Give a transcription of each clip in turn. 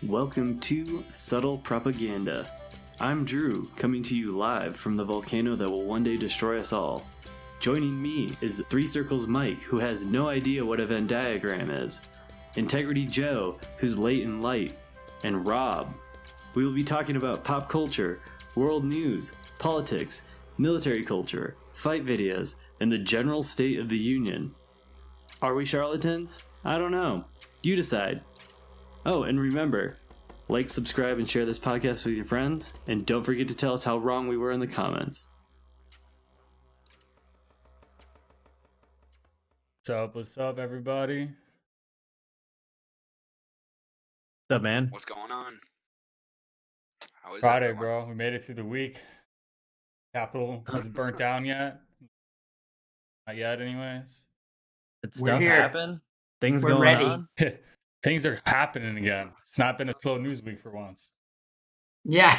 Welcome to Subtle Propaganda. I'm Drew, coming to you live from the volcano that will one day destroy us all. Joining me is Three Circles Mike, who has no idea what a Venn diagram is, Integrity Joe, who's late in light, and Rob. We will be talking about pop culture, world news, politics, military culture, fight videos, and the general state of the union. Are we charlatans? I don't know. You decide. Oh, and remember, like, subscribe, and share this podcast with your friends, and don't forget to tell us how wrong we were in the comments. What's up, everybody? What's up, man? What's going on? How is Friday, everyone? bro. We made it through the week. Capitol hasn't burnt down yet. Not yet, anyways. Did We're stuff here. happen? Things We're going ready. on? Things are happening again. It's not been a slow news week for once. Yeah.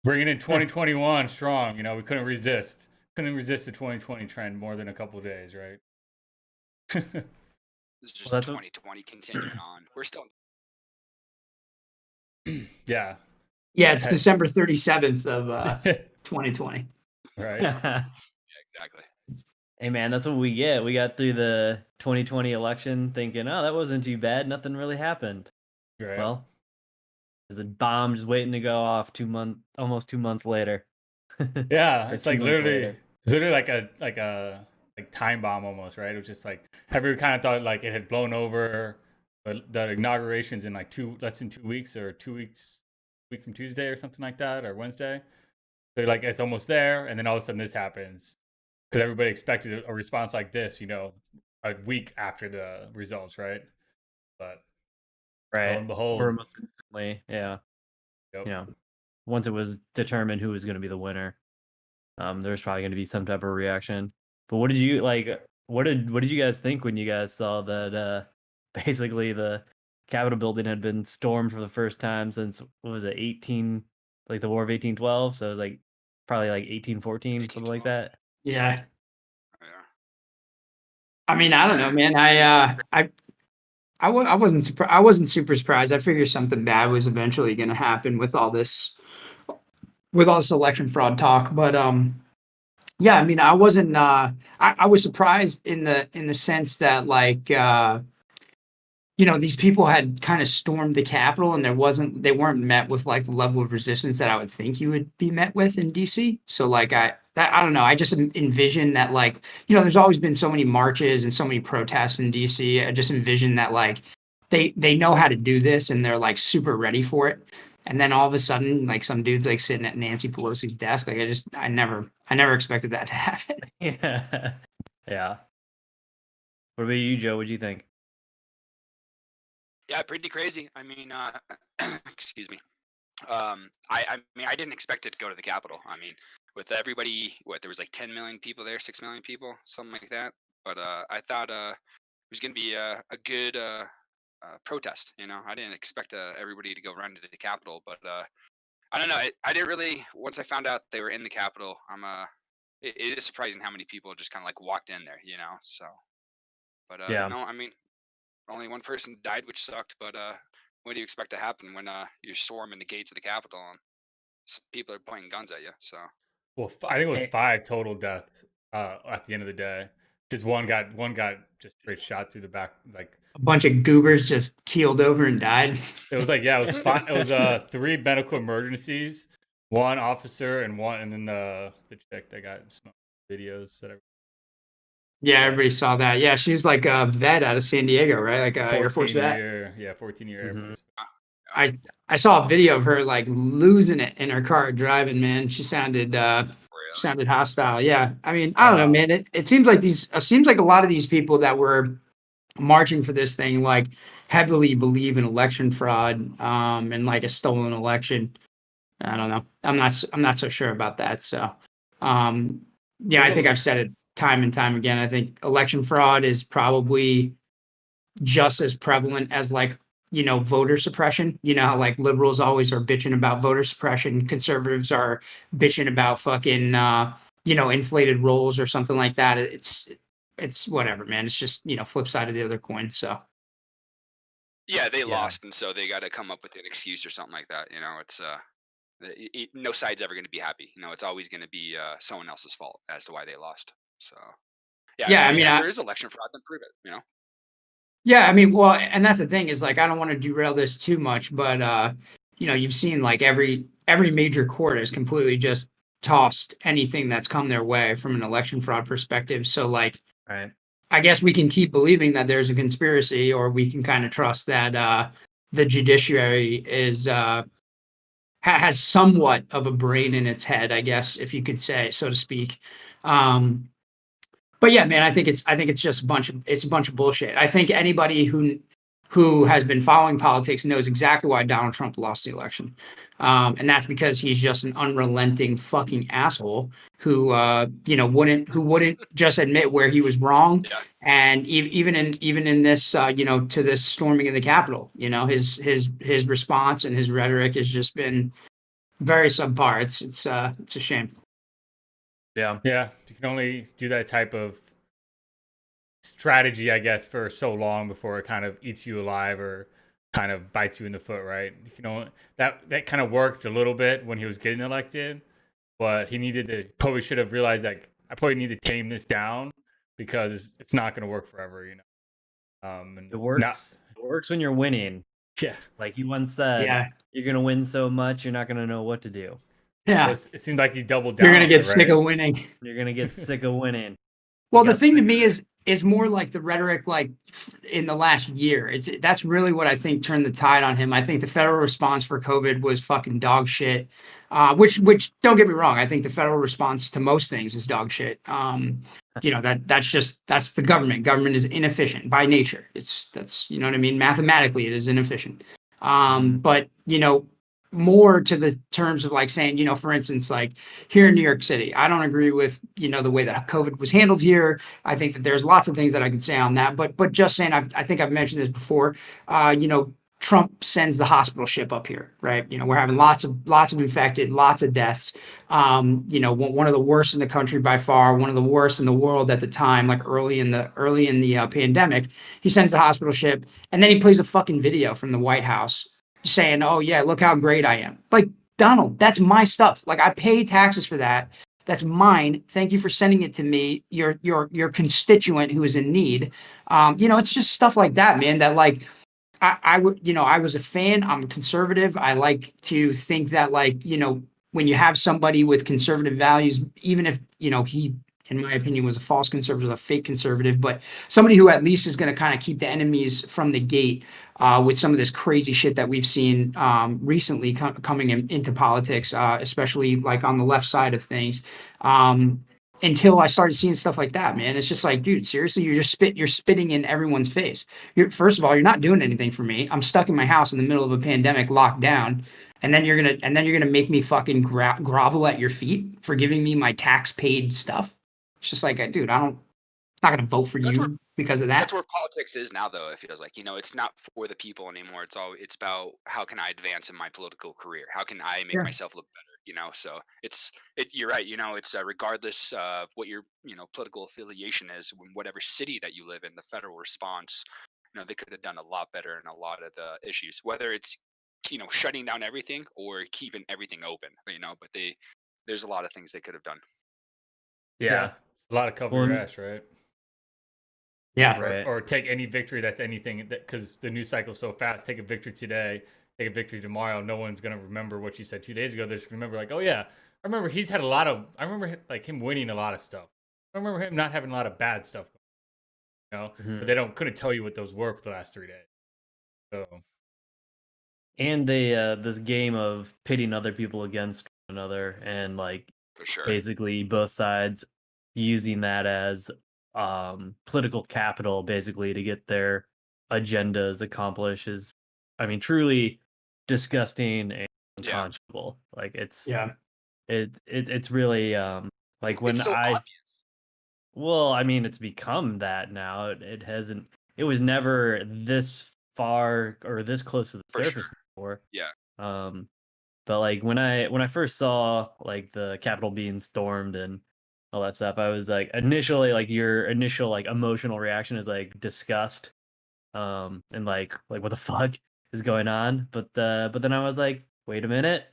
Bringing in 2021 strong. You know, we couldn't resist. Couldn't resist the 2020 trend more than a couple of days, right? This is just Well, that's 2020 continuing on. We're still Yeah. Yeah, it's Hey. December 37th of 2020. Right. exactly. Hey, man, that's what we get. We got through the 2020 election thinking, oh, that wasn't too bad. Nothing really happened. Right. Well, there's a bomb just waiting to go off almost 2 months later. Yeah, Or it's 2 like months literally, later. it's literally like a time bomb almost, right? It was just like everyone kind of thought like it had blown over, but the inauguration's in like less than 2 weeks or 2 weeks, week from Tuesday or something like that, or Wednesday. So like it's almost there, and then all of a sudden this happens because everybody expected a response like this, you know, a week after the results, right? But lo Right. and behold, Or almost instantly. Yeah. yep. You know, once it was determined who was going to be the winner, there's probably going to be some type of reaction. But what did you like? What did you guys think when you guys saw that basically the Capitol building had been stormed for the first time since, what was it, like the War of 1812? So it was like probably like 1814, something like 1812. that. Yeah. Yeah. I mean, I don't know, man. I wasn't surprised. I wasn't super surprised. I figured something bad was eventually going to happen with all this election fraud talk. But yeah, I mean, I wasn't. I was surprised in the sense that these people had kind of stormed the Capitol, and they weren't met with like the level of resistance that I would think you would be met with in DC. So like I don't know. I just envision that there's always been so many marches and so many protests in DC. I just envision that like they know how to do this and they're like super ready for it. And then all of a sudden, like some dude's like sitting at Nancy Pelosi's desk. Like I never expected that to happen. Yeah. Yeah. What about you, Joe? What'd you think? Yeah, pretty crazy. I mean, excuse me. I mean, I didn't expect it to go to the Capitol. I mean, with everybody, there was like 10 million people there, 6 million people, something like that. But I thought it was going to be a good protest. You know, I didn't expect everybody to go run to the Capitol, but I don't know. I didn't really. Once I found out they were in the Capitol, it is surprising how many people just kind of like walked in there. You know, so. But Yeah. no, I mean, only one person died, which sucked. But what do you expect to happen when you're storming the gates of the Capitol and people are pointing guns at you? So Well, I think it was 5 total deaths at the end of the day. Just one got just straight shot through the back. Like A bunch of goobers just keeled over and died. it was like, yeah, it was 5. It was 3 medical emergencies, 1 officer, and then the chick that got smoked videos. Yeah, everybody saw that. Yeah, she's like a vet out of San Diego, right? Like a Air Force vet. 14-year Air Mhm. Force. I saw a video of her like losing it in her car driving, man. She sounded hostile. Yeah. I mean, I don't know, man. It seems like a lot of these people that were marching for this thing like heavily believe in election fraud and like a stolen election. I don't know. I'm not so sure about that. So yeah, I think I've said it time and time again. I think election fraud is probably just as prevalent as voter suppression. You know how like liberals always are bitching about voter suppression, conservatives are bitching about fucking inflated rolls or something like that. It's whatever, man. It's just flip side of the other coin. So Yeah, they Yeah. lost, and so they got to come up with an excuse or something like that. It's no side's ever going to be happy. It's always going to be someone else's fault as to why they lost. So yeah, Yeah, I mean, if there is election fraud, then prove it. yeah, I mean, well, and that's the thing is like I don't want to derail this too much, but you've seen like every major court has completely just tossed anything that's come their way from an election fraud perspective. So like Right. I guess we can keep believing that there's a conspiracy, or we can kind of trust that the judiciary is has somewhat of a brain in its head, I guess, if you could say, so to speak. Um, but yeah, man, I think it's just a bunch of bullshit. I think anybody who has been following politics knows exactly why Donald Trump lost the election, and that's because he's just an unrelenting fucking asshole who wouldn't just admit where he was wrong. Yeah. And even in this to this storming of the Capitol, his response and his rhetoric has just been very subpar. It's a shame. Yeah. Yeah, you can only do that type of strategy, I guess, for so long before it kind of eats you alive or kind of bites you in the foot, right? That kind of worked a little bit when he was getting elected, but probably should have realized that I probably need to tame this down because it's not going to work forever, And It works. It works when you're winning. Yeah. Like you once said, Yeah. you're gonna win so much, you're not gonna know what to do. Yeah. It seemed like he doubled down. You're gonna get right? sick of winning. You're gonna get sick of winning. Well, the thing to me is more like the rhetoric, like in the last year. That's really what I think turned the tide on him. I think the federal response for COVID was fucking dog shit. Which don't get me wrong, I think the federal response to most things is dog shit. That's the government. Government is inefficient by nature. That's what I mean. Mathematically, it is inefficient. But more to the terms of like saying, for instance, like here in New York City, I don't agree with, the way that COVID was handled here. I think that there's lots of things that I could say on that, but just saying, I think I've mentioned this before, Trump sends the hospital ship up here, right? We're having lots of infected, lots of deaths. One of the worst in the country by far, one of the worst in the world at the time, like early in the pandemic. He sends the hospital ship, and then he plays a fucking video from the White House saying, "Oh yeah, look how great I am." Like, Donald, that's my stuff. Like, I pay taxes for that. That's mine. Thank you for sending it to me. Your constituent who is in need. It's just stuff like that, man. That like I was a fan. I'm conservative. I like to think that when you have somebody with conservative values, even if he, in my opinion, was a false conservative, a fake conservative, but somebody who at least is going to kind of keep the enemies from the gate with some of this crazy shit that we've seen recently coming into politics, especially like on the left side of things. Until I started seeing stuff like that, man, it's just like, dude, seriously, you're spitting in everyone's face. First of all, you're not doing anything for me. I'm stuck in my house in the middle of a pandemic, locked down, and then you're gonna make me fucking grovel at your feet for giving me my tax paid stuff. It's just like, dude, I'm not gonna vote for you because of that. That's where politics is now, though. It feels like it's not for the people anymore. It's about how can I advance in my political career? How can I make myself look better? So you're right. It's regardless of what your political affiliation is, in whatever city that you live in, the federal response, they could have done a lot better in a lot of the issues, whether it's shutting down everything or keeping everything open. But there's a lot of things they could have done. Yeah. A lot of cover your ass, right? Yeah. Right. Or take any victory that's anything, because the news cycle's so fast. Take a victory today, take a victory tomorrow. No one's going to remember what you said 2 days ago. They're just going to remember like, oh yeah, I remember he's had I remember like him winning a lot of stuff. I remember him not having a lot of bad stuff, but they couldn't tell you what those were for the last 3 days. So. And they this game of pitting other people against one another, and like for sure, basically both sides using that as political capital, basically, to get their agendas accomplished is, I mean, truly disgusting and unconscionable. Like it's really like when it's so obvious. Well, I mean, it's become that now. It was never this far or this close to the surface before. Yeah. But like when I first saw like the Capitol being stormed and all that stuff, I was like, initially, like your initial like emotional reaction is like disgust, and like what the fuck is going on? But then I was like, wait a minute,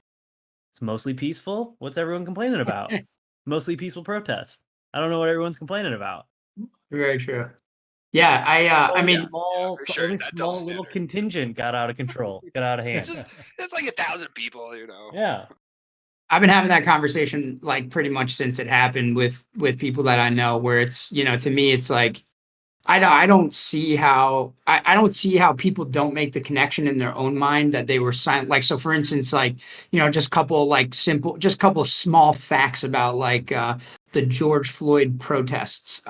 it's mostly peaceful. What's everyone complaining about? Mostly peaceful protest. I don't know what everyone's complaining about. Very true. Yeah, I Only mean, small, for sure, only that double small little standard. contingent got out of control, got out of hand. It's like 1,000 people, you know. Yeah. I've been having that conversation like pretty much since it happened with people that I know, where it's, you know, to me it's like I don't see how I don't see how people don't make the connection in their own mind that they were silent. Like, so for instance, like, you know, just couple small facts about like the George Floyd protests.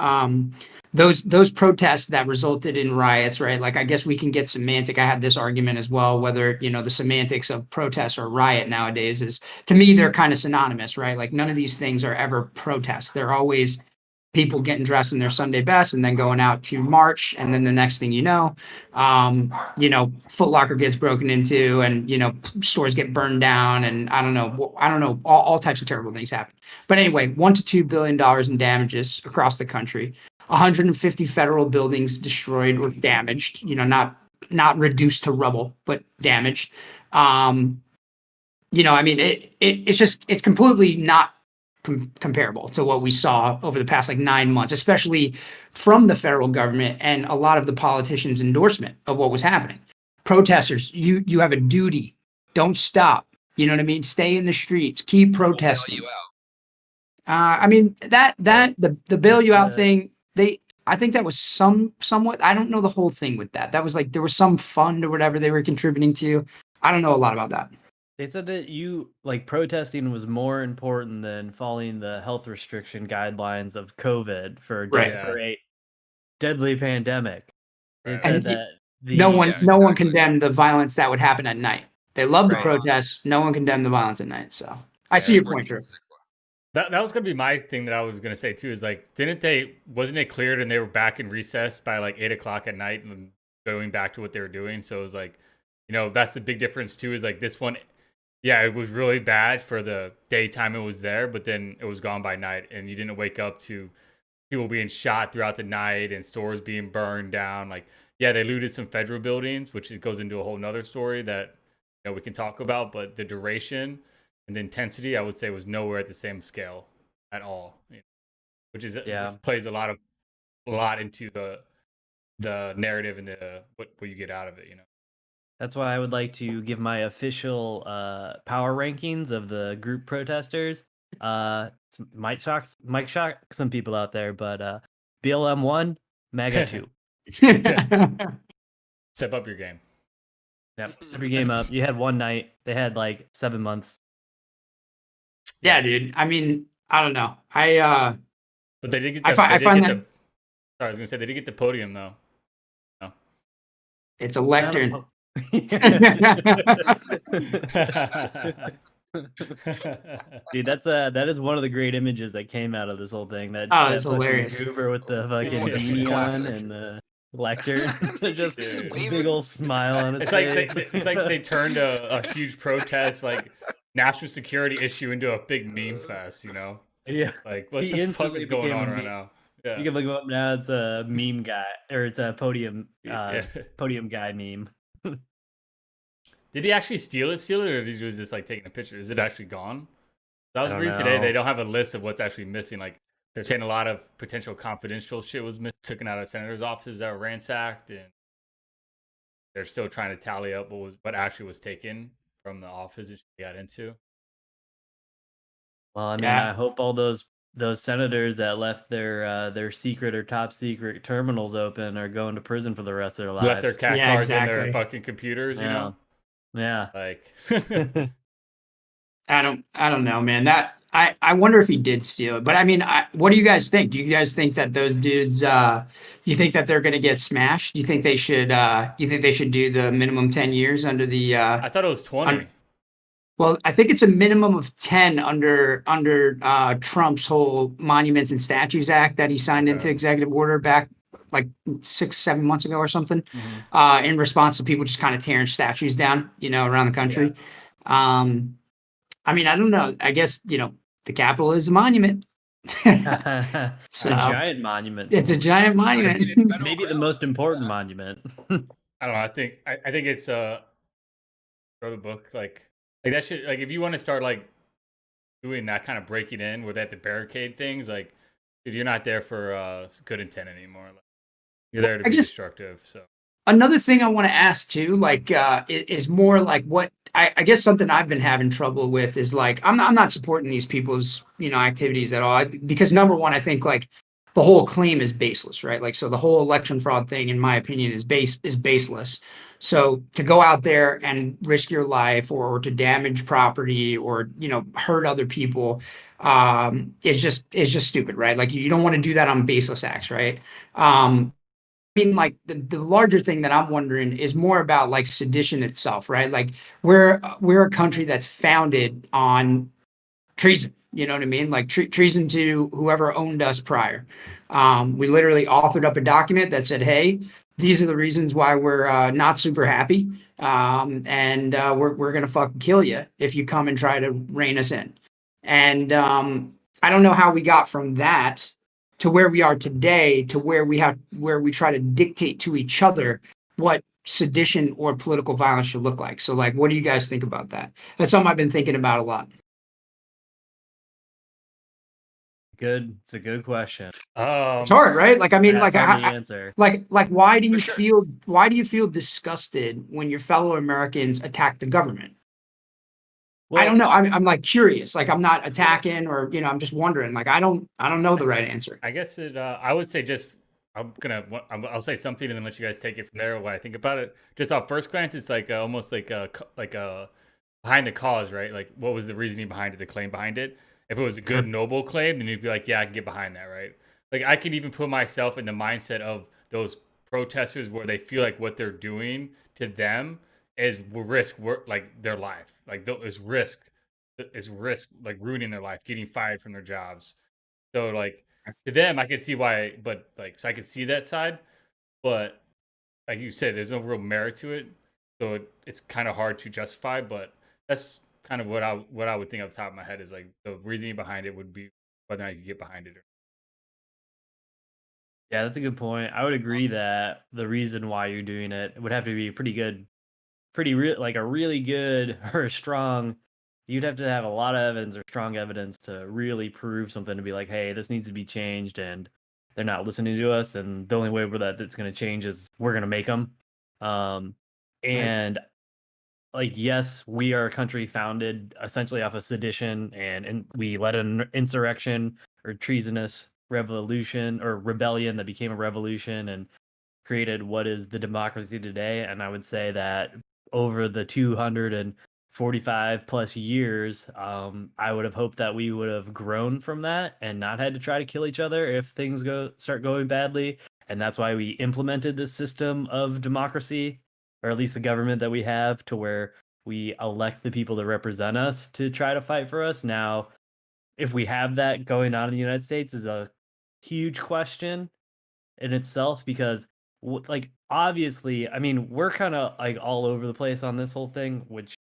Those protests that resulted in riots, right? Like, I guess we can get semantic. I had this argument as well, whether, you know, the semantics of protest or riot nowadays is, to me, they're kind of synonymous, right? Like, none of these things are ever protests. They're always people getting dressed in their Sunday best and then going out to march. And then the next thing you know, Foot Locker gets broken into and, you know, stores get burned down. And I don't know, all types of terrible things happen. But anyway, $1 to $2 billion in damages across the country, 150 federal buildings destroyed or damaged, you know, not reduced to rubble, but damaged. You know, I mean, it's completely not comparable to what we saw over the past like 9 months, especially from the federal government and a lot of the politicians' endorsement of what was happening. Protesters, you have a duty. Don't stop. You know what I mean? Stay in the streets. Keep protesting. I mean the bail you out thing. I think that was somewhat. I don't know the whole thing with that. That was like there was some fund or whatever they were contributing to. I don't know a lot about that. They said that protesting was more important than following the health restriction guidelines of COVID for a deadly pandemic. They said that no one condemned the violence that would happen at night. They loved the protests. No one condemned the violence at night. So I see your point, Drew. That was gonna be my thing that I was gonna say too. Is like, wasn't it cleared and they were back in recess by like 8 o'clock at night and going back to what they were doing? So it was like, you know, that's the big difference too. Is like this one. Yeah, it was really bad for the daytime it was there, but then it was gone by night, and you didn't wake up to people being shot throughout the night and stores being burned down. Like, yeah, they looted some federal buildings, which it goes into a whole nother story that, you know, we can talk about, but the duration and the intensity, I would say, was nowhere at the same scale at all, you know, which plays a lot into the narrative and what you get out of it, you know. That's why I would like to give my official power rankings of the group protesters. Might shock some people out there, but BLM 1, MAGA 2. Step up your game. Yep, every game up. You had one night. They had like 7 months. Yeah, dude. I mean, I don't know. But they did get. I find that. I was gonna say they did get the podium though. No. It's a lectern. Dude, that is one of the great images that came out of this whole thing. That's hilarious. Goober with the fucking beanie on and the lectern, just big old smile on his face. It's like they turned a huge protest, like national security issue, into a big meme fest. You know? Yeah. Like what the fuck is going on right now? Yeah. You can look him up now. It's a meme guy, or it's a podium guy meme. Did he actually steal it, or did he just like taking a picture? Is it actually gone? I was reading today, they don't have a list of what's actually missing. Like, they're saying a lot of potential confidential shit was taken out of senators' offices that were ransacked, and they're still trying to tally up what actually was taken from the offices she got into. Well, I mean, I hope all those senators that left their secret or top secret terminals open are going to prison for the rest of their lives. Left their cat cards in their fucking computers, you know? Yeah. Like I don't know, man. That I wonder if he did steal it. But I mean, what do you guys think? Do you guys think that those dudes you think that they're going to get smashed? Do you think they should do the minimum 10 years under the I thought it was 20. Well, I think it's a minimum of 10 under Trump's whole Monuments and Statues Act that he signed into executive order back like 6-7 months ago or something, in response to people just kind of tearing statues down, you know, around the country. Yeah. I mean, I don't know. I guess, you know, the Capitol is a monument. It's So a giant monument. it's a giant monument. It's been Maybe the around. most important Yeah. monument. I don't know. I think it's throw the book like that shit. Like if you want to start like doing that kind of breaking in where they have to barricade things, like if you're not there for good intent anymore, like, you're there to I be guess destructive. So another thing I want to ask too, like, is more like what I guess something I've been having trouble with is like I'm not supporting these people's activities at all because number one, I think like the whole claim is baseless, right? Like, so the whole election fraud thing, in my opinion, is baseless. So to go out there and risk your life or to damage property or hurt other people is just stupid, right? Like you don't want to do that on baseless acts, right? I mean, like the larger thing that I'm wondering is more about like sedition itself, right? Like we're a country that's founded on treason. You know what I mean? Like treason to whoever owned us prior. We literally authored up a document that said, "Hey, these are the reasons why we're not super happy, and we're gonna fucking kill you if you come and try to rein us in." And I don't know how we got from that to where we are today, to where we try to dictate to each other what sedition or political violence should look like. So, like, what do you guys think about that? That's something I've been thinking about a lot. Good. It's a good question. It's hard, right? Like, I mean, Yeah, like, it's hard to answer. like, why do you sure. feel disgusted when your fellow Americans attack the government? I Well, don't know. I'm like curious. Like, I'm not attacking, or I'm just wondering. Like, I don't know the right answer. I guess it. I would say just. I'll say something and then let you guys take it from there. What I think about it, just off first glance, it's like almost like a behind the cause, right? Like what was the reasoning behind it, the claim behind it? If it was a good noble claim, then you'd be like, yeah, I can get behind that, right? Like I can even put myself in the mindset of those protesters where they feel like what they're doing to them is like their life, like is risk like ruining their life, getting fired from their jobs. So like to them, I could see why, but like so I could see that side, but like you said, there's no real merit to it, so it's kind of hard to justify. But that's kind of what I would think off the top of my head is like the reasoning behind it would be whether or not you get behind it. yeah, that's a good point. I would agree that the reason why you're doing it would have to be pretty good, like a really good or strong. You'd have to have a lot of evidence or strong evidence to really prove something to be like, hey, this needs to be changed, and they're not listening to us. And the only way that's going to change is we're going to make them. And like, yes, we are a country founded essentially off of sedition, and we led an insurrection or treasonous revolution or rebellion that became a revolution and created what is the democracy today. And I would say that over the 245 plus years, I would have hoped that we would have grown from that and not had to try to kill each other if things start going badly. And that's why we implemented this system of democracy, or at least the government that we have, to where we elect the people that represent us to try to fight for us. Now, if we have that going on in the United States is a huge question in itself, because like obviously, I mean, we're kind of like all over the place on this whole thing, which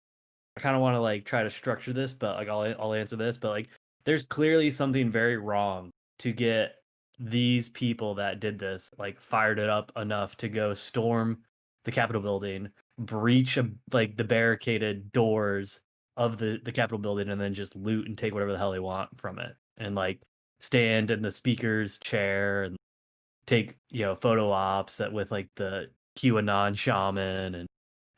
I kind of want to like try to structure this, but like I'll answer this, but like there's clearly something very wrong to get these people that did this like fired it up enough to go storm the Capitol building, breach like the barricaded doors of the Capitol building, and then just loot and take whatever the hell they want from it, and like stand in the speaker's chair and take photo ops that with like the QAnon shaman and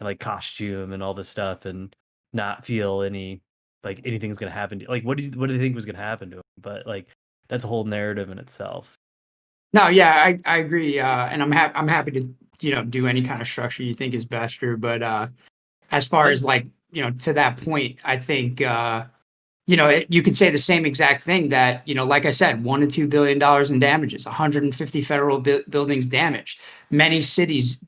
like costume and all this stuff, and not feel anything's gonna happen to, like, what do you think was gonna happen to him? But like that's a whole narrative in itself. No, yeah, I agree, and I'm happy to do any kind of structure you think is best, Drew. But as far as like to that point, I think you could say the same exact thing that like I said, $1 to $2 billion in damages, 150 federal buildings damaged, many cities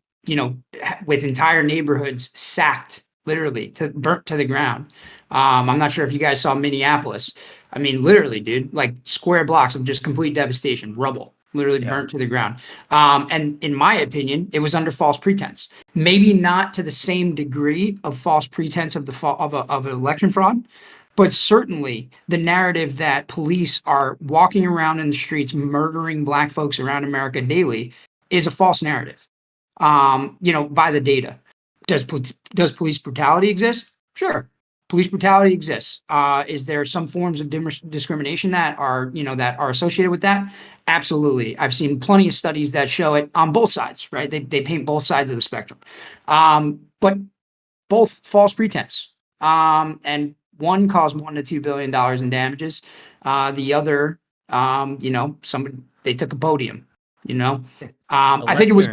with entire neighborhoods sacked, literally burnt to the ground. I'm not sure if you guys saw Minneapolis. I mean, literally, dude, like square blocks of just complete devastation, rubble, literally Yeah. burnt to the ground. And in my opinion, it was under false pretense. Maybe not to the same degree of false pretense of of election fraud, But certainly the narrative that police are walking around in the streets murdering black folks around America daily is a false narrative. By the data. Does police brutality exist? Sure. Police brutality exists. Is there some forms of discrimination that are associated with that? Absolutely. I've seen plenty of studies that show it on both sides, right? They paint both sides of the spectrum. But both false pretense. And one caused $1 to $2 billion in damages. The other, they took a podium. I think it was.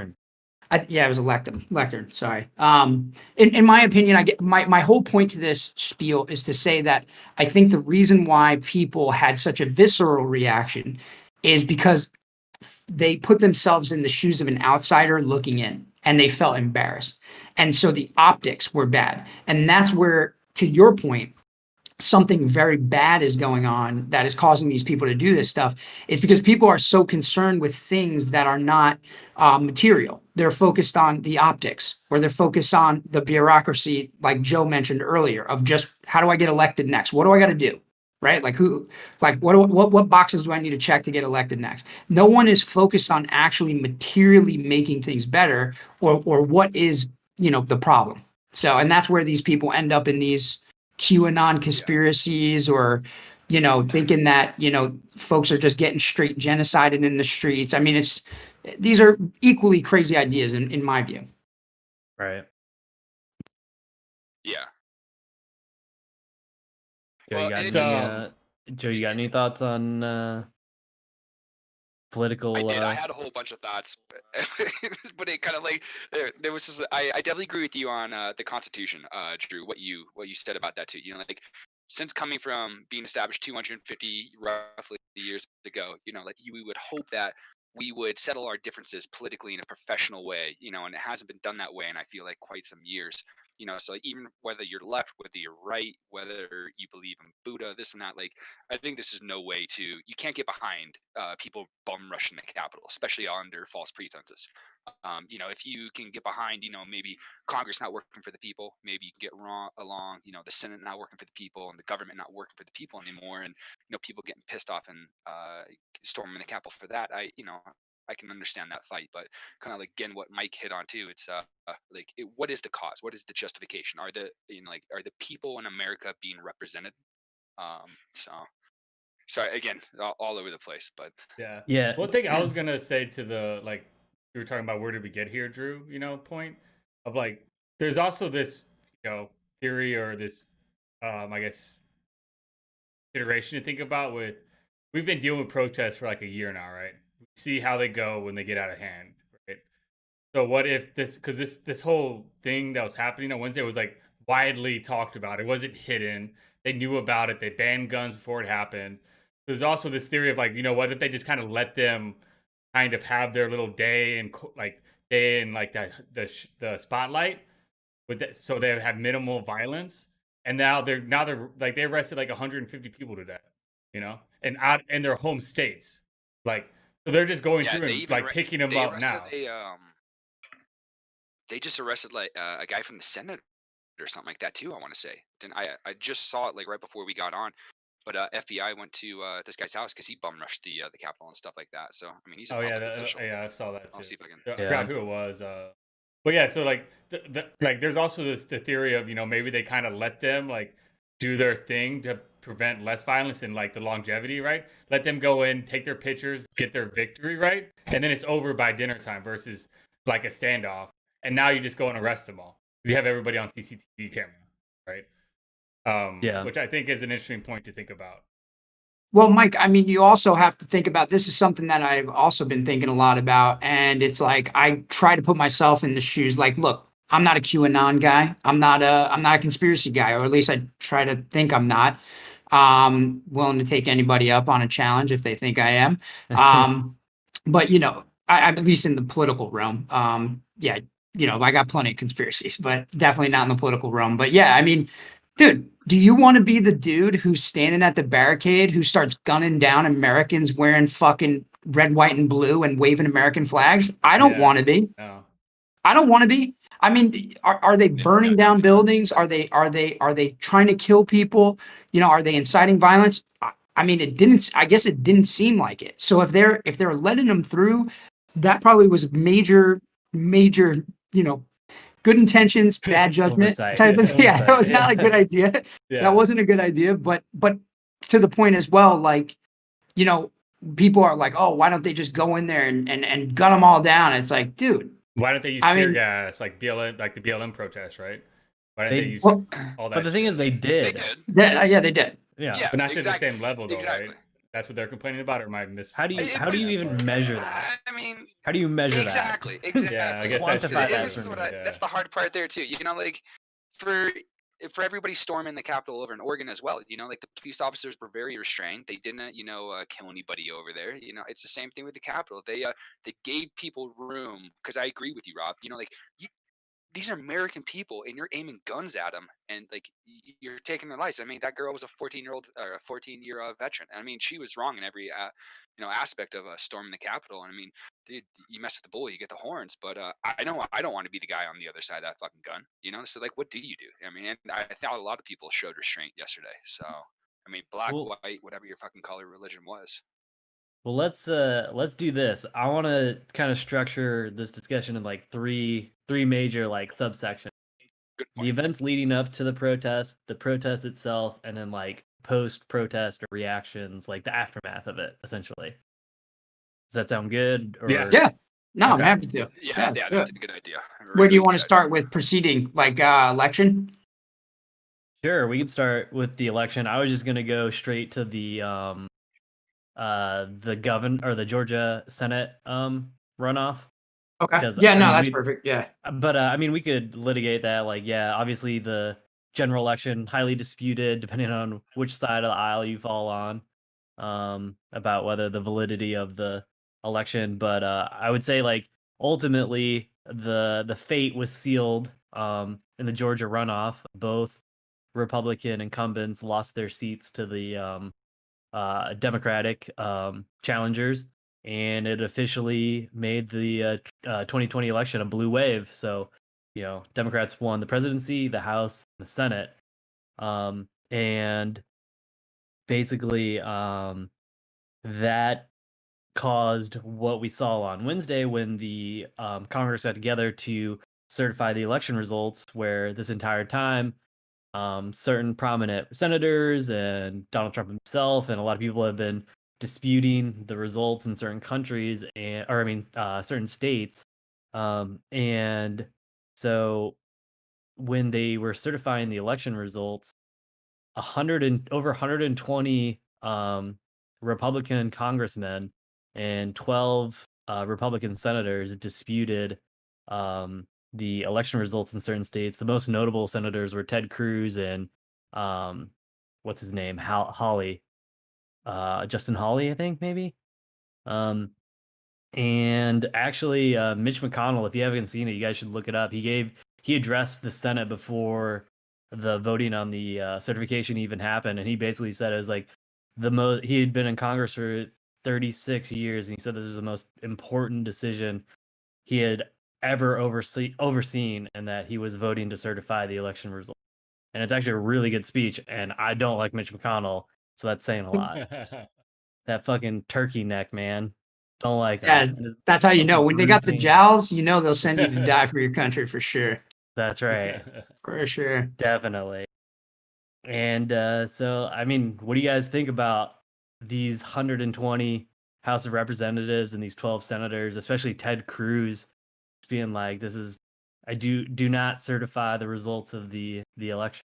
It was a lectern. Sorry. In my opinion, I get my whole point to this spiel is to say that I think the reason why people had such a visceral reaction is because they put themselves in the shoes of an outsider looking in, and they felt embarrassed, and so the optics were bad, and that's where, to your point, something very bad is going on that is causing these people to do this stuff is because people are so concerned with things that are not material. They're focused on the optics, or they're focused on the bureaucracy, like Joe mentioned earlier, of just how do I get elected next? What do I got to do? Right? What boxes do I need to check to get elected next? No one is focused on actually materially making things better, or what is, the problem. So, and that's where these people end up in these QAnon conspiracies, or thinking that folks are just getting straight genocided in the streets. I mean, these are equally crazy ideas in my view. Right. Yeah. Joe, Well, you got and any, Joe, you got any thoughts on political? I did. I had a whole bunch of thoughts, but it kind of like there was. I definitely agree with you on the Constitution, Drew. What you said about that too. Like since coming from being established 250 roughly years ago, we would hope that we would settle our differences politically in a professional way, and it hasn't been done that way in I feel like quite some years. So even whether you're left, whether you're right, whether you believe in Buddha, this and that, like I think this is no way to. You can't get behind people bum rushing the Capitol, especially under false pretenses. If you can get behind, maybe Congress not working for the people, maybe you can get along, the Senate not working for the people, and the government not working for the people anymore, and people getting pissed off and storming the Capitol for that. I can understand that fight, but kind of like again what Mike hit on too. It's what is the cause? What is the justification? Are the are the people in America being represented? So sorry again, all over the place, but Yeah. One thing I was gonna say to the you were talking about where did we get here, Drew? Point of there's also this theory or this I guess iteration to think about with we've been dealing with protests for like a year now, right? We see how they go when they get out of hand, right? So what if because this whole thing that was happening on Wednesday was like widely talked about. It wasn't hidden. They knew about it. They banned guns before it happened. There's also this theory of what if they just kind of let them kind of have their little day and the spotlight with that, so they would have minimal violence. And now they're they arrested 150 people today, and out in their home states, so they're just going through and picking them up now. They just arrested a guy from the Senate or something like that too. I want to say. I just saw it right before we got on. But FBI went to this guy's house because he bum rushed the Capitol and stuff like that. So I mean, he's a public official. Yeah, I saw that too. I'll see if I can. I forgot who it was. But yeah, so there's also the theory of maybe they kind of let them do their thing to prevent less violence and the longevity, right? Let them go in, take their pictures, get their victory, right? And then it's over by dinner time versus a standoff. And now you just go and arrest them all. You have everybody on CCTV camera, right? Which I think is an interesting point to think about. Well, Mike, I mean, you also have to think about, this is something that I've also been thinking a lot about. And it's I try to put myself in the shoes. Look, I'm not a QAnon guy. I'm not a conspiracy guy, or at least I try to think I'm not. Willing to take anybody up on a challenge if they think I am. But I'm at least in the political realm. I got plenty of conspiracies, but definitely not in the political realm. But yeah, I mean, dude, do you want to be the dude who's standing at the barricade who starts gunning down Americans wearing fucking red, white, and blue and waving American flags? I don't want to be. No. I don't want to be. I mean, are they burning down buildings? Are they trying to kill people? Are they inciting violence? I mean, it didn't. I guess it didn't seem like it. So if they're letting them through, that probably was major, major. Good intentions, bad judgment. Oversight. Type of, yeah, that Oversight, was not a good idea. That Yeah. wasn't a good idea. But to the point as well, like, people are like, oh, why don't they just go in there and gun them all down? It's like, dude, Why don't they use I tear mean- gas like BLM, like the BLM protest, right? Why don't They- they use well, all that? But the thing shit? is, they They did. did. yeah, they did. Yeah. Yeah, but not to the exactly. same level, though, Exactly. right? That's what they're complaining about, or am I miss? How do you It- how do you that even part? measure that? I mean, How do you measure exactly, that? exactly. Yeah, I guess that's true. Quantify And that this is for what me. that's the hard part there too. Like for everybody storming the Capitol over in Oregon as well. Like the police officers were very restrained. They didn't, kill anybody over there. It's the same thing with the Capitol. They gave people room because I agree with you, Rob. Like these are American people, and you're aiming guns at them, and like you're taking their lives. I mean, that girl was a 14-year-old or a 14-year veteran. I mean, she was wrong in every aspect of storming the Capitol. And I mean, dude, you mess with the bull, you get the horns. But I know I don't want to be the guy on the other side of that fucking gun. So like, what do you do? I mean, and I thought a lot of people showed restraint yesterday. So I mean, black, Well- white, whatever your fucking color, religion was. Well, let's do this. I want to kind of structure this discussion in like three major like subsections. Good The point. events leading up to the protest itself, and then like post-protest or reactions, like the aftermath of it, essentially. Does that sound good? Or... Yeah. No, I'm Okay. happy to. Yeah, it's that's good. a good idea. Where do you Really want to good start with proceeding? Like election? Sure, we can start with the election. I was just gonna go straight to the the Georgia Senate runoff. Okay. Because, Yeah, I no, mean, that's we- perfect. Yeah. But I mean, we could litigate that. Like, yeah, obviously the general election highly disputed, depending on which side of the aisle you fall on, about whether the validity of the election. But I would say, like, ultimately, the fate was sealed in the Georgia runoff. Both Republican incumbents lost their seats to the Democratic challengers, and it officially made the 2020 election a blue wave. So, Democrats won the presidency, the House, the Senate, and basically that caused what we saw on Wednesday when the Congress got together to certify the election results, where this entire time certain prominent senators and Donald Trump himself and a lot of people have been disputing the results in certain countries certain states. And so when they were certifying the election results, over 120 Republican congressmen and 12 Republican senators disputed the election results in certain states. The most notable senators were Ted Cruz and what's his name, Hawley, Justin Hawley, I think maybe. And actually, Mitch McConnell, if you haven't seen it, you guys should look it up. He addressed the Senate before the voting on the certification even happened, and he basically said it was like he had been in Congress for 36 years, and he said this was the most important decision he had ever overseen, and that he was voting to certify the election result. And it's actually a really good speech, and I don't like Mitch McConnell, so that's saying a lot. That fucking turkey neck, man. Don't like him. Yeah, And his that's how you know. fucking When they got the bruising- jowls, they'll send you to die for your country for sure. That's right. For sure. Definitely. And so, I mean, what do you guys think about these 120 House of Representatives and these 12 senators, especially Ted Cruz, being like, I do not certify the results of the election,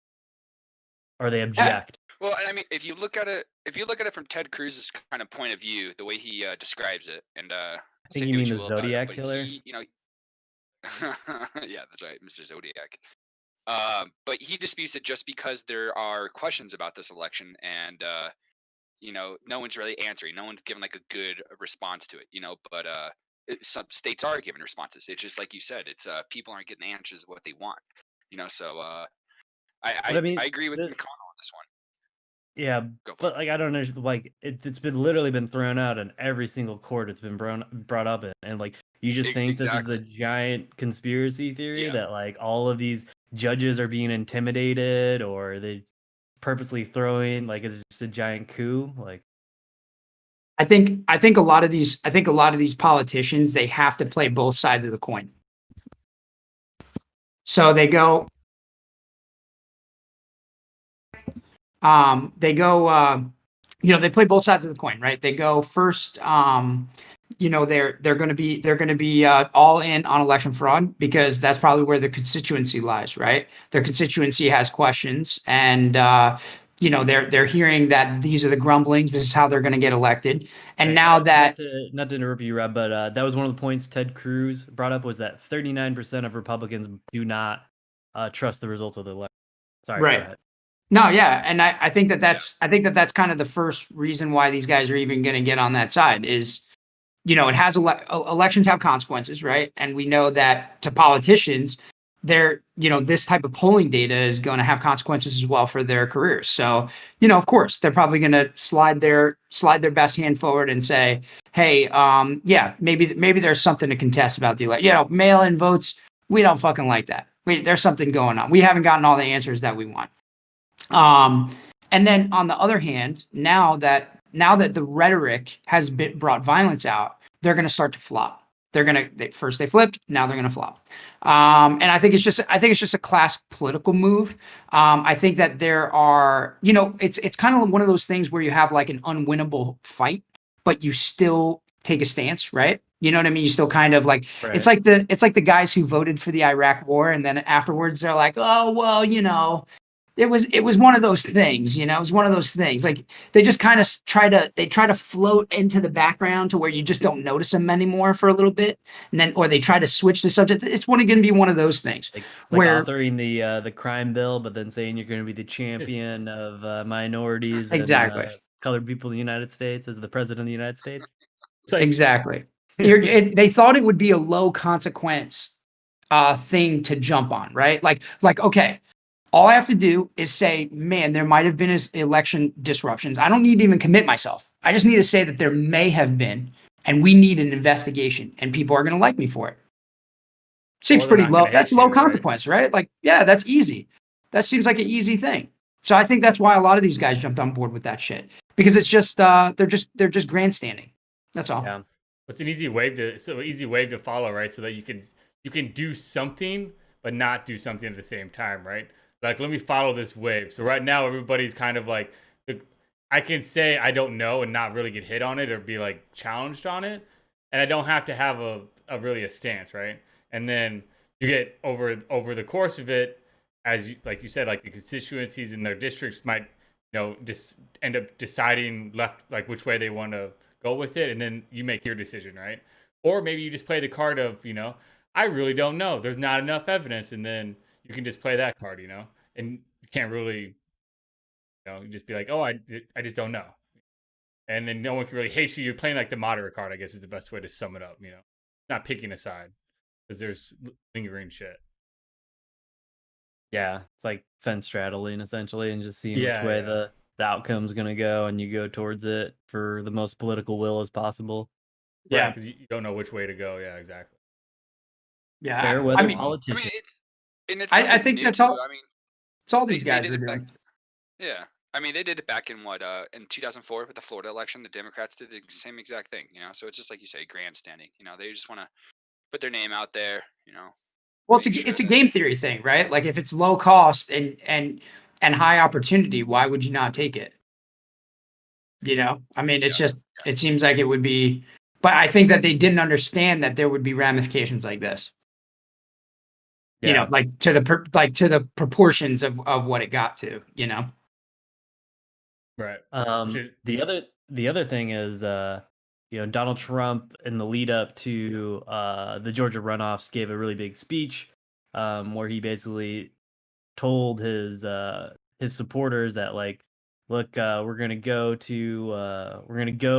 or they object. Well, I mean, if you look at it from Ted Cruz's kind of point of view, the way he describes it, and I say think you what mean the will about it, Zodiac but killer. he, yeah, that's right, Mr. Zodiac. But he disputes it just because there are questions about this election, and no one's really answering. No one's given like a good response to it. But some states are giving responses. It's just like you said. It's people aren't getting the answers of what they want. So I But I mean, I agree with the- McConnell on this one. Yeah, Go for but like I don't understand. Like it's been literally been thrown out in every single court it's been brought up in, and like you just think this is a Exactly. giant conspiracy theory Yeah. that like all of these judges are being intimidated or they purposely throwing like it's just a giant coup. Like I think a lot of these politicians, they have to play both sides of the coin. So they play both sides of the coin, right? They go first, they're going to be all in on election fraud because that's probably where their constituency lies, right? Their constituency has questions, and they're hearing that these are the grumblings. This is how they're going to get elected, and right, now that not to interrupt you, Rob, but that was one of the points Ted Cruz brought up was that 39% of Republicans do not trust the results of the election. Sorry, go right. ahead. No, yeah, and I think that's kind of the first reason why these guys are even going to get on that side is, it has elections have consequences, right? And we know that to politicians, this type of polling data is going to have consequences as well for their careers. So, of course, they're probably going to slide their best hand forward and say, hey, yeah, maybe there's something to contest about the election. Mail-in votes, we don't fucking like that. There's something going on. We haven't gotten all the answers that we want. And then on the other hand, now that the rhetoric has brought violence out, they're going to start to flop. First they flipped, now they're going to flop. And I think it's just a classic political move. I think that there are, it's kind of one of those things where you have like an unwinnable fight, but you still take a stance, right? You know what I mean? You still kind of like, Right. it's like the guys who voted for the Iraq war. And then afterwards they're like, oh, well, it was one of those things, it was one of those things. Like they just kind of try to float into the background to where you just don't notice them anymore for a little bit, and then or they try to switch the subject. It's going to be one of those things Like where authoring the crime bill, but then saying you're going to be the champion of minorities exactly, and colored people in the United States as the president of the United States. It's like, exactly. They thought it would be a low consequence thing to jump on, right? Like okay. All I have to do is say, man, there might have been election disruptions. I don't need to even commit myself. I just need to say that there may have been, and we need an investigation, and people are going to like me for it. Seems Or they're pretty not low. gonna That's hate low you, right? consequence, right? Like, yeah, that's easy. That seems like an easy thing. So I think that's why a lot of these guys jumped on board with that shit because it's just they're just grandstanding. That's all. Yeah. It's an easy wave to follow, right? So that you can do something but not do something at the same time, right? Like, let me follow this wave. So right now everybody's kind of like, I can say I don't know and not really get hit on it or be like challenged on it, and I don't have to have a really a stance, right? And then you get over the course of it, as like you said, like the constituencies in their districts might just end up deciding left, like which way they want to go with it, and then you make your decision, right? Or maybe you just play the card of I really don't know, there's not enough evidence, and then you can just play that card, and you can't really you just be like, oh, I just don't know, and then no one can really hate you. You're playing like the moderate card, I guess, is the best way to sum it up. Not picking a side because there's lingering shit. Yeah, it's like fence straddling essentially, and just seeing which Yeah, way yeah. the outcome's gonna go, and you go towards it for the most political will as possible. Yeah, Yeah, because you don't know which way to go. Yeah, exactly. yeah. Fair I weather mean, politician. It's I nothing think new that's too. all. I mean, It's all they these guys did are it back. doing. Yeah, I mean, they did it back in in 2004 with the Florida election. The Democrats did the same exact thing. So it's just like you say, grandstanding. They just want to put their name out there. Well, Make sure it's a that game theory thing, right? Like if it's low cost and high opportunity, why would you not take it? I mean, it's Yeah. just it seems like it would be, but I think that they didn't understand that there would be ramifications like this. Yeah. Like to the proportions of what it got to. Right. The other thing is Donald Trump in the lead up to the Georgia runoffs gave a really big speech where he basically told his supporters that like, look, we're gonna go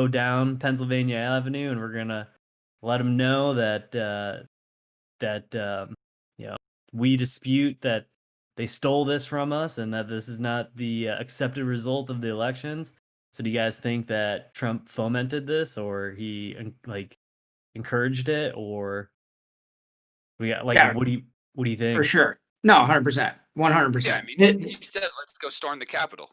down Pennsylvania Avenue and we're gonna let them know that we dispute that they stole this from us and that this is not the accepted result of the elections. So do you guys think that Trump fomented this, or he like encouraged it, or we got like Yeah, what do you for think? sure. No, 100%, Yeah, I 100%. mean, he said, "Let's go storm the Capitol."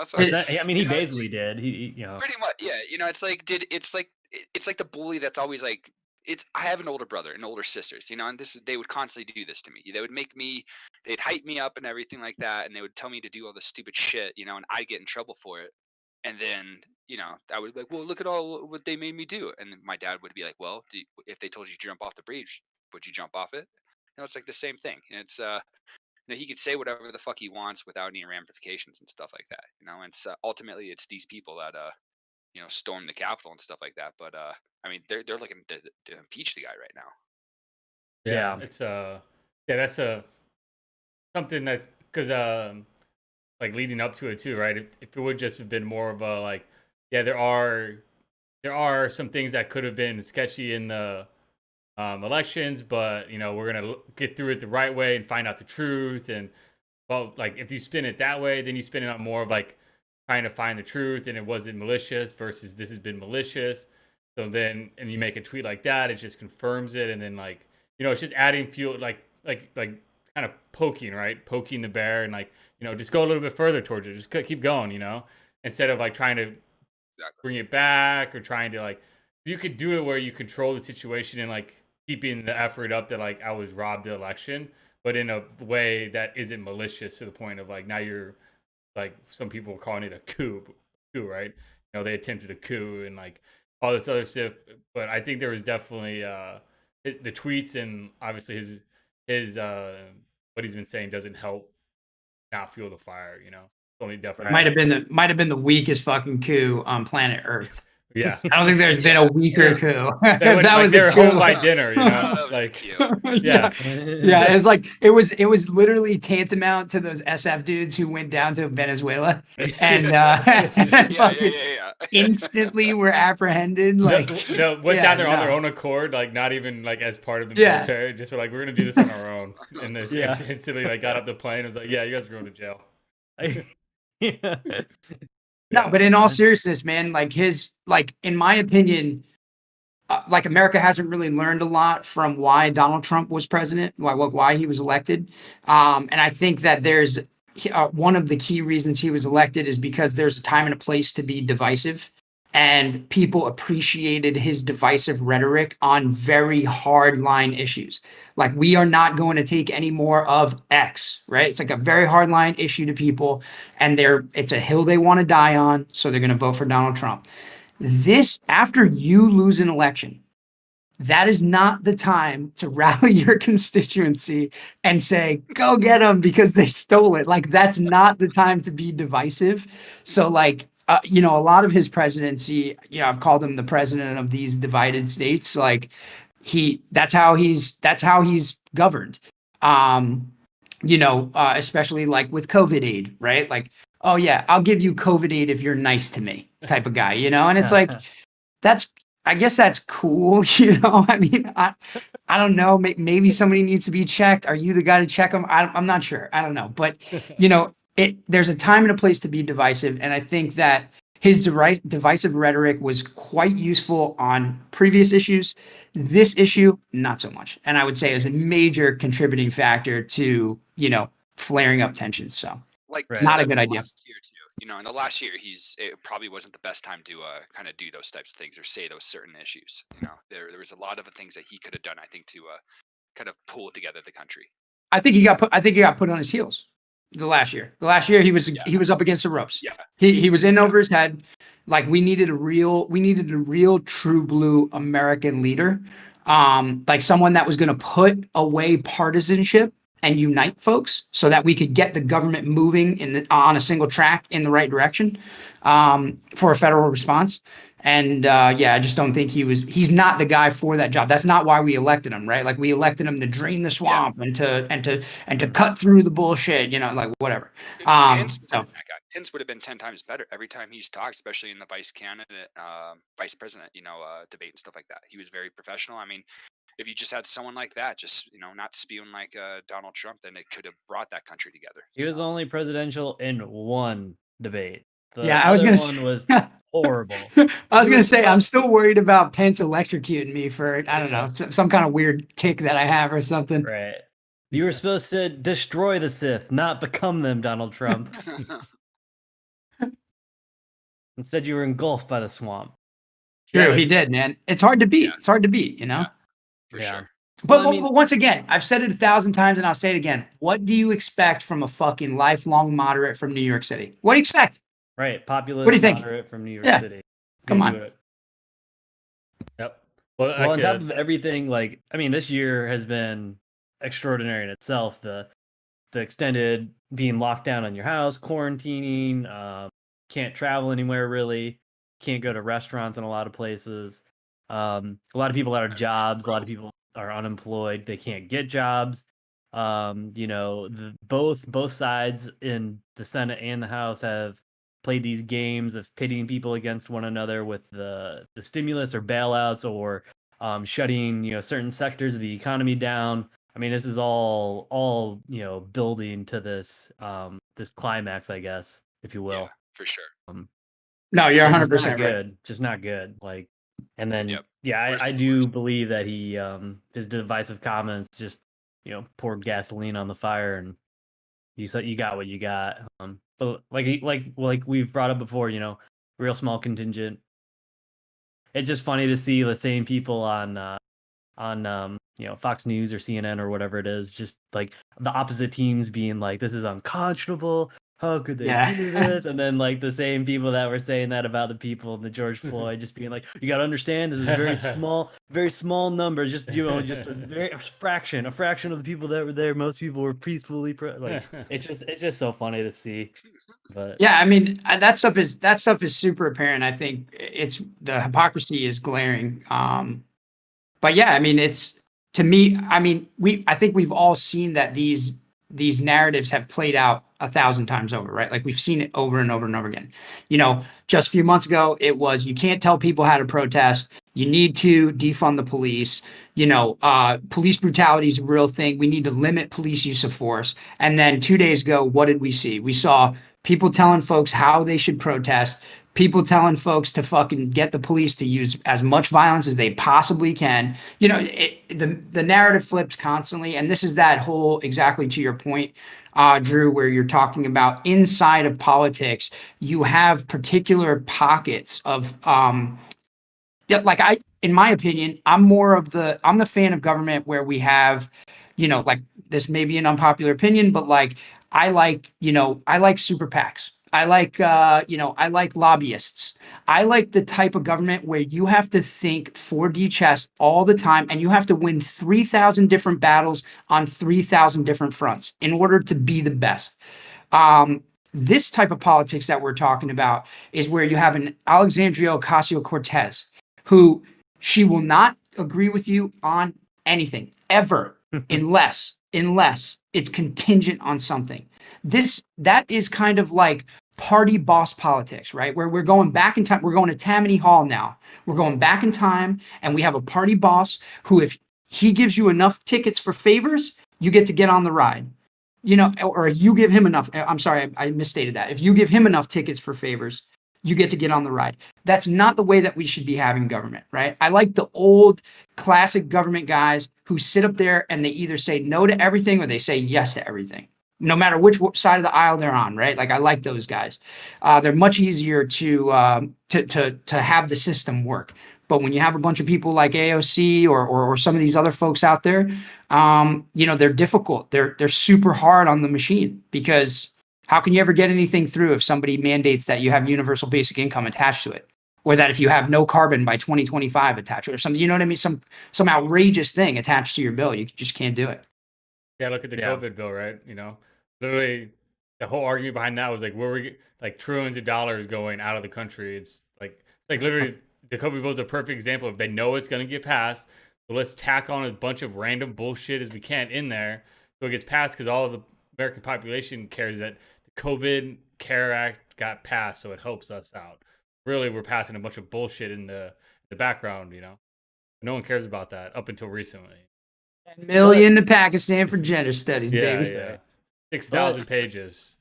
So I mean, he you know, basically did. He pretty much, yeah. It's like it's like the bully that's always like it's. I have an older brother and older sisters, and they would constantly do this to me. They would they'd hype me up and everything like that, and they would tell me to do all this stupid shit, and I'd get in trouble for it. And then I would be like, well, look at all what they made me do, and then my dad would be like, well, if they told you to jump off the bridge, would you jump off it? It's like the same thing. And it's he could say whatever the fuck he wants without any ramifications and stuff like that. And ultimately it's these people that storm the Capitol and stuff like that. But I mean, they're looking to impeach the guy right now. Yeah, Yeah. it's that's something that's because like leading up to it too, right? If it would just have been more of a like, yeah, there are some things that could have been sketchy in the elections, but we're gonna get through it the right way and find out the truth. And well, like if you spin it that way, then you spin it on more of like trying to find the truth, and it wasn't malicious versus this has been malicious. So then, and you make a tweet like that, it just confirms it, and then like it's just adding fuel, like kind of poking, right? Poking the bear, and like just go a little bit further towards it. Just keep going, instead of like trying to bring it back or trying to like you could do it where you control the situation and like keeping the effort up that like I was robbed the election, but in a way that isn't malicious to the point of like now you're like some people are calling it a coup, right? They attempted a coup and like all this other stuff. But I think there was definitely the tweets and obviously his what he's been saying doesn't help not fuel the fire. It's only definitely Might have been the weakest fucking coup on planet Earth. yeah. I don't think there's been a weaker coup. They If that was they were a coup, home by dinner, like yeah, it's like it was literally tantamount to those SF dudes who went down to Venezuela and instantly were apprehended. Like went down there on their own accord, like not even like as part of the military. Just were like, we're gonna do this on our own, and they instantly like got up the plane. And was like, yeah, you guys are going to jail. No, but in all seriousness, man, in my opinion, like America hasn't really learned a lot from why Donald Trump was president, why he was elected. And I think that there's one of the key reasons he was elected is because there's a time and a place to be divisive. And people appreciated his divisive rhetoric on very hard line issues. Like, we are not going to take any more of X, right? It's like a very hard line issue to people, and it's a hill they want to die on, so they're going to vote for Donald Trump. After you lose an election, that is not the time to rally your constituency and say, go get them because they stole it. Like, that's not the time to be divisive. So like, a lot of his presidency, I've called him the president of these divided states. Like that's how he's governed. Especially like with COVID aid, right? Like, oh yeah, I'll give you COVID aid if you're nice to me type of guy, and it's like, I guess that's cool. I mean, I don't know. Maybe somebody needs to be checked. Are you the guy to check them? I'm not sure. I don't know. But, there's a time and a place to be divisive. And I think that his divisive rhetoric was quite useful on previous issues. This issue, not so much. And I would say is a major contributing factor to, flaring up tensions. So not a good idea. In the last year, it probably wasn't the best time to kind of do those types of things or say those certain issues. There was a lot of things that he could have done, I think, to kind of pull together the country. I think he got put on his heels the last year. The last year he was up against the ropes. Yeah. He was in over his head. Like, we needed a real true blue American leader. Like someone that was going to put away partisanship and unite folks so that we could get the government moving on a single track in the right direction for a federal response. And I just don't think he's not the guy for that job. That's not why we elected him, right? Like, we elected him to drain the swamp and to cut through the bullshit, like whatever. Pence would have been 10 times better every time he's talked, especially in the vice president, debate and stuff like that. He was very professional. I mean, if you just had someone like that, just not spewing like Donald Trump, then it could have brought that country together. He was only presidential in one debate. The Yeah, I was other gonna one say, was horrible. I was He gonna was say I'm supposed- still worried about Pence electrocuting me for I don't Yeah. know some kind of weird tick that I have or something. Right. You were supposed to destroy the Sith, not become them, Donald Trump. Instead, you were engulfed by the swamp. True, Yeah, he did, man. It's hard to beat. Yeah. It's hard to beat, Yeah. For sure. But, Well, I mean- but once again, I've said it 1,000 times and I'll say it again. What do you expect from a fucking lifelong moderate from New York City? What do you expect? Right, populist What do you think? moderate from New York Yeah. City. Come Can on. do it. Yep. Well, Well, on top of everything, like I mean, this year has been extraordinary in itself. The extended being locked down on your house, quarantining, can't travel anywhere really, can't go to restaurants in a lot of places. A lot of people out of jobs, a lot of people are unemployed, they can't get jobs. Both sides in the Senate and the House have played these games of pitting people against one another with the stimulus or bailouts or shutting certain sectors of the economy down. I mean, this is all building to this this climax, I guess, if you will. Yeah, for sure. No, you're It's 100% not right. good, just not good. Like, and then Yep. yeah, Worse I and do worse. believe that he his divisive comments just poured gasoline on the fire, and you got what you got. But like we've brought up before, real small contingent. It's just funny to see the same people on Fox News or CNN or whatever it is, just like the opposite teams being like, this is unconscionable. How could they Yeah. do this? And then like the same people that were saying that about the people in the George Floyd, just being like, you got to understand, this is a very small number. Just just a fraction of the people that were there. Most people were peacefully it's just so funny to see. But Yeah, I mean that stuff is super apparent. I think it's the hypocrisy is glaring. But yeah, I mean it's to me. I mean I think we've all seen that these narratives have played out 1,000 times over, right? Like we've seen it over and over and over again. Just a few months ago, it was you can't tell people how to protest. You need to defund the police. Police brutality is a real thing. We need to limit police use of force. And then 2 days ago, what did we see? We saw people telling folks how they should protest, people telling folks to fucking get the police to use as much violence as they possibly can. The narrative flips constantly. And this is that whole, exactly to your point, Drew, where you're talking about inside of politics, you have particular pockets of, in my opinion, I'm the fan of government where we have, like this may be an unpopular opinion, but like, I like super PACs. I like lobbyists. I like the type of government where you have to think 4D chess all the time and you have to win 3,000 different battles on 3,000 different fronts in order to be the best. This type of politics that we're talking about is where you have an Alexandria Ocasio-Cortez who she will not agree with you on anything ever unless it's contingent on something. That is kind of like party boss politics, right? Where we're going back in time. We're going to Tammany Hall now. We're going back in time, and we have a party boss who, if he gives you enough tickets for favors, you get to get on the ride. Or if you give him enough, I'm sorry, I misstated that. If you give him enough tickets for favors, you get to get on the ride. That's not the way that we should be having government, right? I like the old classic government guys who sit up there and they either say no to everything or they say yes to everything, no matter which side of the aisle they're on, right? Like I like those guys. They're much easier to have the system work. But when you have a bunch of people like AOC or some of these other folks out there, they're difficult. They're super hard on the machine because how can you ever get anything through if somebody mandates that you have universal basic income attached to it, or that if you have no carbon by 2025 attached to it, or something? You know what I mean? Some outrageous thing attached to your bill. You just can't do it. Yeah, look at the COVID bill, right? Literally, the whole argument behind that was like, where we like trillions of dollars going out of the country. It's like literally the COVID bill is a perfect example of they know it's going to get passed, so let's tack on a bunch of random bullshit as we can in there so it gets passed because all of the American population cares that the COVID Care Act got passed, so it helps us out. Really, we're passing a bunch of bullshit in the background, No one cares about that up until recently. $10 million to Pakistan for gender studies, Yeah, baby. yeah. 6,000 pages.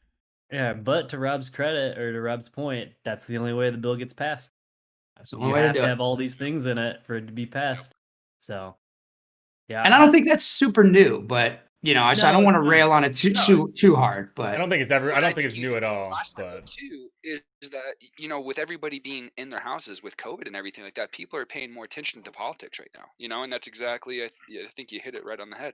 Yeah, but to Rob's credit, or to Rob's point, that's the only way the bill gets passed. That's the only You way to have do to it. have all these things in it for it to be passed. So, yeah. And I don't think that's super new, but I don't want to rail on it too hard. But I don't think it's ever. I don't think it's you- new at all. Last time But too is that with everybody being in their houses with COVID and everything like that, people are paying more attention to politics right now. And that's exactly I think you hit it right on the head.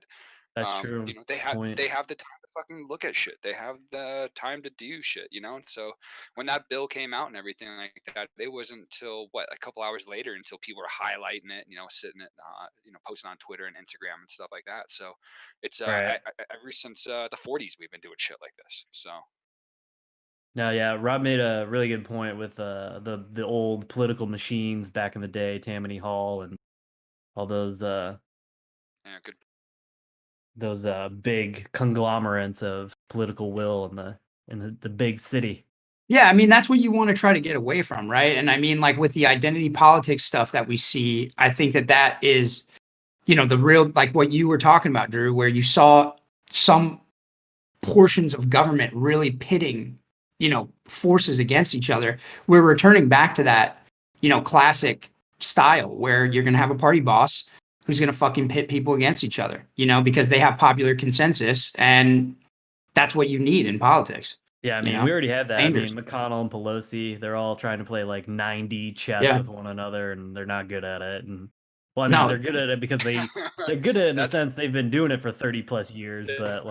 that's true. They Point. have the time to fucking look at shit. They have the time to do shit. And so when that bill came out and everything like that, it wasn't until a couple hours later until people were highlighting it, sitting it, posting on Twitter and Instagram and stuff like that. So it's Right. ever since the 40s we've been doing shit like this. So No, yeah, Rob made a really good point with the old political machines back in the day, Tammany Hall and all those yeah, good. big conglomerates of political will in the big city. yeah, I mean, that's what you want to try to get away from, right? And I mean, like with the identity politics stuff that we see, I think that is, the real, like what you were talking about, Drew, where you saw some portions of government really pitting, forces against each other. We're returning back to that, classic style where you're going to have a party boss who's going to fucking pit people against each other, because they have popular consensus, and that's what you need in politics. Yeah, I mean, we already have that. Dangerous. I mean, McConnell and Pelosi, they're all trying to play like 90 chess with one another, and they're not good at it. And well, I mean, they're good at it because they're good at it in the sense they've been doing it for 30 plus years, but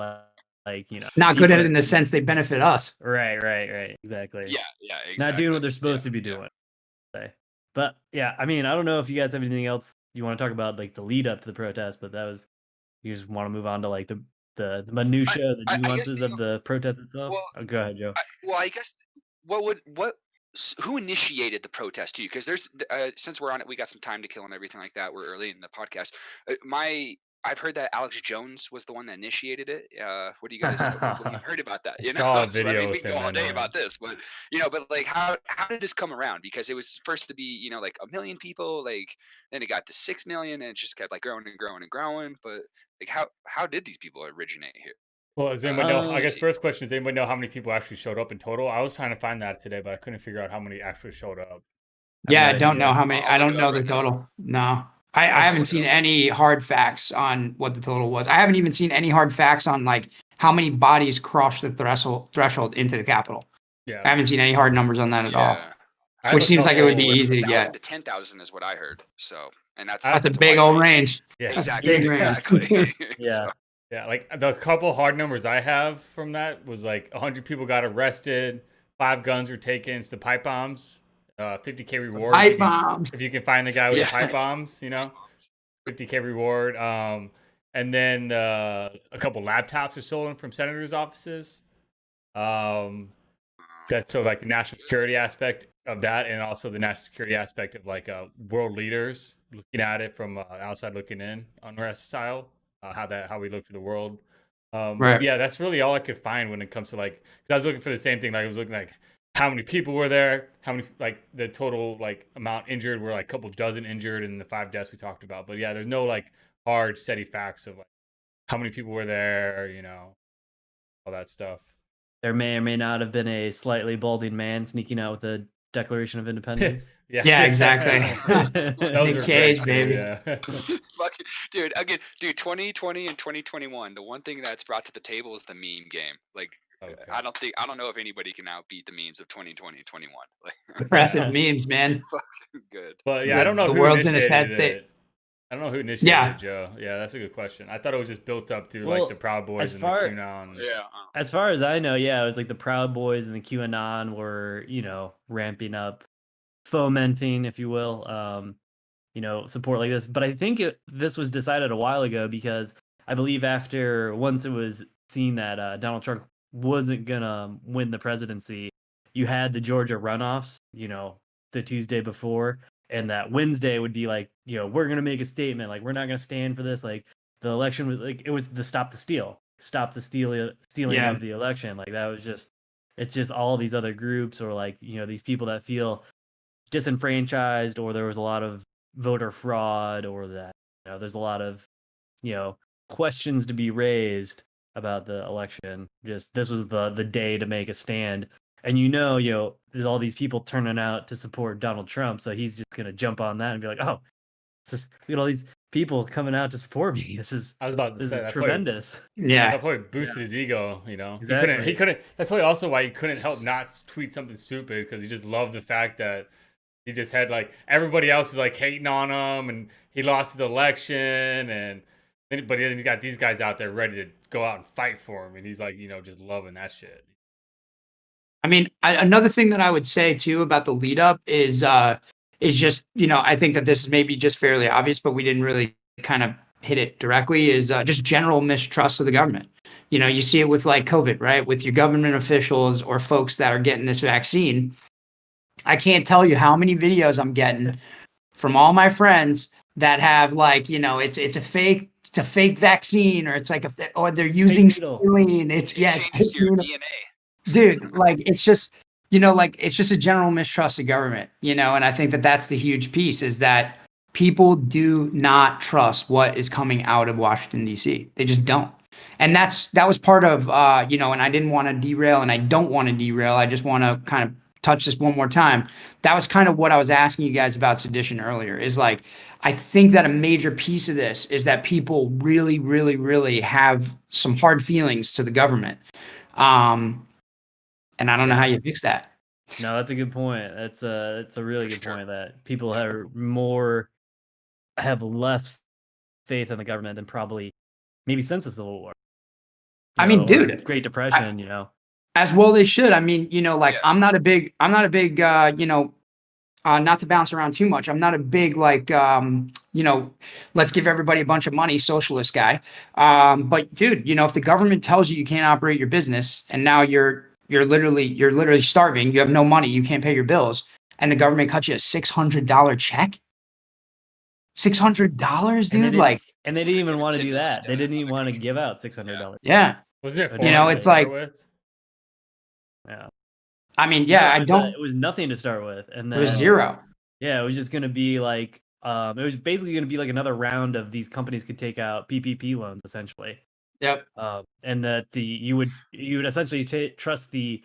not good at it in the sense they benefit us. Right, exactly. Yeah, exactly. Not doing what they're supposed to be doing. But yeah, I mean, I don't know if you guys have anything else you want to talk about, like the lead up to the protest, but you just want to move on to like the minutia, the nuances of the protest itself. Well, go ahead, Joe. I guess who initiated the protest too? Because there's since we're on it, we got some time to kill and everything like that. We're early in the podcast. I've heard that Alex Jones was the one that initiated it. What do you guys? What you've heard about that? Saw a video. So, we can go all day about this, but but like, how did this come around? Because it was first to be like 1 million people, like then it got to 6 million, and it just kept like growing and growing and growing. But like, how did these people originate here? Well, does anybody know? I guess first question is, anybody know how many people actually showed up in total? I was trying to find that today, but I couldn't figure out how many actually showed up. Yeah, I don't know how many. I don't know the total. No. I haven't seen any hard facts on what the total was. I haven't even seen any hard facts on like how many bodies crossed the threshold into the Capitol. Yeah, I haven't seen any hard numbers on that at all. Which seems like it would be easy to get. 10,000 is what I heard. So, and that's a big old range. Yeah, exactly. Yeah. Yeah, like the couple hard numbers I have from that was like 100 people got arrested, 5 guns were taken, it's the pipe bombs. 50K reward. Pipe bombs. If you can find the guy with the pipe bombs, 50K reward. And then a couple laptops were stolen from senators' offices. That's so like the national security aspect of that, and also the national security aspect of like world leaders looking at it from outside looking in, unrest style. How we look to the world. Right. Yeah, that's really all I could find when it comes to like. 'Cause I was looking for the same thing. Like I was looking like how many people were there, how many like the total like amount injured were like a couple dozen injured, and the 5 deaths we talked about. But yeah, there's no like hard steady facts of like how many people were there, all that stuff. There may or may not have been a slightly balding man sneaking out with a Declaration of Independence. Yeah, exactly. Nick Cage, baby. Yeah. Fucking dude, again, 2020 and 2021. The one thing that's brought to the table is the meme game. Like, okay. I don't know if anybody can outbeat the memes of 2020 and 21. Like, impressive memes, man. Fucking good. But yeah, I don't know the who world's in his initiated head. it. I don't know who initiated it, Joe. Yeah, that's a good question. I thought it was just built up through like the Proud Boys and the QAnon. Yeah. As far as I know, yeah, it was like the Proud Boys and the QAnon were, ramping up, fomenting, if you will, support like this. But I think this was decided a while ago because I believe once it was seen that Donald Trump wasn't gonna win the presidency, you had the Georgia runoffs, the Tuesday before. And that Wednesday would be like, we're going to make a statement. Like, we're not going to stand for this. Like, the election was like, it was the stop the stealing of the election. Like, that was it's just all these other groups or like, these people that feel disenfranchised, or there was a lot of voter fraud or that there's a lot of questions to be raised about the election. Just this was the day to make a stand, and there's all these people turning out to support Donald Trump, so he's just gonna jump on that and be like, oh, look at all these people coming out to support me. This is I was about to say that tremendous. That probably boosted his ego. Exactly. He couldn't. That's probably also why he couldn't help not tweet something stupid, because he just loved the fact that he just had everybody else is hating on him, and he lost the election, but then he got these guys out there ready to go out and fight for him, and he's just loving that shit. I mean, another thing that I would say too about the lead up is just I think that this is maybe just fairly obvious, but we didn't really kind of hit it directly. Is just general mistrust of the government. You see it with COVID, right? With your government officials or folks that are getting this vaccine. I can't tell you how many videos I'm getting from all my friends that have it's a fake vaccine, or it's or they're using saline. It's changes your DNA. Dude, it's just it's just a general mistrust of government, and I think that that's the huge piece, is that people do not trust what is coming out of Washington, D.C. They just don't. And that was part of, and I didn't want to derail, and I don't want to derail. I just want to kind of touch this one more time. That was kind of what I was asking you guys about sedition earlier, is I think that a major piece of this is that people really, really, really have some hard feelings to the government. And I don't know how you fix that. No, that's a good point. That's a really good point, that people have less faith in the government than probably maybe since the Civil War. I mean, dude, Great Depression, as well they should. I mean, I'm not a big, not to bounce around too much. I'm not a big let's give everybody a bunch of money socialist guy. But dude, if the government tells you can't operate your business, and now you're literally starving, you have no money, you can't pay your bills, and the government cuts you a $600 check. $600, dude. And they didn't even want to do that. They didn't even want to give out $600. Yeah. Wasn't it? It's yeah. I mean, yeah, it was nothing to start with, and then it was zero. Yeah, it was just gonna be it was basically gonna be another round of these companies could take out PPP loans, essentially. Yep. And that you would essentially trust these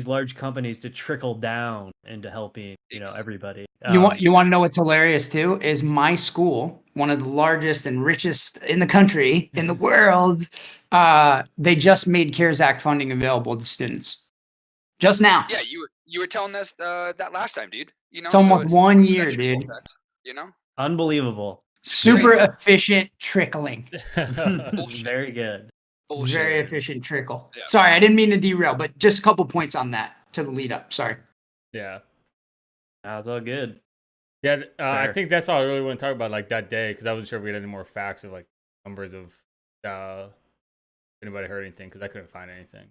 large companies to trickle down into helping everybody. You want to know what's hilarious too? Is my school, one of the largest and richest in the country, in the world, they just made CARES Act funding available to students. Just now. Yeah, you were telling us that last time, dude. It's almost 1 year, dude. Unbelievable. Super efficient trickling. Very good. It's very efficient trickle. Yeah. Sorry, I didn't mean to derail, but just a couple points on that to the lead up. Sorry. Yeah. That's all good. Yeah, I think that's all I really want to talk about that day, because I wasn't sure if we had any more facts of numbers of anybody heard anything, because I couldn't find anything.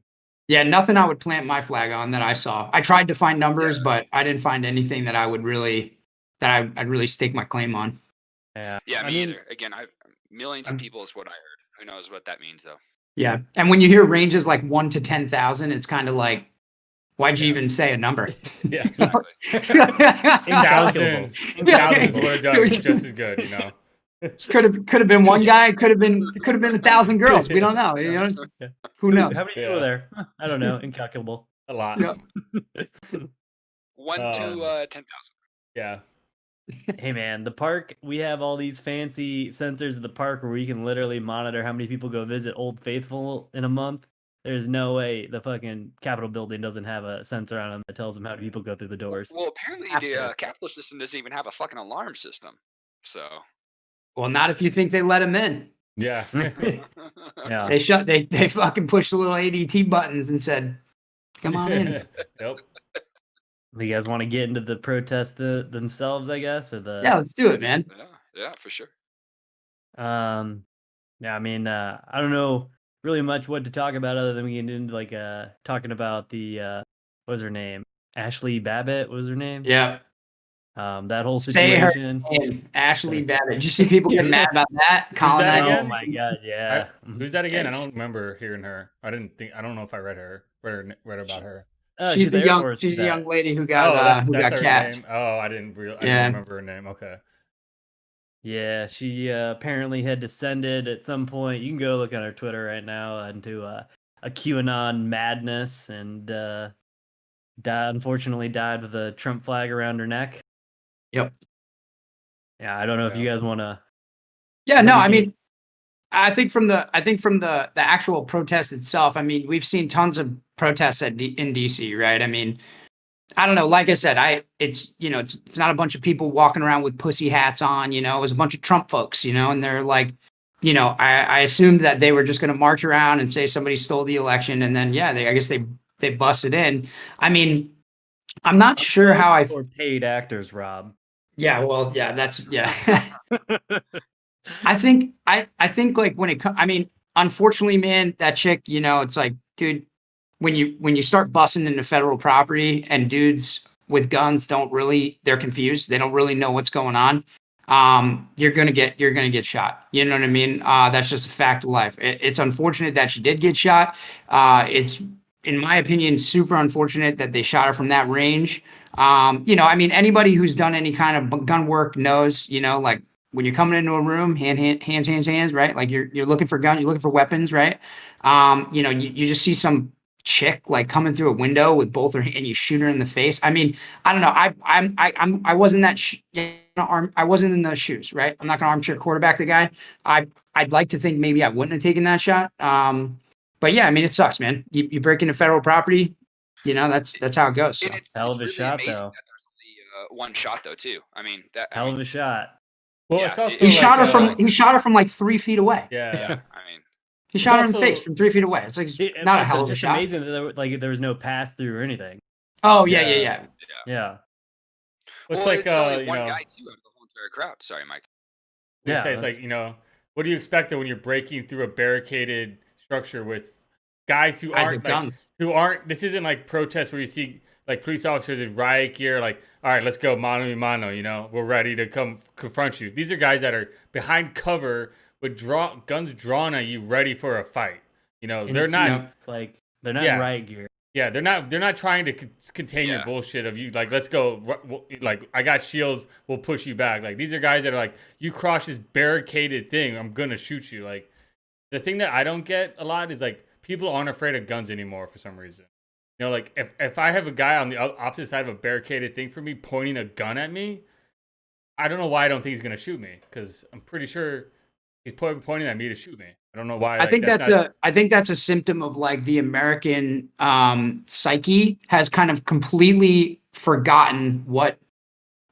Yeah, nothing I would plant my flag on that I saw. I tried to find numbers, but I didn't find anything that I'd really stake my claim on. Yeah, me either. Again, millions of people is what I heard. Who knows what that means, though? Yeah, and when you hear ranges 1 to 10,000, it's kind of why'd you even say a number? Yeah, exactly. thousands would have done just as good, Could have been one guy. Could have been 1,000 girls. We don't know. Who knows? How many people there? I don't know. Incalculable. A lot. Yeah. 1 to 10,000. Yeah. Hey man, the park, we have all these fancy sensors at the park where we can literally monitor how many people go visit Old Faithful in a month. There's no way the fucking Capitol building doesn't have a sensor on them that tells them how many people go through the doors. Well, apparently the Capitol system doesn't even have a fucking alarm system. So. Well, not if you think they let them in. Yeah. Yeah. They fucking pushed the little ADT buttons and said, "Come on in." Yep. You guys want to get into the protest themselves, I guess, or the? Yeah, let's do it, man. Yeah, for sure. Yeah, I mean, I don't know really much what to talk about other than we get into talking about the what was her name? Ashley Babbitt, what was her name? Yeah. That whole situation. Say her name, Ashley Babbitt. Did you see people get mad about that? Oh my god, yeah. Who's that again? I don't remember hearing her. I don't know if I read about her. She's the young lady who got capped. Oh, I didn't remember her name. Okay. Yeah, she apparently had descended at some point. You can go look on her Twitter right now into a QAnon madness, and unfortunately died with a Trump flag around her neck. Yep. Yeah, I don't know if you guys want to. Yeah, no, I mean, I think from the actual protest itself, I mean, we've seen tons of protests in DC, right? I mean, I don't know. Like I said, it's it's not a bunch of people walking around with pussy hats on. It was a bunch of Trump folks, and they're like, I assumed that they were just going to march around and say somebody stole the election, and then I guess they busted in. I mean, I'm not sure how or paid actors, Rob. Yeah, well, yeah, that's I think like when it comes, I mean, unfortunately, man, that chick, it's like, dude, when you start busting into federal property and dudes with guns they're confused. They don't really know what's going on. You're gonna get shot. You know what I mean? That's just a fact of life. It's unfortunate that she did get shot. It's, in my opinion, super unfortunate that they shot her from that range. I mean, anybody who's done any kind of gun work knows, like when you're coming into a room, hands, right? Like you're looking for guns, you're looking for weapons, right? You just see some chick like coming through a window with both her and you shoot her in the face. I mean, I don't know. I wasn't I wasn't in those shoes, right? I'm not gonna armchair quarterback the guy. I'd like to think maybe I wouldn't have taken that shot. But yeah, I mean, it sucks, man. You break into federal property, that's how it goes. So. Hell of a shot, though. That there's only one shot, though, too. I mean, hell of a shot. Well, it's also he shot her from like 3 feet away. Yeah. I mean, he shot her in the face from 3 feet away. It's like not a hell of a shot. Amazing that there was no pass through or anything. Oh yeah. It's like it's only one guy too out of the whole entire crowd. Sorry, Mike. Yeah, it's like what do you expect that when you're breaking through a barricaded structure with guys who aren't this isn't like protests where you see like police officers in riot gear, like, all right, let's go mano a mano, we're ready to come confront you. These are guys that are behind cover with guns drawn at you, ready for a fight. They're not in riot gear. Yeah, they're not trying to contain your bullshit of you. Like, let's go. Like, I got shields. We'll push you back. Like, these are guys that are like, you cross this barricaded thing, I'm gonna shoot you. Like, the thing that I don't get a lot is like people aren't afraid of guns anymore for some reason. Like if I have a guy on the opposite side of a barricaded thing for me pointing a gun at me, I don't know why I don't think he's gonna shoot me, because I'm pretty sure he's pointing at me to shoot me. I don't know why. I think that's a symptom of like the American psyche has kind of completely forgotten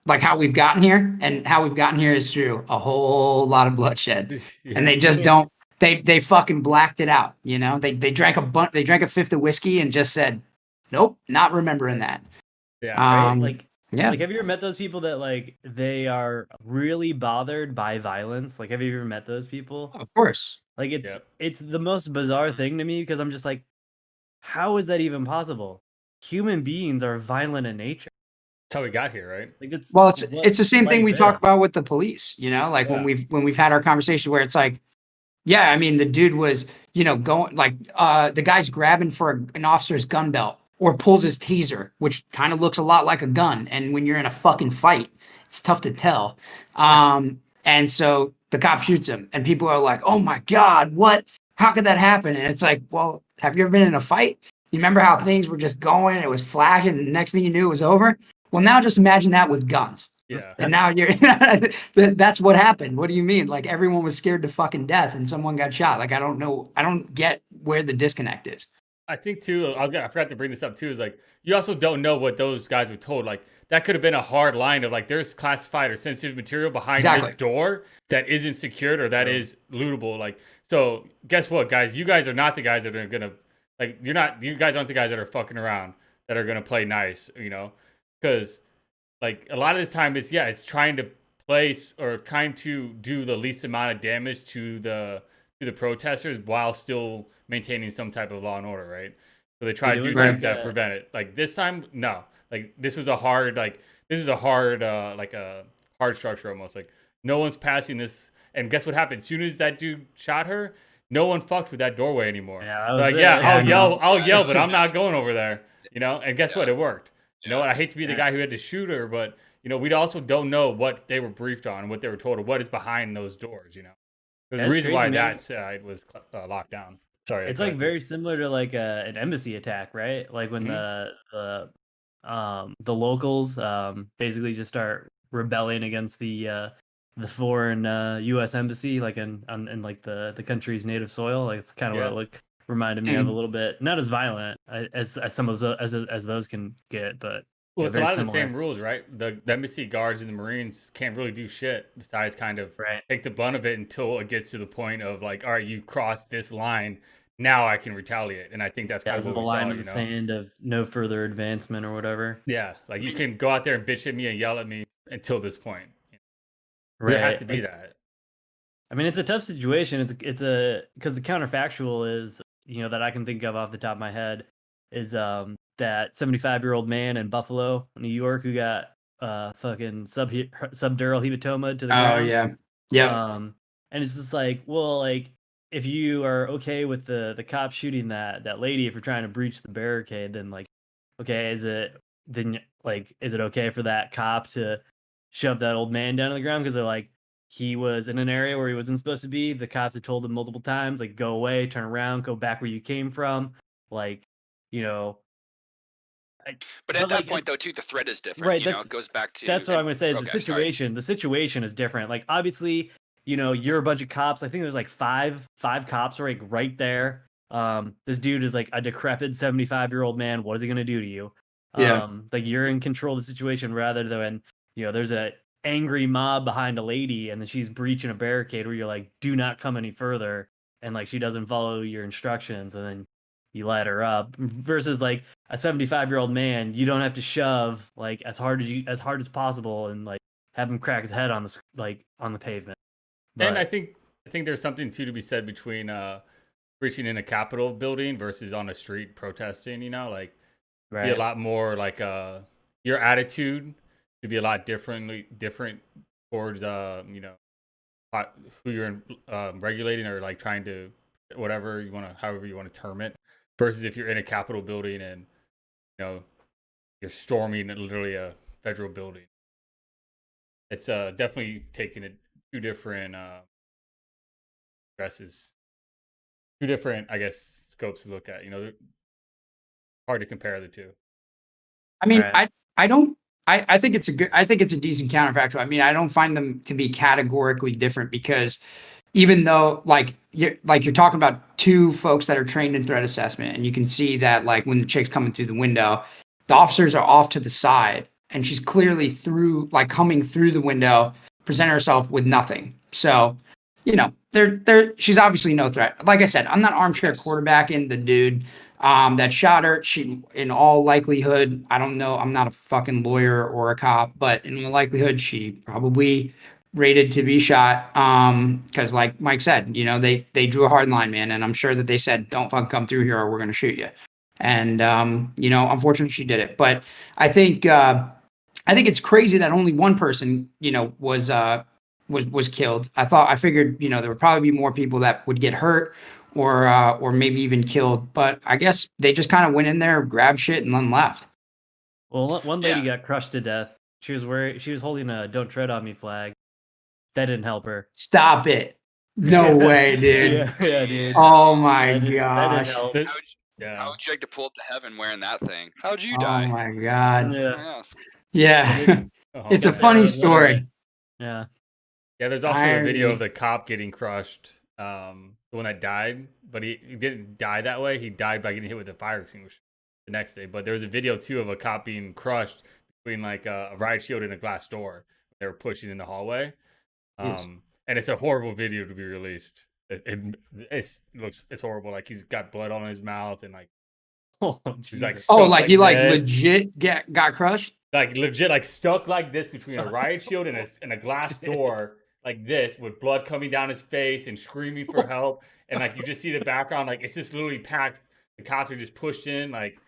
how we've gotten here, and how we've gotten here is through a whole lot of bloodshed, and they just don't. They fucking blacked it out. They drank a fifth of whiskey and just said, nope, not remembering that. Yeah. Right? Like, have you ever met those people that like they are really bothered by violence? Like, have you ever met those people? Of course. Like, it's the most bizarre thing to me, because I'm just like, how is that even possible? Human beings are violent in nature. That's how we got here, right? Like, it's the same thing we talk about with the police. Like when we've had our conversation where it's like, yeah, I mean, the dude was, going like the guy's grabbing for an officer's gun belt or pulls his taser, which kind of looks a lot like a gun. And when you're in a fucking fight, it's tough to tell. And so the cop shoots him, and people are like, oh my God, what? How could that happen? And it's like, well, have you ever been in a fight? You remember how things were just going, it was flashing, and the next thing you knew it was over? Well, now just imagine that with guns. Yeah. And now that's what happened. What do you mean? Like, everyone was scared to fucking death and someone got shot. Like, I don't get where the disconnect is. I think too, I forgot to bring this up too, is like, you also don't know what those guys were told. Like, that could have been a hard line of like, there's classified or sensitive material behind this door that isn't secured or that is lootable. Like, so guess what, guys? You guys are not the guys that are gonna, like, you guys aren't the guys that are fucking around, that are gonna play nice, because like a lot of this time it's trying to place or trying to do the least amount of damage to the protesters while still maintaining some type of law and order, right? So they try to do things that prevent it. Like this time, no. Like this is a hard structure almost. Like no one's passing this. And guess what happened? As soon as that dude shot her, no one fucked with that doorway anymore. I'll yell, but I'm not going over there. And guess what? It worked. What? I hate to be the guy who had to shoot her, but we also don't know what they were briefed on, what they were told, or what is behind those doors. There's a That's reason crazy, why man. that side was locked down. Sorry, It's go like ahead. very similar to like an embassy attack, right? Like when the locals basically just start rebelling against the foreign U.S. embassy, like in like the country's native soil. Like it's kind of what it reminded me of a little bit. Not as violent as some of those as those can get, but Well, it's a very lot of the similar. same rules, right? The embassy guards and the Marines can't really do shit besides kind of Right. take the brunt of it until it gets to the point of like, all right, you crossed this line, now I can retaliate. And I think that's kind Yeah, of this is what the we line saw, in the sand of no further advancement or whatever. Yeah, like you can go out there and bitch at me and yell at me until this point. Right. It has to be that. I mean, it's a tough situation. It's a because the counterfactual is that I can think of off the top of my head is that 75-year-old man in Buffalo, New York, who got fucking subdural hematoma to the ground. Oh yeah. Yep. And it's just like, well, like if you are okay with the cop shooting that lady, if you're trying to breach the barricade, then like, okay, is it okay for that cop to shove that old man down to the ground because they're like he was in an area where he wasn't supposed to be. The cops had told him multiple times, like, go away, turn around, go back where you came from. Like, But at that point, though, too, the threat is different. Right. It goes back to. That's what I'm going to say is okay, the situation. Sorry. The situation is different. Like, obviously, you're a bunch of cops. I think there's like five cops like right there. This dude is like a decrepit 75-year-old man. What is he going to do to you? Yeah. Like you're in control of the situation rather than, there's a angry mob behind a lady and then she's breaching a barricade where you're like, do not come any further. And like, she doesn't follow your instructions and then you light her up versus like a 75-year-old man. You don't have to shove like as hard as possible and like have him crack his head on the pavement. But, and I think there's something too to be said between reaching in a Capitol building versus on a street protesting, like right. be a lot more like your attitude should be a lot different towards who you're regulating or like trying to however you want to term it, versus if you're in a Capitol building and you're storming literally a federal building. It's definitely taking it two different dresses, two different, I guess, scopes to look at. Hard to compare the two. I mean, Right. I think it's a decent counterfactual. I mean, I don't find them to be categorically different because even though you're talking about two folks that are trained in threat assessment, and you can see that like when the chick's coming through the window, the officers are off to the side, and she's clearly coming through the window, presenting herself with nothing. So, she's obviously no threat. Like I said, I'm not armchair quarterbacking the dude that shot her. She, in all likelihood, I don't know, I'm not a fucking lawyer or a cop, but in all likelihood, she probably rated to be shot. Because like Mike said, they drew a hard line, man, and I'm sure that they said, don't fucking come through here or we're gonna shoot you. And unfortunately, she did it. But I think it's crazy that only one person, was killed. I figured, there would probably be more people that would get hurt or maybe even killed. But I guess they just kind of went in there, grabbed shit, and then left. Well, one lady got crushed to death. She was holding a "Don't Tread on Me" flag. That didn't help her. Stop it! No way, dude. Yeah, dude. Oh my gosh. That didn't help. How would you like to pull up to heaven wearing that thing? How'd you Oh die? my god. Yeah. Yeah. It's a funny story. Yeah. Yeah, there's also a video of the cop getting crushed. The one that died, but he didn't die that way. He died by getting hit with a fire extinguisher the next day. But there was a video too of a cop being crushed between like a riot shield and a glass door. They were pushing in the hallway. And it's a horrible video to be released. It's horrible. Like he's got blood on his mouth and like he's like he legit got crushed. Like legit, like stuck like this between a riot shield and a glass door, like this, with blood coming down his face and screaming for help. And like you just see the background, like it's just literally packed. The cops are just pushed in, like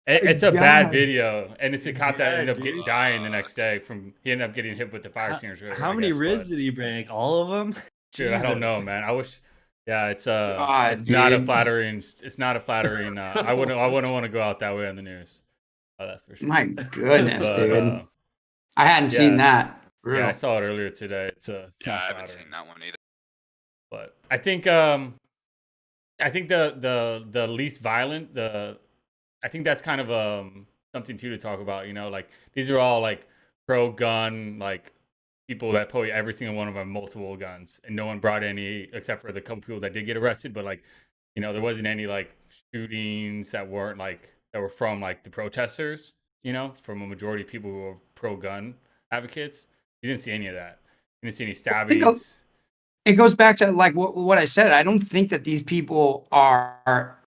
it's a bad video. And it's a cop that ended up dying the next day he ended up getting hit with the fire extinguisher. How many ribs did he break? All of them? Dude, I don't know, man. I wish. Yeah, it's not a flattering. It's not a flattering. I wouldn't want to go out that way on the news. Oh, that's for sure. My goodness, dude. I hadn't seen Yeah. that. Yeah, Real. I saw it earlier today. It's Yeah, not I haven't flattering. seen that one either. But I think the least violent, I think that's kind of something too to talk about, you know, like these are all like pro gun, like people that probably every single one of them have multiple guns, and no one brought any except for the couple people that did get arrested, but like, you know, there wasn't any like shootings that weren't like that were from like the protesters, you know, from a majority of people who were pro gun advocates. You didn't see any of that. You didn't see any I think stabbings. it goes back to like what I said. I don't think that these people are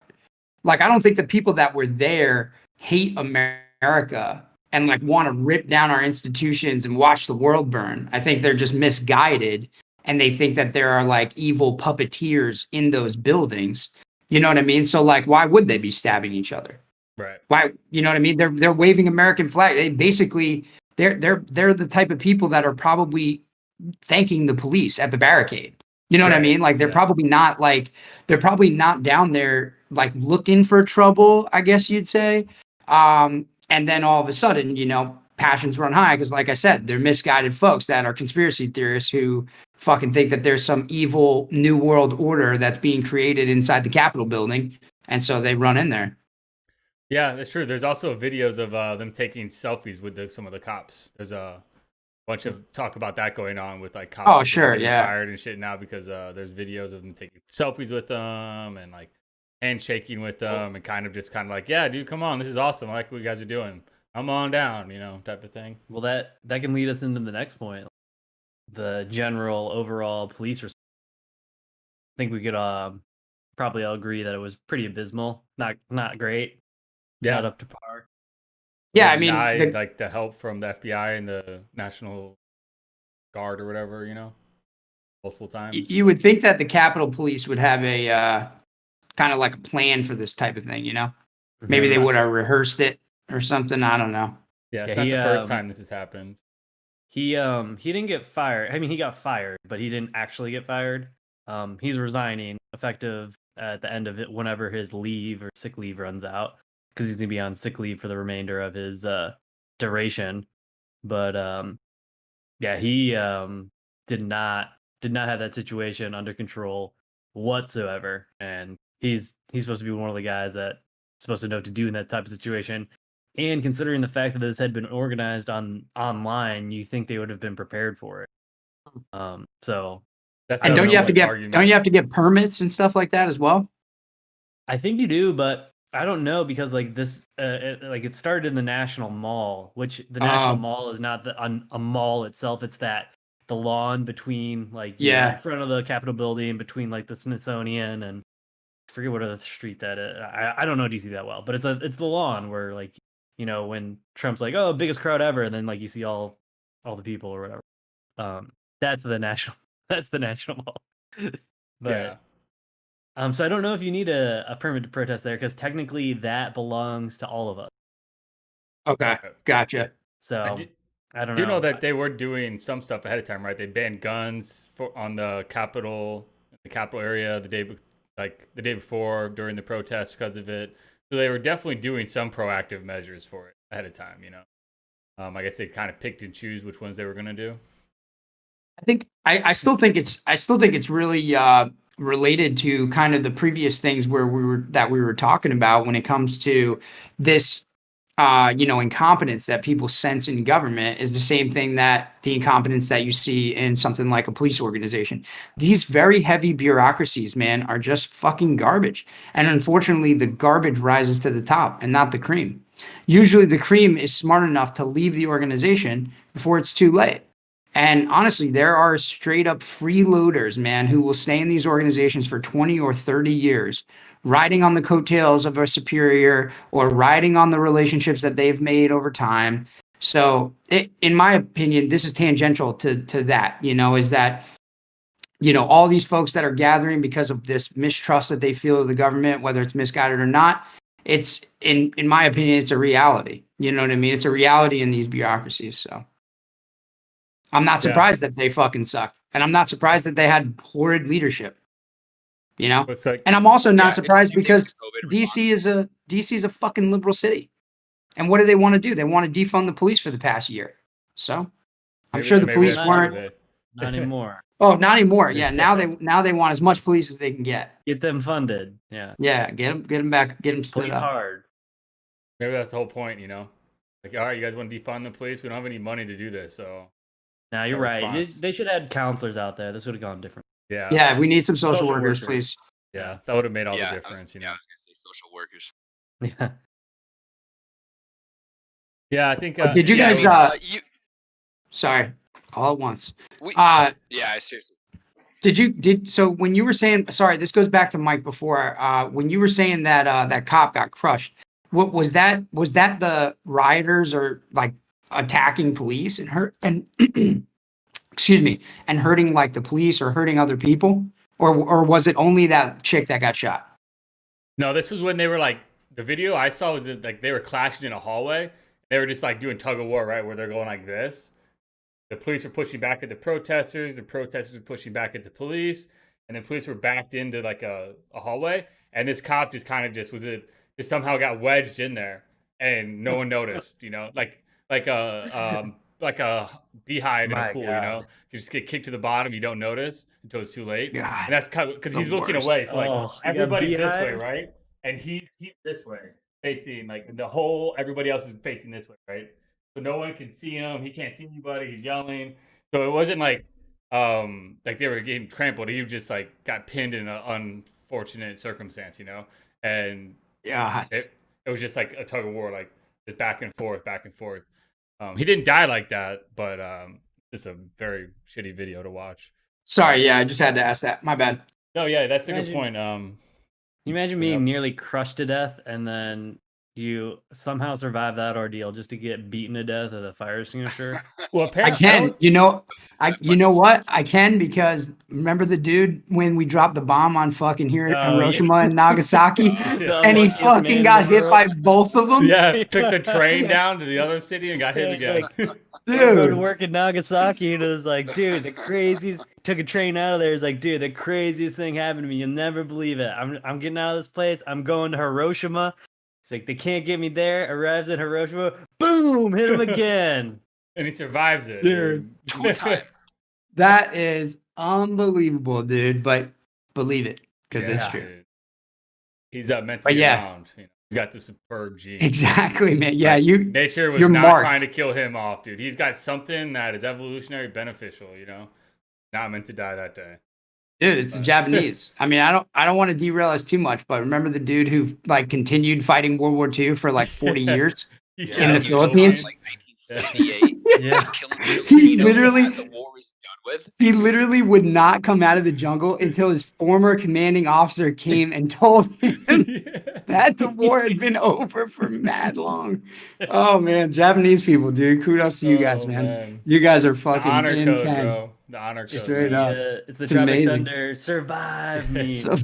like, I don't think the people that were there hate America and like want to rip down our institutions and watch the world burn. I think they're just misguided and they think that there are like evil puppeteers in those buildings. You know what I mean? So like, why would they be stabbing each other? Right. Why, you know what I mean? They're waving American flag. They basically they're the type of people that are probably thanking the police at the barricade. You know what I Right. mean? Like Yeah. they're probably not down there like looking for trouble, I guess you'd say. And then all of a sudden, you know, passions run high because like I said, they're misguided folks that are conspiracy theorists who fucking think that there's some evil new world order that's being created inside the Capitol building. And so they run in there. Yeah, that's true. There's also videos of them taking selfies with some of the cops. There's a bunch of talk about that going on with like cops. Oh, who are sure, getting yeah. fired and shit now because there's videos of them taking selfies with them and like handshaking with them and kind of like, yeah, dude, come on, this is awesome. I like what you guys are doing. I'm on down, you know, type of thing. Well, that can lead us into the next point. The general overall police response. I think we could probably all agree that it was pretty abysmal. Not great. Yeah. Not up to par. Yeah, They I mean, denied like the help from the FBI and the National Guard or whatever, you know, multiple times. you would think that the Capitol Police would have a kind of like a plan for this type of thing, you know? Maybe they not- would have rehearsed it or something. I don't know. Yeah, it's Yeah, not the first time this has happened. He didn't get fired. I mean, he got fired, but he didn't actually get fired. He's resigning effective at the end of it whenever his leave or sick leave runs out because he's gonna be on sick leave for the remainder of his duration. But yeah, he did not have that situation under control whatsoever, and he's supposed to be one of the guys that supposed to know what to do in that type of situation. And considering the fact that this had been organized online, you think they would have been prepared for it. So That's And the don't you have to like, get argument. don't you have to get permits and stuff like that as well? I think you do, but I don't know because like this, it started in the National Mall, which the National Mall is not a mall itself. It's the lawn between like Yeah. in front of the Capitol building, between like the Smithsonian and I forget what other street that is. I don't know DC that well, but it's the lawn where like when Trump's like, oh, biggest crowd ever, and then like you see all the people or whatever. That's the national mall. But Yeah. so I don't know if you need a permit to protest there because technically that belongs to all of us. Okay, gotcha. So I don't Do know. you know that they were doing some stuff ahead of time, right? They banned guns on the Capitol area the day before during the protests because of it. So they were definitely doing some proactive measures for it ahead of time. You know, I guess they kind of picked and choose which ones they were going to do. I think I still think it's really related to kind of the previous things where we were talking about when it comes to this incompetence that people sense in government is the same thing that the incompetence that you see in something like a police organization. These very heavy bureaucracies, man, are just fucking garbage. And unfortunately, the garbage rises to the top and not the cream. Usually the cream is smart enough to leave the organization before it's too late. And honestly, there are straight up freeloaders, man, who will stay in these organizations for 20 or 30 years, riding on the coattails of a superior or riding on the relationships that they've made over time. So in my opinion, this is tangential to that, is that, all these folks that are gathering because of this mistrust that they feel of the government, whether it's misguided or not, it's in my opinion, it's a reality. You know what I mean? It's a reality in these bureaucracies. So I'm not surprised that they fucking sucked. And I'm not surprised that they had horrid leadership. And I'm also not surprised because DC is a fucking liberal city. And what do they want to do? They want to defund the police for the past year. So I'm Maybe- sure the maybe police that's part of weren't. it. Not anymore. Oh, not anymore. Yeah, now they want as much police as they can get. Get them funded. Yeah. Yeah, get them back, get them stood Police up. hard. Maybe that's the whole point, you know? Like, all right, you guys want to defund the police? We don't have any money to do this, so Now you're No right. response. They should have had counselors out there. This would have gone different. yeah. Yeah, we need some social Social workers, workers. please. Yeah, that would have made all yeah, the difference, you Yeah, I know? was gonna say social workers. Yeah. Yeah, I think. Did you Yeah, guys? you Sorry, all at once. we, Uh, yeah, I seriously. so when you were saying, sorry, this goes back to Mike before, when you were saying that that cop got crushed, what was that? Was that the rioters or like attacking police and hurt and excuse me, and hurting like the police or hurting other people, or was it only that chick that got shot? No, this was when they were like, the video I saw was that, like they were clashing in a hallway. They were just like doing tug of war, right? Where they're going like this. The police were pushing back at the protesters were pushing back at the police, and the police were backed into like a hallway. And this cop just kind of just somehow got wedged in there, and no one noticed, you know, like a beehive in a My pool, God. you know, you just get kicked to the bottom, you don't notice until it's too late, God, and that's because the he's looking worst. away. So like Oh, you got everybody's this way, beehive? right? And he's this way, facing like everybody else is facing this way, right? So no one can see him. He can't see anybody. He's yelling. So it wasn't like they were getting trampled. He just like got pinned in an unfortunate circumstance, you know. And Yeah, it was just like a tug of war, like just back and forth, back and forth. He didn't die like that, but it's a very shitty video to watch. sorry, yeah, I just had to ask that. My bad. No, yeah, that's a good Imagine- point. Can you imagine Yep. being nearly crushed to death and then you somehow survive that ordeal just to get beaten to death with a fire extinguisher? Well, I apparently, can, you know, That you know fucking what? sucks. I can because remember the dude when we dropped the bomb on fucking Oh, yeah. Hiroshima and Nagasaki, The and he unluckiest man fucking in got the hit world. by both of them. yeah, took the train down to the other city and got hit Yeah, it's again. I rode to Dude. work in Nagasaki and it was like, dude, the craziest. Took a train out of there. It's like, dude, the craziest thing happened to me. You'll never believe it. I'm getting out of this place. I'm going to Hiroshima. It's like they can't get me there. Arrives in Hiroshima. Boom! Hit him again. And he survives it. Dude. Two time. That is unbelievable, dude. But believe it because it's Yeah. true. Dude. He's mentally But yeah. around. You know? He's got the superb genes. Exactly, man. Yeah, Like, you. nature was you're not marked. trying to kill him off, dude. He's got something that is evolutionary beneficial, you know? Not meant to die that day. Dude, it's the Japanese. I mean, I don't want to derail us too much, but remember the dude who like continued fighting World War II for like 40 years? Yeah, the he Philippines? was Like 1978. Yeah. Killing He Filipinos literally- as the war was done with. He literally would not come out of the jungle until his former commanding officer came and told him Yeah. that the war had been over for mad long. Oh man, Japanese people, dude. Kudos to you guys, Oh, man. You guys are The fucking honor code, intense. bro. The honor code. Straight man. up. It's the It's Tropic amazing. Thunder. Survive me. So,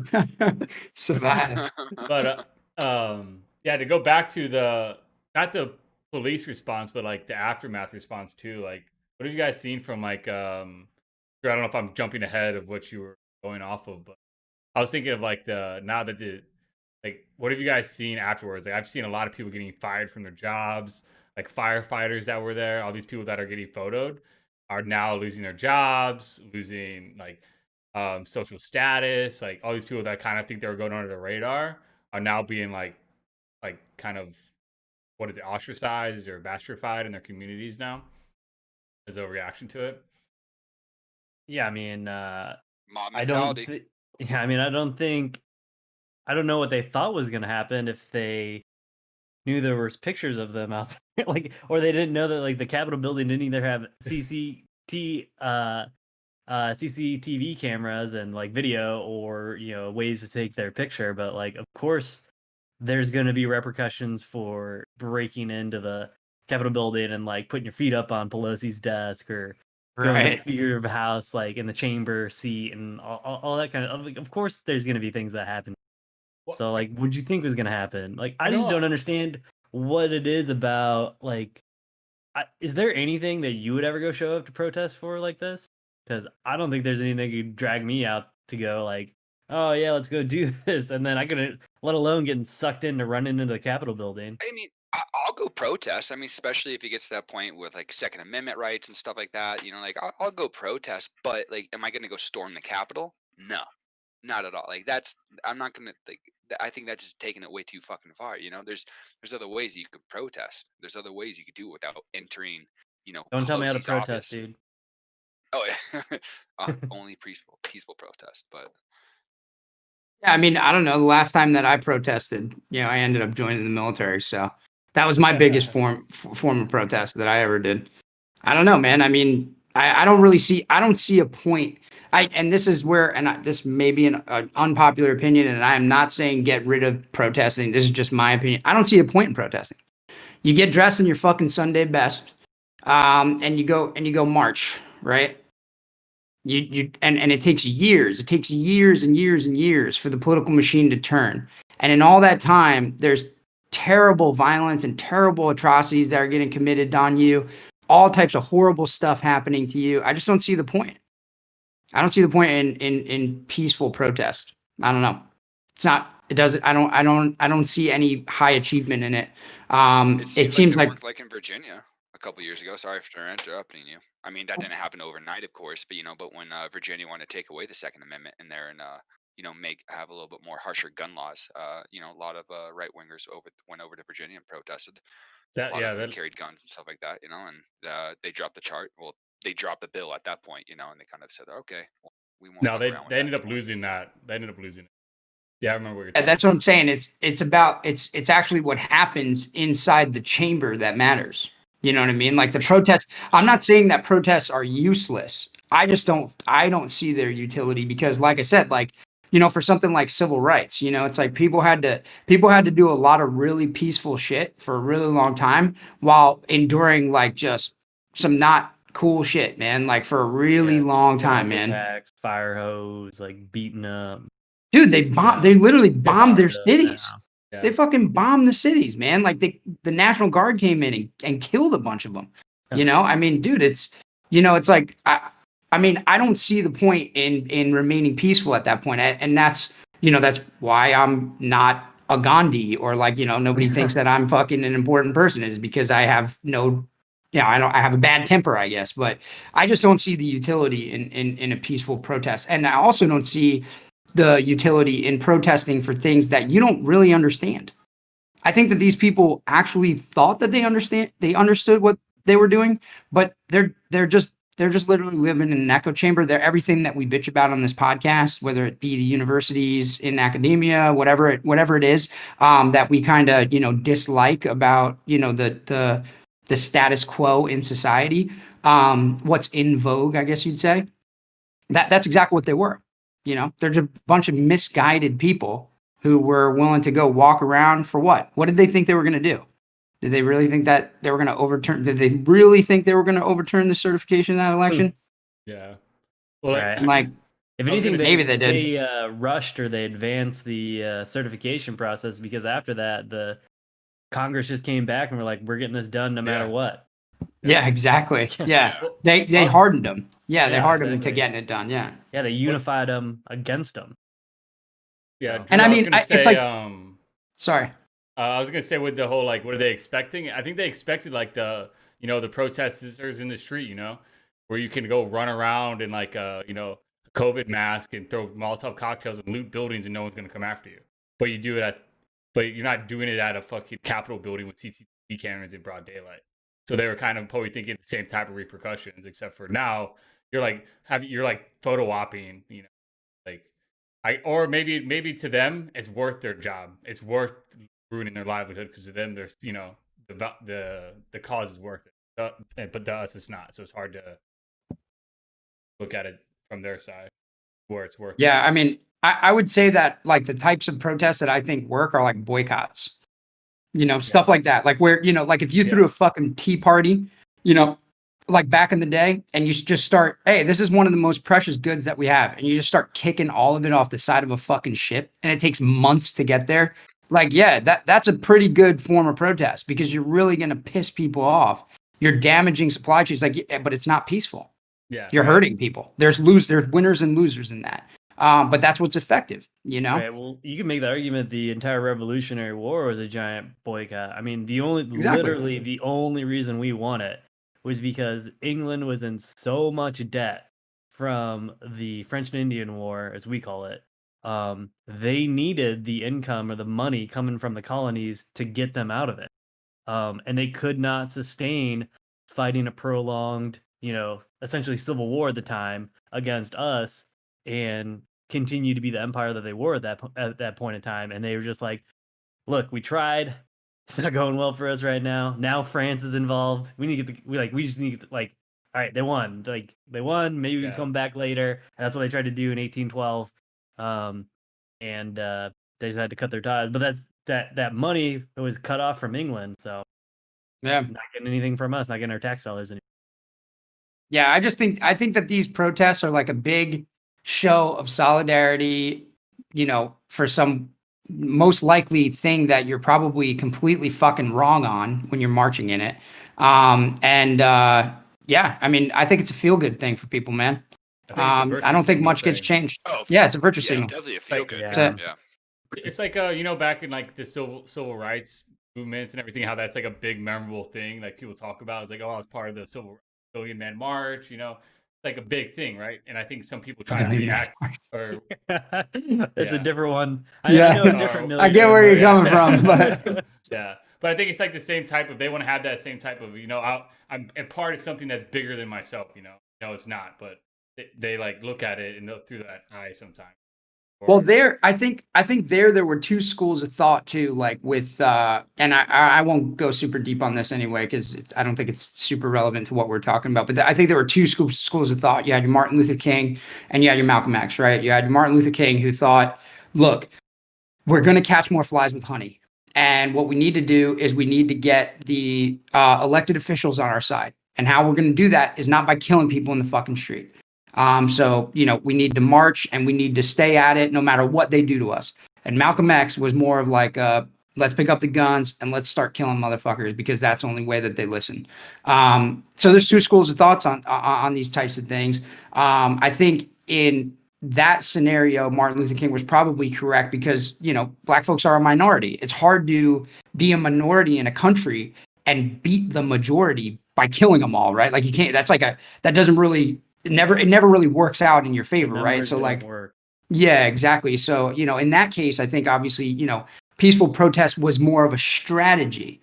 survive. But yeah, to go back to not the police response, but like the aftermath response too. Like, what have you guys seen from like I don't know if I'm jumping ahead of what you were going off of, but I was thinking of like what have you guys seen afterwards? Like, I've seen a lot of people getting fired from their jobs, like firefighters that were there. All these people that are getting photoed are now losing their jobs, losing like social status. Like, all these people that kind of think they were going under the radar are now being like kind of, what is it, ostracized or bastrified in their communities now as a reaction to it. Yeah, I mean, Mob I don't. mentality. Yeah, I mean, I don't know what they thought was gonna happen if they knew there was pictures of them out there, like, or they didn't know that like the Capitol building didn't either have CCTV cameras and like video or ways to take their picture. But like, of course, there's gonna be repercussions for breaking into the Capitol building and like putting your feet up on Pelosi's desk or going to the Right. Speaker of the House, like in the chamber seat and all that kind of. Like, of course, there's going to be things that happen. Well, So, like, what do you think was going to happen? Like, I I just know- don't understand what it is about. Like, is there anything that you would ever go show up to protest for like this? Because I don't think there's anything that could drag me out to go like, oh yeah, let's go do this, and then I couldn't, let alone getting sucked in to run into the Capitol building. I mean, I'll go protest. I mean, especially if it gets to that point with like Second Amendment rights and stuff like that. Like I'll go protest, but like, am I going to go storm the Capitol? No, not at all. Like I'm not going to like. I think that's just taking it way too fucking far. There's other ways you could protest. There's other ways you could do it without entering, Don't tell me how to Pelosi's protest, office. dude. Oh yeah, only peaceful protest, but. Yeah, I mean, I don't know. The last time that I protested, I ended up joining the military. So that was my biggest form of protest that I ever did. I don't know, man. I mean, I don't see a point. And this is where, this may be an unpopular opinion, and I am not saying get rid of protesting. This is just my opinion. I don't see a point in protesting. You get dressed in your fucking Sunday best, and you go march, right? And it takes years. It takes years and years and years for the political machine to turn. And in all that time, there's terrible violence and terrible atrocities that are getting committed on you. All types of horrible stuff happening to you. I just don't see the point. I don't see the point in peaceful protest. I don't know. It's not. It doesn't. I don't see any high achievement in it. It seems like worked like in Virginia a couple years ago. Sorry for interrupting you. I mean, that didn't happen overnight, of course, but when Virginia wanted to take away the Second Amendment in there and have a little bit more harsher gun laws, a lot of right wingers went over to Virginia and protested. A lot of them carried guns and stuff like that, and they dropped the chart. Well, they dropped the bill at that point, and they kind of said, okay, well, we won't. No, they ended up losing that. They ended up losing it. Yeah, I remember what you're talking That's what I'm saying. It's actually what happens inside the chamber that matters. You know what I mean? Like the protests. I'm not saying that protests are useless. I don't see their utility because, like I said, for something like civil rights, it's like people had to do a lot of really peaceful shit for a really long time while enduring like just some not cool shit, man. Like for a really long time, man. Attacks, fire hose, like beating up. Dude, they literally bombed their cities. Yeah. They fucking bombed the cities, man. Like the National Guard came in and killed a bunch of them. I mean, dude, it's like I mean, I don't see the point in remaining peaceful at that point. And that's why I'm not a Gandhi or nobody thinks that I'm fucking an important person is because I have I have a bad temper, I guess, but I just don't see the utility in a peaceful protest. And I also don't see the utility in protesting for things that you don't really understand. I think that these people actually thought that they understood what they were doing, but they're just literally living in an echo chamber. They're everything that we bitch about on this podcast, whether it be the universities, in academia, whatever it is, that we kind of dislike about the status quo in society, what's in vogue, I guess you'd say. That's exactly what they were. They're just a bunch of misguided people who were willing to go walk around for what? What did they think they were going to do? Did they really think that they were going to overturn? Did they really think they were going to overturn the certification of that election? Yeah. Well, like if anything, maybe they did. They rushed or they advanced the certification process because after that, the Congress just came back and were like, "We're getting this done no matter what." Yeah, exactly. Yeah, they hardened them. Yeah, they hardened them to getting it done. Yeah. Yeah, they unified them against them. Yeah, So. And I mean, it's like, sorry. I was gonna say with the whole what are they expecting? I think they expected the protesters in the street, where you can go run around in COVID mask and throw Molotov cocktails and loot buildings and no one's gonna come after you. But you're not doing it at a fucking Capitol building with CCTV cameras in broad daylight. So they were kind of probably thinking the same type of repercussions, except for now you're photo opping, or maybe to them it's worth their job. It's worth ruining their livelihood because to them there's the cause is worth it. But to us it's not. So it's hard to look at it from their side where it's worth. Yeah, I mean, I would say that the types of protests that I think work are like boycotts. Stuff like that. Like where, if you threw a fucking tea party, like back in the day, and you just start, hey, this is one of the most precious goods that we have. And you just start kicking all of it off the side of a fucking ship. And it takes months to get there. That's a pretty good form of protest because you're really going to piss people off. You're damaging supply chains, but it's not peaceful. Yeah. You're hurting people. There's winners and losers in that. But that's what's effective, you know? Right. Well, you can make the argument the entire Revolutionary War was a giant boycott. I mean, literally the only reason we won it was because England was in so much debt from the French and Indian War, as we call it. They needed the income or the money coming from the colonies to get them out of it. And they could not sustain fighting a prolonged, essentially civil war at the time against us and continue to be the empire that they were at that point in time. And they were just like, look, we tried. It's not going well for us right now. Now France is involved. We need to get we just need to get all right, they won. They won. Maybe we can come back later. And that's what they tried to do in 1812. And they just had to cut their ties. But that's that money was cut off from England, so not getting anything from us, not getting our tax dollars anymore. Yeah, I think that these protests are like a big show of solidarity, for some most likely thing that you're probably completely fucking wrong on when you're marching in it. Yeah, I mean, I think it's a feel good thing for people, man. I don't think much gets changed. Oh, yeah, it's a virtue signal. Definitely a feel good. Yeah. It's like back in like the civil rights movements and everything, how that's like a big memorable thing like people talk about. It's like, oh, I was part of the Civil Billion Man March, it's like a big thing, right? And I think some people try to react or it's a different one. I know a different I get where you're coming from, but yeah. But I think it's like the same type of, they want to have that same type of, I'm a part of something that's bigger than myself, No, it's not, but they like look at it and look through that eye sometimes. Well, I think there were two schools of thought too, like with, and I won't go super deep on this anyway, because I don't think it's super relevant to what we're talking about. But I think there were two schools of thought. You had your Martin Luther King and you had your Malcolm X, right? You had your Martin Luther King who thought, look, we're going to catch more flies with honey. And what we need to do is we need to get the elected officials on our side. And how we're going to do that is not by killing people in the fucking street. So, we need to march and we need to stay at it no matter what they do to us. And Malcolm X was more of like, let's pick up the guns and let's start killing motherfuckers because that's the only way that they listen. So there's two schools of thoughts on these types of things. I think in that scenario, Martin Luther King was probably correct because, black folks are a minority. It's hard to be a minority in a country and beat the majority by killing them all, right? Like you can't, that doesn't really, it never really works out in your favor, right? So like, yeah, exactly. So, in that case, I think obviously, peaceful protest was more of a strategy.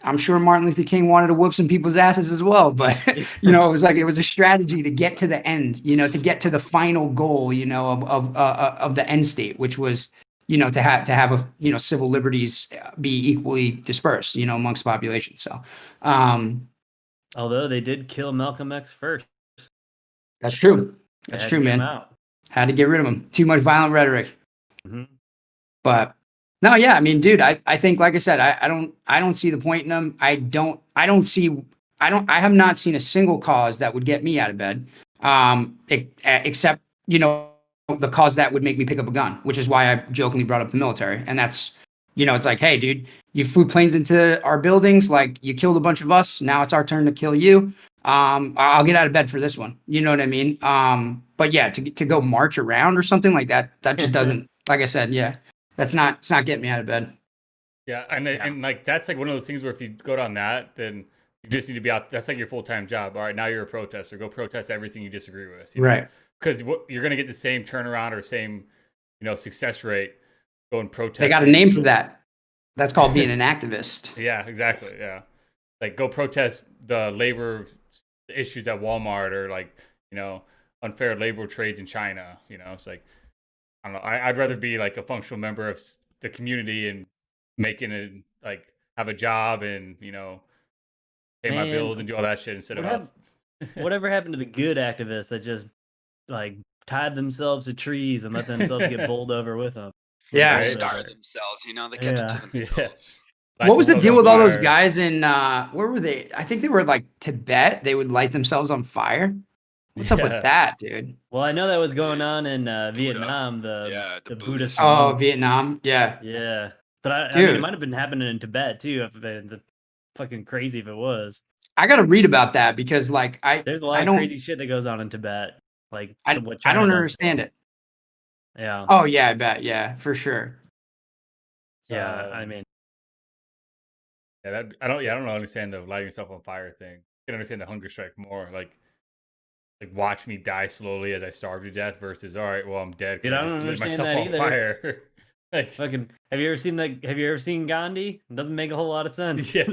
I'm sure Martin Luther King wanted to whoop some people's asses as well, but it was a strategy to get to the end, to get to the final goal, of the end state, which was, to have civil liberties be equally dispersed, amongst the population. So, although they did kill Malcolm X first. That's true. That's true, man. Had to get rid of him. Too much violent rhetoric. Mm-hmm. But no, yeah, I mean, dude, I think, like I said, I don't see the point in them. I have not seen a single cause that would get me out of bed, except, the cause that would make me pick up a gun, which is why I jokingly brought up the military. And that's, it's like, hey, dude, you flew planes into our buildings, like you killed a bunch of us. Now it's our turn to kill you. I'll get out of bed for this one. You know what I mean? But yeah, to go march around or something like that, that just doesn't, like I said, yeah, it's not getting me out of bed. Yeah. And like, that's like one of those things where if you go down that, then you just need to be out. That's like your full-time job. All right, now you're a protester. Go protest everything you disagree with. Right. Because you're going to get the same turnaround or same, success rate going protest. They got a name for that. That's called being an activist. Yeah, exactly. Yeah. Like go protest the labor issues at Walmart or like, unfair labor trades in China. It's like, I don't know. I'd rather be like a functional member of the community and making it like have a job and, pay my bills and do all that shit instead of whatever happened to the good activists that just like tied themselves to trees and let themselves get bowled over with them. Yeah. They started themselves, they kept it to themselves. Yeah. What was the deal with all those guys in, where were they? I think they were like Tibet. They would light themselves on fire. What's up with that, dude? Well, I know that was going on in Vietnam, the Buddhist. Oh, Vietnam. Yeah. Yeah. But I mean, it might have been happening in Tibet too. If fucking crazy if it was. I got to read about that because like there's a lot of crazy shit that goes on in Tibet. Like I don't understand it. Yeah. Oh yeah, I bet. Yeah, for sure. Yeah. I mean, I don't understand the lighting yourself on fire thing. I can understand the hunger strike more. Like watch me die slowly as I starve to death versus all right, well I'm dead dude, because I I don't just lit understand myself that on either. fire. Like fucking, have you ever seen Gandhi? It doesn't make a whole lot of sense. yeah,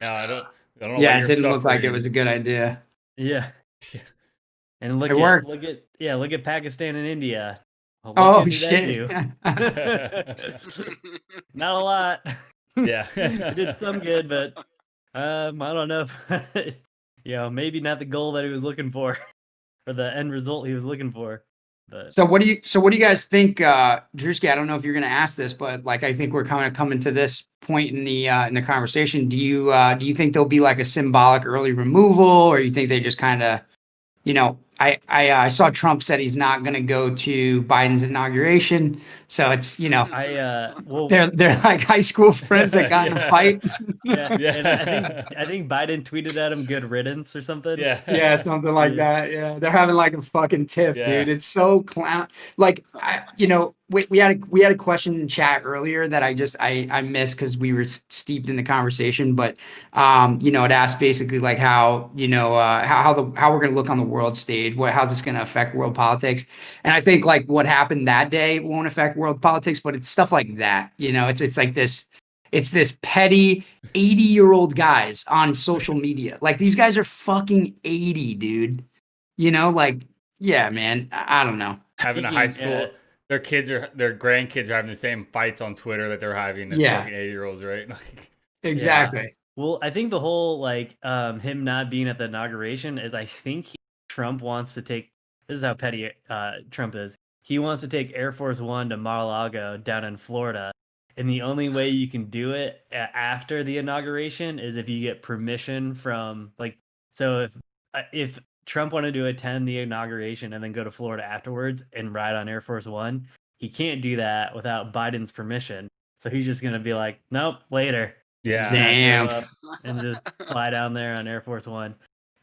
no, I don't know why Yeah, it you're didn't look like it was a suffering. good idea. Yeah. Yeah. And It worked. look at Pakistan and India. Well, what Oh good did that shit. do? Not a lot. Yeah. It did some good, but I don't know if maybe not the goal that he was looking for or the end result he was looking for. But So what do you guys think, Drewski? I don't know if you're going to ask this, but like I think we're kind of coming to this point in the conversation. Do you think there'll be like a symbolic early removal, or you think they just kind of, I saw Trump said he's not going to go to Biden's inauguration, so it's well, they're like high school friends that got in a Yeah. fight. yeah, and Yeah. I think Biden tweeted at him "good riddance" or something. Yeah. Yeah, something like Yeah. that. Yeah, they're having like a fucking tiff, Yeah. dude. It's so clown. Like, we had a question in chat earlier that I missed because we were steeped in the conversation. But it asked basically like how how we're gonna look on the world stage. How's this gonna affect world politics? And I think like what happened that day won't affect world politics, but it's stuff like that. It's like this. It's this petty 80-year-old guys on social media. Like these guys are fucking 80, dude. Like, yeah, man. I don't know. Having a high Speaking, school, their grandkids are having the same fights on Twitter that they're having as Yeah, fucking 80-year-olds, right? Like, exactly. well, I think the whole like him not being at the inauguration is I think Trump wants to take this is how petty Trump is. He wants to take Air Force One to Mar-a-Lago down in Florida. And the only way you can do it after the inauguration is if you get permission from so if Trump wanted to attend the inauguration and then go to Florida afterwards and ride on Air Force One, he can't do that without Biden's permission. So he's just gonna be like, nope, later. yeah. Damn. Show up and just fly down there on Air Force One.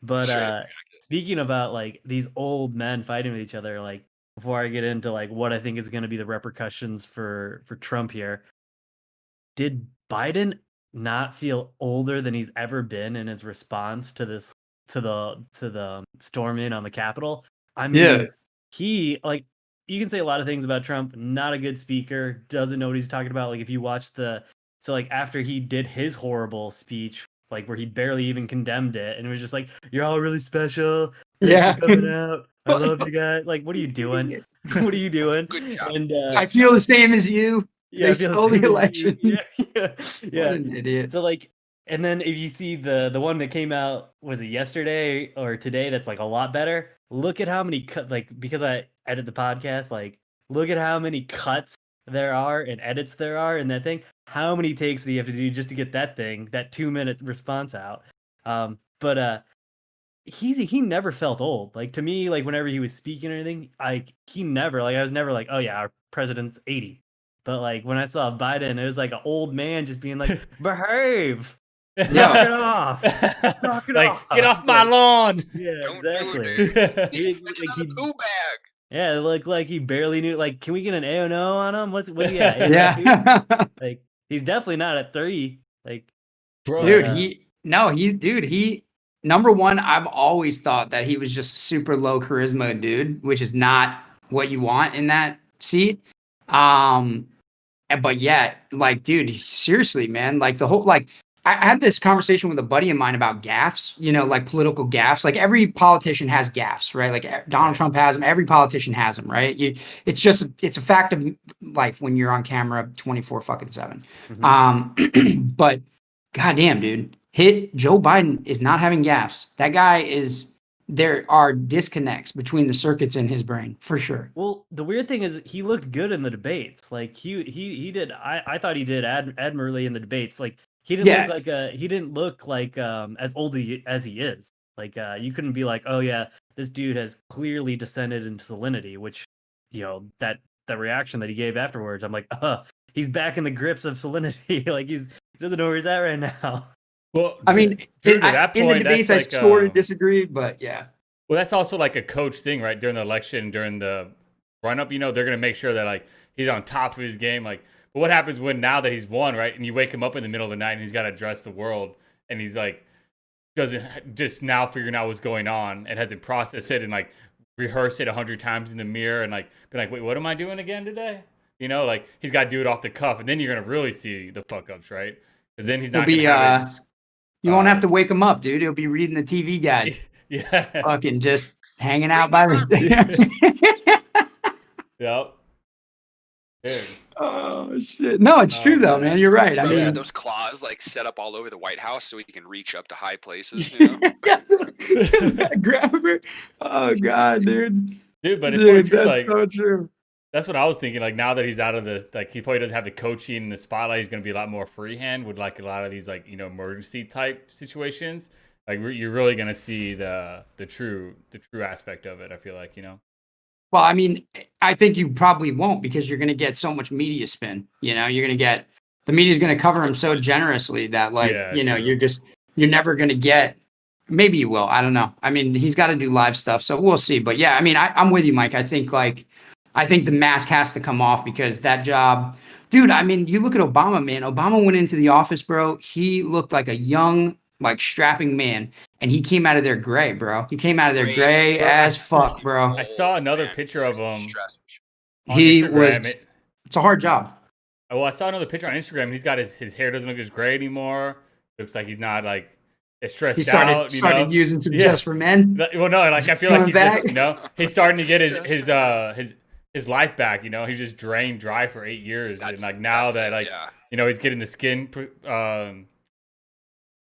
But Shit. speaking about like these old men fighting with each other, like before I get into like what I think is going to be the repercussions for Trump here, did Biden not feel older than he's ever been in his response to this to the storming on the Capitol? I mean, Yeah. he like you can say a lot of things about Trump, not a good speaker, doesn't know what he's talking about. Like if you watch like after he did his horrible speech, like where he barely even condemned it, and it was just like, "You're all really special. Thanks Yeah. for coming out. I love you guys." Like, what are you doing? What are you doing? Good job. And I feel the same as you. yeah, They I feel stole the same as you. election. Yeah, yeah, What yeah. an idiot. So like, and then if you see the one that came out, was it yesterday or today? That's like a lot better. Look at how many because I edit the podcast. Like, look at how many cuts there are and edits there are in that thing. How many takes do you have to do just to get that 2-minute response out? But he never felt old. Like to me, like whenever he was speaking or anything, he never I was never like, oh yeah, our president's 80. But like when I saw Biden, it was like an old man just being like, behave. Knock it off. Knock it Like, off. get off my Like, lawn. yeah, Don't do exactly. it, He, It's like, another poo bag. yeah, like he barely knew. Like, can we get an A and O on him? What's he at? A2? Yeah. Like, he's definitely not at 3. Like, Bro, Dude, uh, he number one, I've always thought that he was just a super low charisma dude, which is not what you want in that seat. But yeah, like, dude, seriously, man, like the whole I had this conversation with a buddy of mine about gaffes, like political gaffes. Like every politician has gaffes, right? Like Donald Right. Trump has them. Every politician has them, right? It's a fact of life when you're on camera 24/7. mhm. But goddamn, dude, Joe Biden is not having gaffes. That guy is. There are disconnects between the circuits in his brain for sure. Well, the weird thing is he looked good in the debates. Like he did. I thought he did admirably in the debates. Like he didn't look like as old as he is. Like you couldn't be like, oh yeah, this dude has clearly descended into salinity. Which that the reaction that he gave afterwards, I'm like, he's back in the grips of salinity. Like he doesn't know where he's at right now. well, I mean, Drew, to that in the point, debates, that's I like, sort of disagree, but yeah. well, that's also like a coach thing, right? During the election, during the run up, they're gonna make sure that like he's on top of his game. Like, but what happens when now that he's won, right? And you wake him up in the middle of the night and he's got to address the world, and he's like doesn't just now figuring out what's going on and hasn't processed it and like rehearsed it 100 times in the mirror and like be like, wait, what am I doing again today? Like he's got to do it off the cuff, and then you're gonna really see the fuck ups, right? Because then he's not gonna have it. You won't have to wake him up, dude. He'll be reading the TV guide. Yeah. Fucking just hanging out by the. Yep. Dude. Oh shit! No, it's true though, man. You're right. I mean, those claws like set up all over the White House so he can reach up to high places. That grabber. Oh god, dude. Dude, but it's true. That's like, so true. That's what I was thinking. Like now that he's out of he probably doesn't have the coaching and the spotlight. He's going to be a lot more freehand with like a lot of these like emergency type situations. Like you're really going to see the true aspect of it. I feel like Well, I mean, I think you probably won't because you're going to get so much media spin. You're going to get the media's going to cover him so generously that like you're never going to get. Maybe you will. I don't know. I mean, he's got to do live stuff, so we'll see. But yeah, I mean, I'm with you, Mike. I think the mask has to come off because that job, dude. I mean, you look at Obama, man. Obama went into the office, bro. He looked like a young, like strapping man, and he came out of there gray, bro. He came out of there gray as fuck, bro. I saw another picture of him. It's a hard job. Well, I saw another picture on Instagram. And he's got his hair doesn't look as gray anymore. Looks like he's not like stressed out. He started using some Just for Men. Well, no, like I feel like he's just, he's starting to get his life back. He's just drained dry for 8 years, and like now that he's getting the skin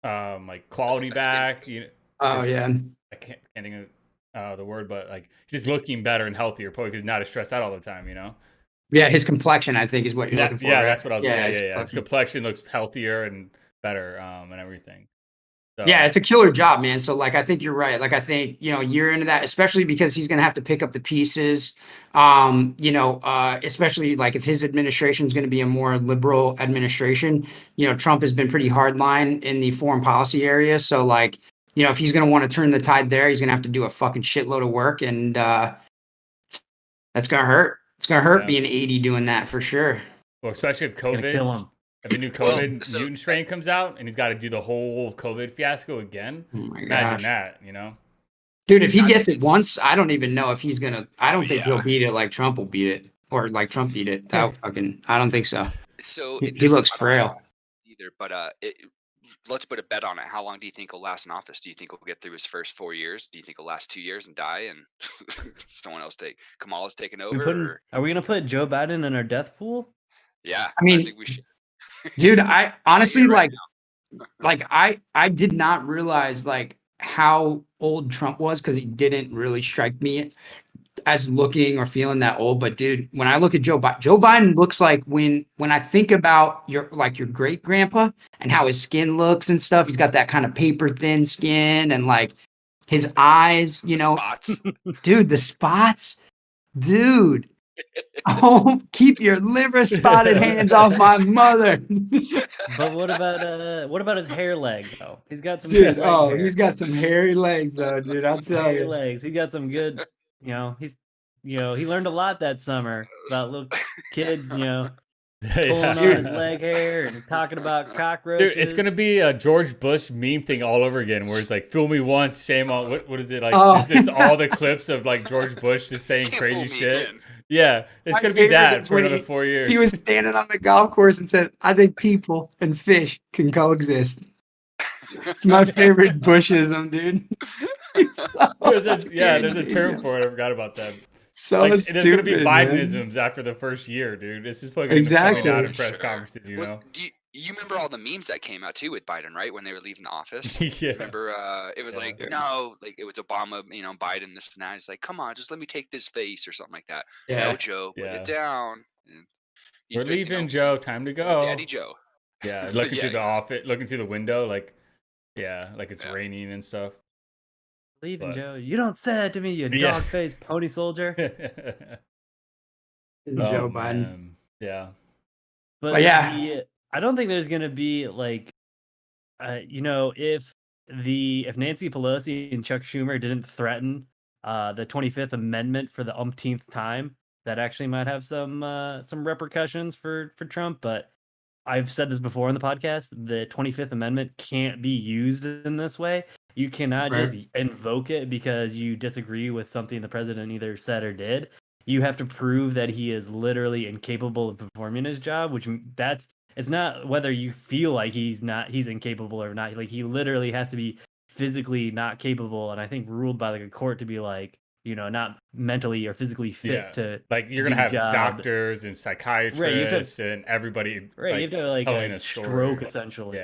like quality back. Oh yeah. I can't think of the word, but like he's looking better and healthier, probably because he's not as stressed out all the time. Yeah, his complexion, I think, is what you're looking for. Yeah, right? that's what I was. Yeah. His complexion looks healthier and better, and everything. So, yeah, it's a killer job, man. So like, I think you're right. Like, I think, you're into that, especially because he's going to have to pick up the pieces. Especially like if his administration is going to be a more liberal administration, Trump has been pretty hardline in the foreign policy area. So like, if he's going to want to turn the tide there, he's going to have to do a fucking shitload of work. And that's going to hurt. It's going to hurt being 80 doing that for sure. Well, especially if COVID. If the new COVID mutant strain comes out and he's got to do the whole COVID fiasco again, imagine that, Dude, if he gets it once, I don't even know if he's going to, I don't think he'll beat it like Trump will beat it or like Trump beat it. I don't think so. So he looks frail. Either, but let's put a bet on it. How long do you think he'll last in office? Do you think he'll get through his first 4 years? Do you think he'll last 2 years and die and someone else Kamala's taking over? Are we going to put Joe Biden in our death pool? Yeah, I mean, think we should. Dude, I honestly I did not realize like how old Trump was because he didn't really strike me as looking or feeling that old. But dude, when I look at Joe Biden looks like when I think about your great grandpa and how his skin looks and stuff, he's got that kind of paper thin skin and like his eyes, Spots. Dude, the spots, dude. Oh, keep your liver spotted hands off my mother. But what about his hair leg though? He's got some dude, good hair. He's got some hairy legs though, dude. I'll tell hairy you. legs. He got some good, he learned a lot that summer about little kids, pulling on his leg hair and talking about cockroaches. Dude, it's gonna be a George Bush meme thing all over again, where it's like, "Fool me once, shame on." What is it like? It's just all the clips of like George Bush just saying crazy shit. Again. Yeah, it's going to be that for another 4 years. He was standing on the golf course and said, I think people and fish can coexist. It's my favorite Bushism, dude. There's a term for it. I forgot about that. So like, stupid, there's going to be Bidenisms after the first year, dude. This is probably going to be out in press conferences, Do you remember all the memes that came out too with Biden, right? When they were leaving the office. Yeah. Remember, it was like, no, like it was Obama, Biden, this and that. It's like, come on, just let me take this face or something like that. Yeah. No, Joe, put it down. We're leaving, Joe. Time to go. Daddy Joe. Yeah, looking through the office, looking through the window, like it's raining and stuff. Leaving, Joe. You don't say that to me, you dog-faced pony soldier. Joe Biden. Man. Yeah. But I don't think there's gonna be like, if Nancy Pelosi and Chuck Schumer didn't threaten the 25th Amendment for the umpteenth time, that actually might have some repercussions for Trump. But I've said this before on the podcast: the 25th Amendment can't be used in this way. You cannot just invoke it because you disagree with something the president either said or did. You have to prove that he is literally incapable of performing his job, which it's not whether you feel like he's incapable or not. Like, he literally has to be physically not capable, and I think ruled by like a court to be like, not mentally or physically fit to like you're to gonna do have the job. doctors and psychiatrists and everybody Right, you have to have like telling a a story. stroke essentially.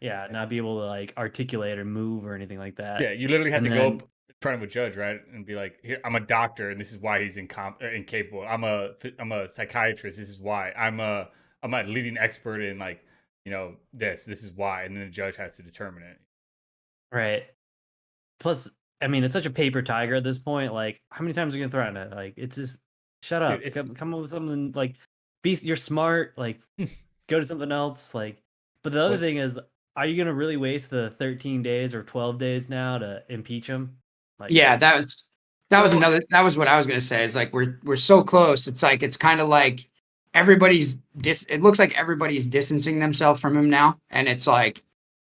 Yeah, Not be able to like articulate or move or anything like that. Yeah, you literally have And to go then- up in front of a judge, right, and be like, "Here, I'm a doctor, and this is why he's incapable. I'm a psychiatrist. This is why. I'm a leading expert in like, this. This is why." And then the judge has to determine it. Right. Plus, I mean, it's such a paper tiger at this point. Like, how many times are you gonna threaten it? Like, it's just shut up. Dude, come up with something like, you're smart. Like, go to something else. Like, but the other thing is, are you gonna really waste the 13 days or 12 days now to impeach him? Like, yeah, that was what I was gonna say. Is like we're so close. It's like it's kind of like it looks like everybody's distancing themselves from him now, and it's like,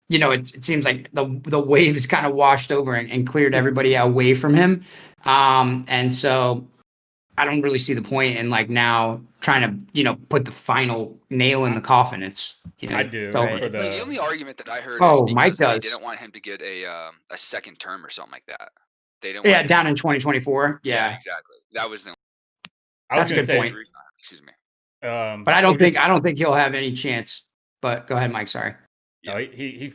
it seems like the wave is kind of washed over and cleared everybody away from him. And so I don't really see the point in like now trying to, put the final nail in the coffin. It's, I do. it's over. For The only argument that I heard Oh, is Mike because they does. didn't want him to get a second term or something like that. They didn't. Yeah, want him down to- in 2024. Yeah, exactly. That was the. that's a good point. Excuse me. But I don't think he'll have any chance. But go ahead, Mike. Sorry. No, he's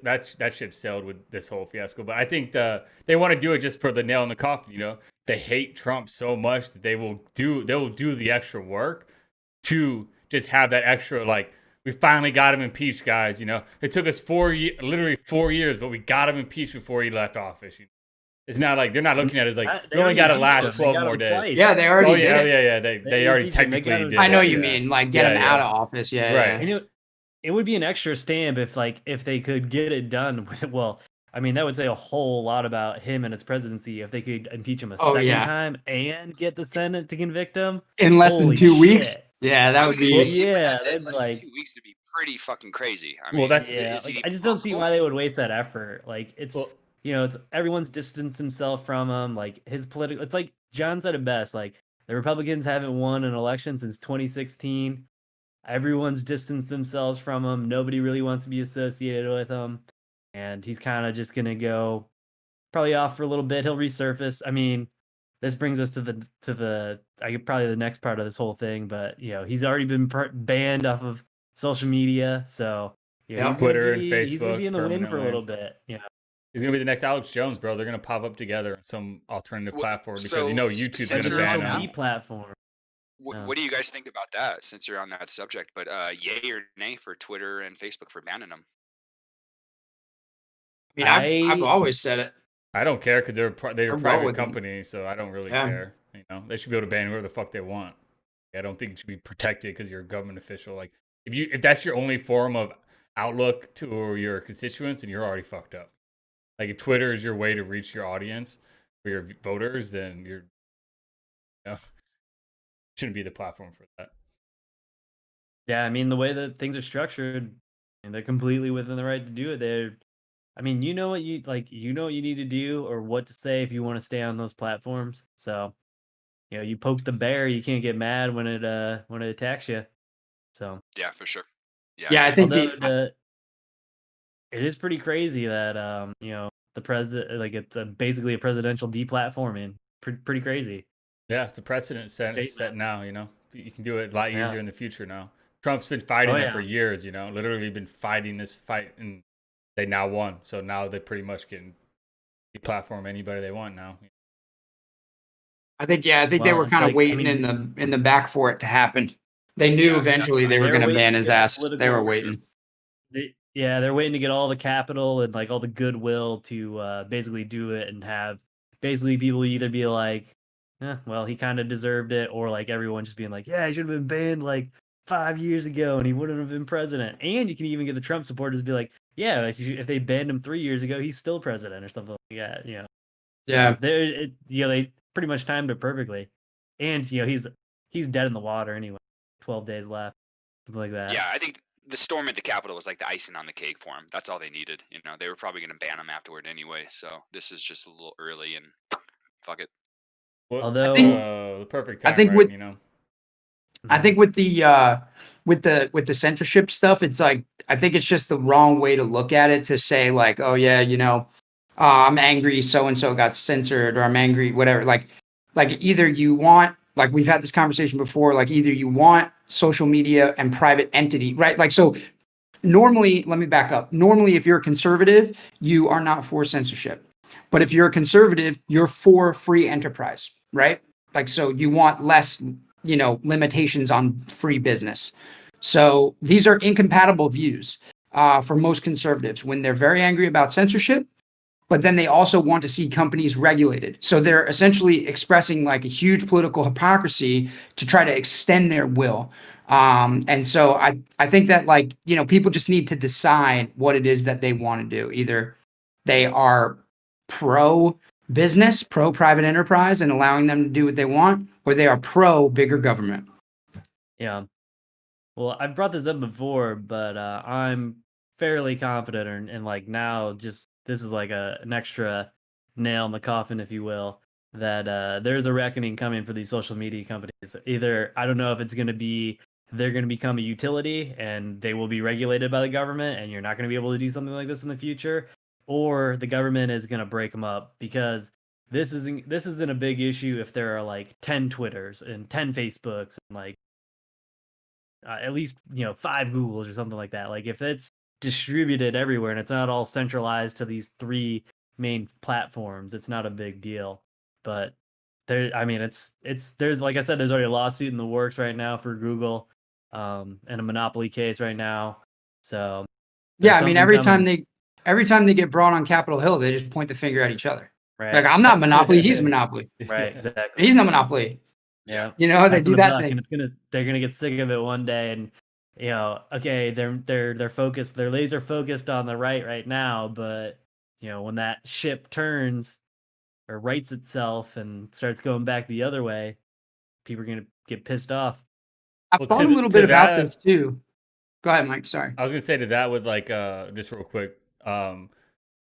that ship sailed with this whole fiasco. But I think they want to do it just for the nail in the coffin. They hate Trump so much that they will do the extra work to just have that extra, like, we finally got him impeached, guys. It took us literally 4 years, but we got him impeached before he left office. It's not like they're not looking at it as like, we only got to last 12 more days. Yeah, they already did it. Yeah. They already technically did. I know it. you mean like get him out of office. Yeah, Right. yeah. It would be an extra stamp if they could get it done with, well, I mean, that would say a whole lot about him and his presidency if they could impeach him a second time and get the Senate to convict him in less than 2 weeks. Yeah, that would be. That'd like 2 weeks to be pretty fucking crazy. I mean, that's I just don't see why they would waste that effort. Like, it's it's everyone's distanced himself from him. Like, his political. It's like John said it best. Like, the Republicans haven't won an election since 2016. Everyone's distanced themselves from him. Nobody really wants to be associated with him. And he's kind of just going to go probably off for a little bit. He'll resurface. I mean, this brings us to the probably the next part of this whole thing. But, he's already been banned off of social media. So, Twitter and Facebook. He's going to be in the wind for a little bit. Yeah. He's going to be the next Alex Jones, bro. They're going to pop up together on some alternative platform because YouTube's going to ban him. Platform. What do you guys think about that, since you're on that subject? But yay or nay for Twitter and Facebook for banning them? I mean, I've always said it. I don't care because they're a private company, so I don't really care. They should be able to ban whoever the fuck they want. I don't think you should be protected because you're a government official. Like, if that's your only form of outlook to your constituents, and you're already fucked up. Like, if Twitter is your way to reach your audience or your voters, then you're shouldn't be the platform for that. Yeah, I mean, the way that things are structured, and they're completely within the right to do it. I mean, you know what you need to do or what to say if you want to stay on those platforms. So, you poke the bear, you can't get mad when it attacks you. So yeah, for sure. Yeah, I think it is pretty crazy that the president, like, it's basically a presidential deplatforming. Pretty crazy. Yeah, it's the precedent set now. You can do it a lot easier in the future now. Trump's been fighting it for years. Literally been fighting this fight, and they now won. So now they pretty much can deplatform anybody they want now. I think they were kind of waiting in the back for it to happen. They knew eventually they were going to ban his ass. They were waiting. They're waiting to get all the capital and like all the goodwill to basically do it, and have basically people either be like, well, he kind of deserved it, or like everyone just being like, yeah, he should have been banned like 5 years ago and he wouldn't have been president. And you can even get the Trump supporters to be like, yeah, if they banned him 3 years ago, he's still president or something like that. So yeah, they pretty much timed it perfectly. and he's dead in the water anyway. 12 days left, something like that. Yeah, I think the storm at the Capitol was like the icing on the cake for him. That's all they needed. They were probably going to ban him afterward anyway. So this is just a little early, and fuck it. Well, Although the perfect I time, think right? with- I Mhm. think with the censorship stuff, it's like I think it's just the wrong way to look at it to say like, oh yeah, I'm angry so and so got censored, or I'm angry whatever. Like either you want, like we've had this conversation before, like either you want social media and private entity, right? Like so normally, let me back up. Normally, if you're a conservative, you are not for censorship. But if you're a conservative, you're for free enterprise, right? Like so you want less limitations on free business. So these are incompatible views for most conservatives when they're very angry about censorship, but then they also want to see companies regulated. So they're essentially expressing like a huge political hypocrisy to try to extend their will. And so I think that people just need to decide what it is that they want to do. Either they are pro business, pro private enterprise and allowing them to do what they want, or they are pro bigger government. Yeah. Well, I've brought this up before, but I'm fairly confident, and like now, just this is like an extra nail in the coffin, if you will, that there's a reckoning coming for these social media companies. Either I don't know if it's going to be they're going to become a utility and they will be regulated by the government, and you're not going to be able to do something like this in the future, or the government is going to break them up, because this isn't a big issue if there are like 10 Twitters and 10 Facebooks and like at least 5 Googles or something like that. Like if it's distributed everywhere and it's not all centralized to these 3 main platforms, it's not a big deal. But there's like I said, there's already a lawsuit in the works right now for Google, and a monopoly case right now. So Yeah, I mean every coming. time they get brought on Capitol Hill, they just point the finger at each other. Right. Like I'm not Monopoly, he's Monopoly. Right, exactly. He's not Monopoly. Yeah. They That's do the that buck, thing. and they're gonna get sick of it one day, and okay, they're focused, they're laser focused on the right now, but when that ship turns or rights itself and starts going back the other way, people are gonna get pissed off. I've thought a little bit about this too. Go ahead, Mike. Sorry. I was gonna say to that with like just real quick,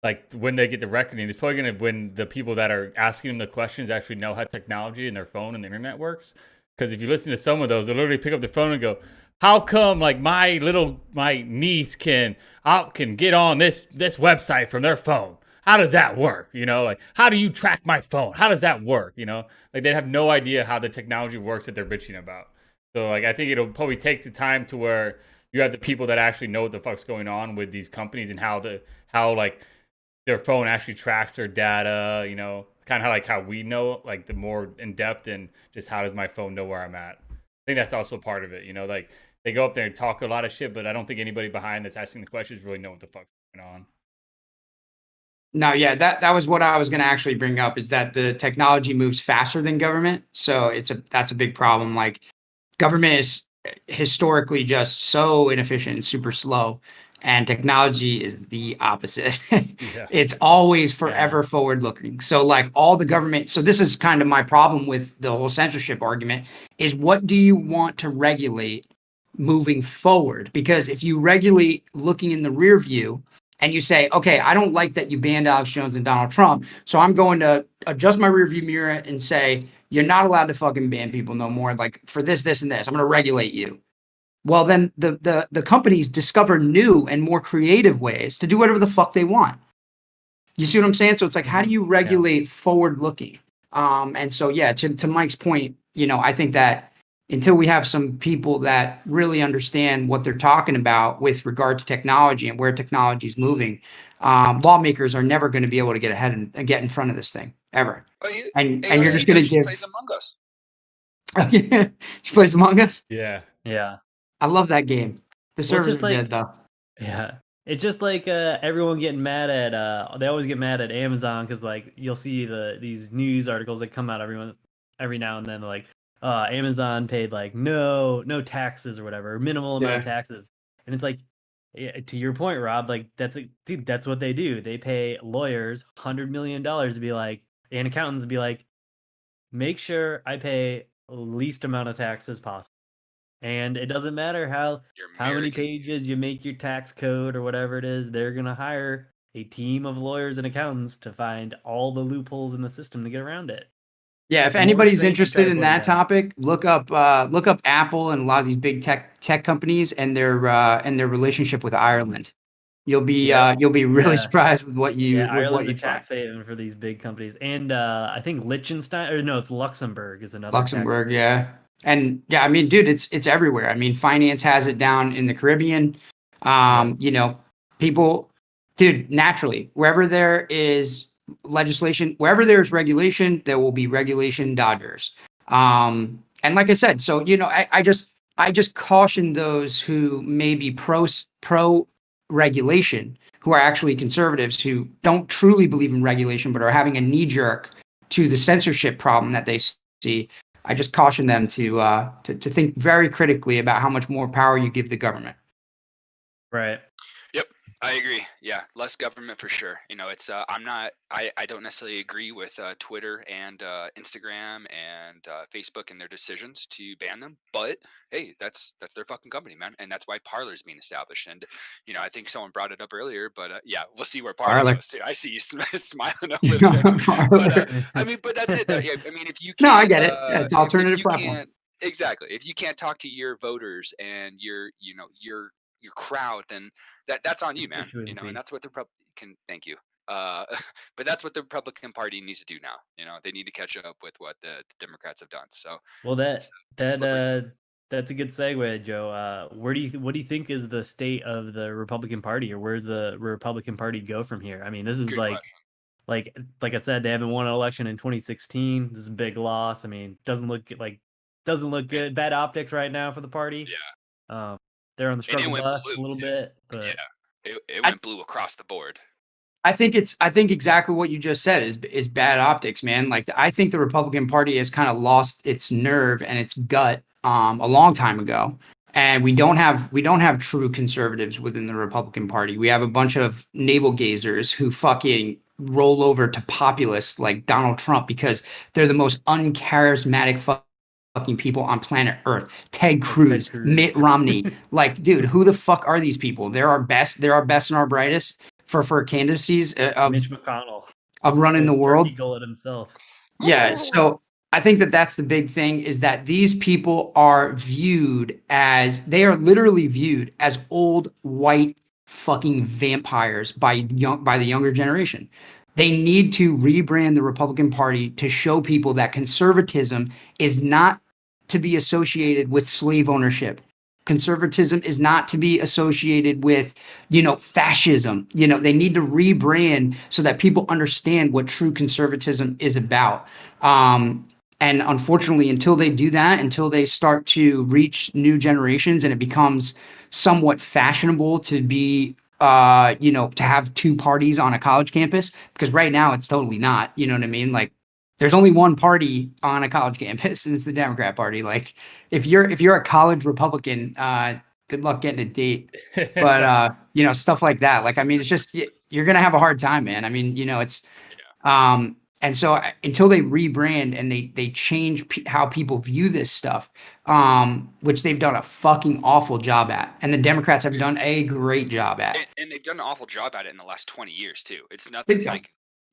like when they get the reckoning, it's probably gonna when the people that are asking them the questions actually know how technology and their phone and the internet works. Because if you listen to some of those, they'll literally pick up the phone and go, "How come like my niece can get on this website from their phone? How does that work? Like how do you track my phone? How does that work? Like they have no idea how the technology works that they're bitching about. So like I think it'll probably take the time to where you have the people that actually know what the fuck's going on with these companies and how like their phone actually tracks their data, kind of like how we know, like the more in depth and just how does my phone know where I'm at. I think that's also part of it, like they go up there and talk a lot of shit, but I don't think anybody behind that's asking the questions really know what the fuck's going on. No, yeah, that was what I was going to actually bring up, is that the technology moves faster than government. So that's a big problem. Like government is historically just so inefficient and super slow, and technology is the opposite. Yeah. It's always forever forward looking. So like all the government, so this is kind of my problem with the whole censorship argument, is what do you want to regulate moving forward? Because if you regulate looking in the rear view and you say, okay, I don't like that you banned Alex Jones and Donald Trump, so I'm going to adjust my rear view mirror and say, you're not allowed to fucking ban people no more. Like for this, and this, I'm going to regulate you. Well, then the companies discover new and more creative ways to do whatever the fuck they want. You see what I'm saying? So it's like, how do you regulate forward looking? And so, yeah, to Mike's point, I think that until we have some people that really understand what they're talking about with regard to technology and where technology is moving, lawmakers are never going to be able to get ahead and get in front of this thing ever. And you're just going to give. Plays Among Us. She plays Among Us. Yeah. I love that game. The servers are dead though. Yeah. It's just like everyone getting mad at they always get mad at Amazon because like you'll see these news articles that come out every now and then, like Amazon paid like no taxes or whatever, minimal amount of taxes. And it's like, to your point, Rob, like that's what they do. They pay lawyers $100 million to be like, and accountants to be like, make sure I pay least amount of taxes possible. And it doesn't matter how You're many American. pages you make your tax code or whatever it is, they're gonna hire a team of lawyers and accountants to find all the loopholes in the system to get around it. Yeah, if The more anybody's strings you try interested to in put 'em that down. topic, look up Apple and a lot of these big tech companies and their relationship with Ireland. You'll be really Yeah. surprised with what Yeah, you Ireland's a find. tax haven for these big companies, and I think Liechtenstein, or no, it's Luxembourg is another tax Luxembourg, haven. yeah. And yeah, I mean, dude, it's everywhere. I mean, finance has it down in the Caribbean. Yeah. You know, people, dude, naturally, wherever there is legislation, wherever there's regulation, there will be regulation dodgers. And like I said, so you know, I just caution those who may be pro regulation, who are actually conservatives, who don't truly believe in regulation, but are having a knee jerk to the censorship problem that they see. I just caution them to think very critically about how much more power you give the government. Right. Yep, I agree. Yeah, less government for sure. You know, it's I don't necessarily agree with Twitter and Instagram and Facebook and their decisions to ban them, but hey, that's their fucking company, man, and that's why Parler's being established. And you know, I think someone brought it up earlier, but yeah, we'll see where Parler Parler. goes too. I see you smiling over there, but I mean, but that's it. Though. Yeah, I mean, if you No, I can't, get it. Yeah, it's alternative if you platform. can't, exactly, if you can't talk to your voters and your crowd, then that's on you, man. You know, Constituency. and that's what the Republican. Thank you. But that's what the Republican Party needs to do now. You know, they need to catch up with what the Democrats have done. So, Well, it's a slippery slope. that's a good segue, Joe. What do you think is the state of the Republican Party, or where's the Republican Party go from here? I mean, this is Good like I said, they haven't won an election in 2016. This is a big loss. I mean, doesn't look good. Bad optics right now for the party. Yeah, They're on the and it struggle went bus blue a little too. bit, but Yeah, it I, went blue across the board. I think exactly what you just said is bad optics, man. Like I think the Republican Party has kind of lost its nerve and its gut a long time ago. And we don't have true conservatives within the Republican Party. We have a bunch of navel gazers who fucking roll over to populists like Donald Trump because they're the most uncharismatic fucking people on planet Earth. Ted Cruz, Mitt Romney. Like, dude, who the fuck are these people? They're our best and our brightest for candidacies Mitch McConnell of running the world. Turkey gullet himself. Yeah, so I think that's the big thing is that these people are literally viewed as old white fucking vampires by the younger generation. They need to rebrand the Republican Party to show people that conservatism is not to be associated with slave ownership. Conservatism is not to be associated with, fascism. They need to rebrand so that people understand what true conservatism is about. And unfortunately, until they do that, until they start to reach new generations and it becomes somewhat fashionable to be, to have two parties on a college campus, because right now it's totally not, you know what I mean? Like there's only one party on a college campus and it's the Democrat Party. Like if you're a college Republican, good luck getting a date. But, stuff like that. Like, I mean, it's just, you're going to have a hard time, man. I mean, it's, and so until they rebrand and they change how people view this stuff, which they've done a fucking awful job at, and the Democrats have done a great job at. And they've done an awful job at it in the last 20 years too. It's nothing Big time. like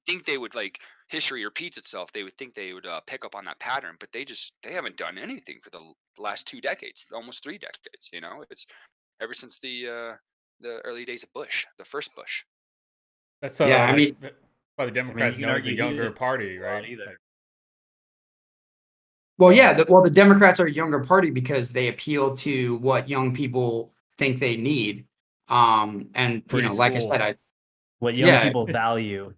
think they would like history repeats itself. They would think they would pick up on that pattern, but they haven't done anything for the last 2 decades, almost 3 decades. You know, it's ever since the early days of Bush, the first Bush. That's Yeah, I mean, why the Democrats you can know it's a argue he younger didn't party, do a lot right? either. Like, well, yeah, the Democrats are a younger party because they appeal to what young people think they need. And Free like I school. said, What young people value.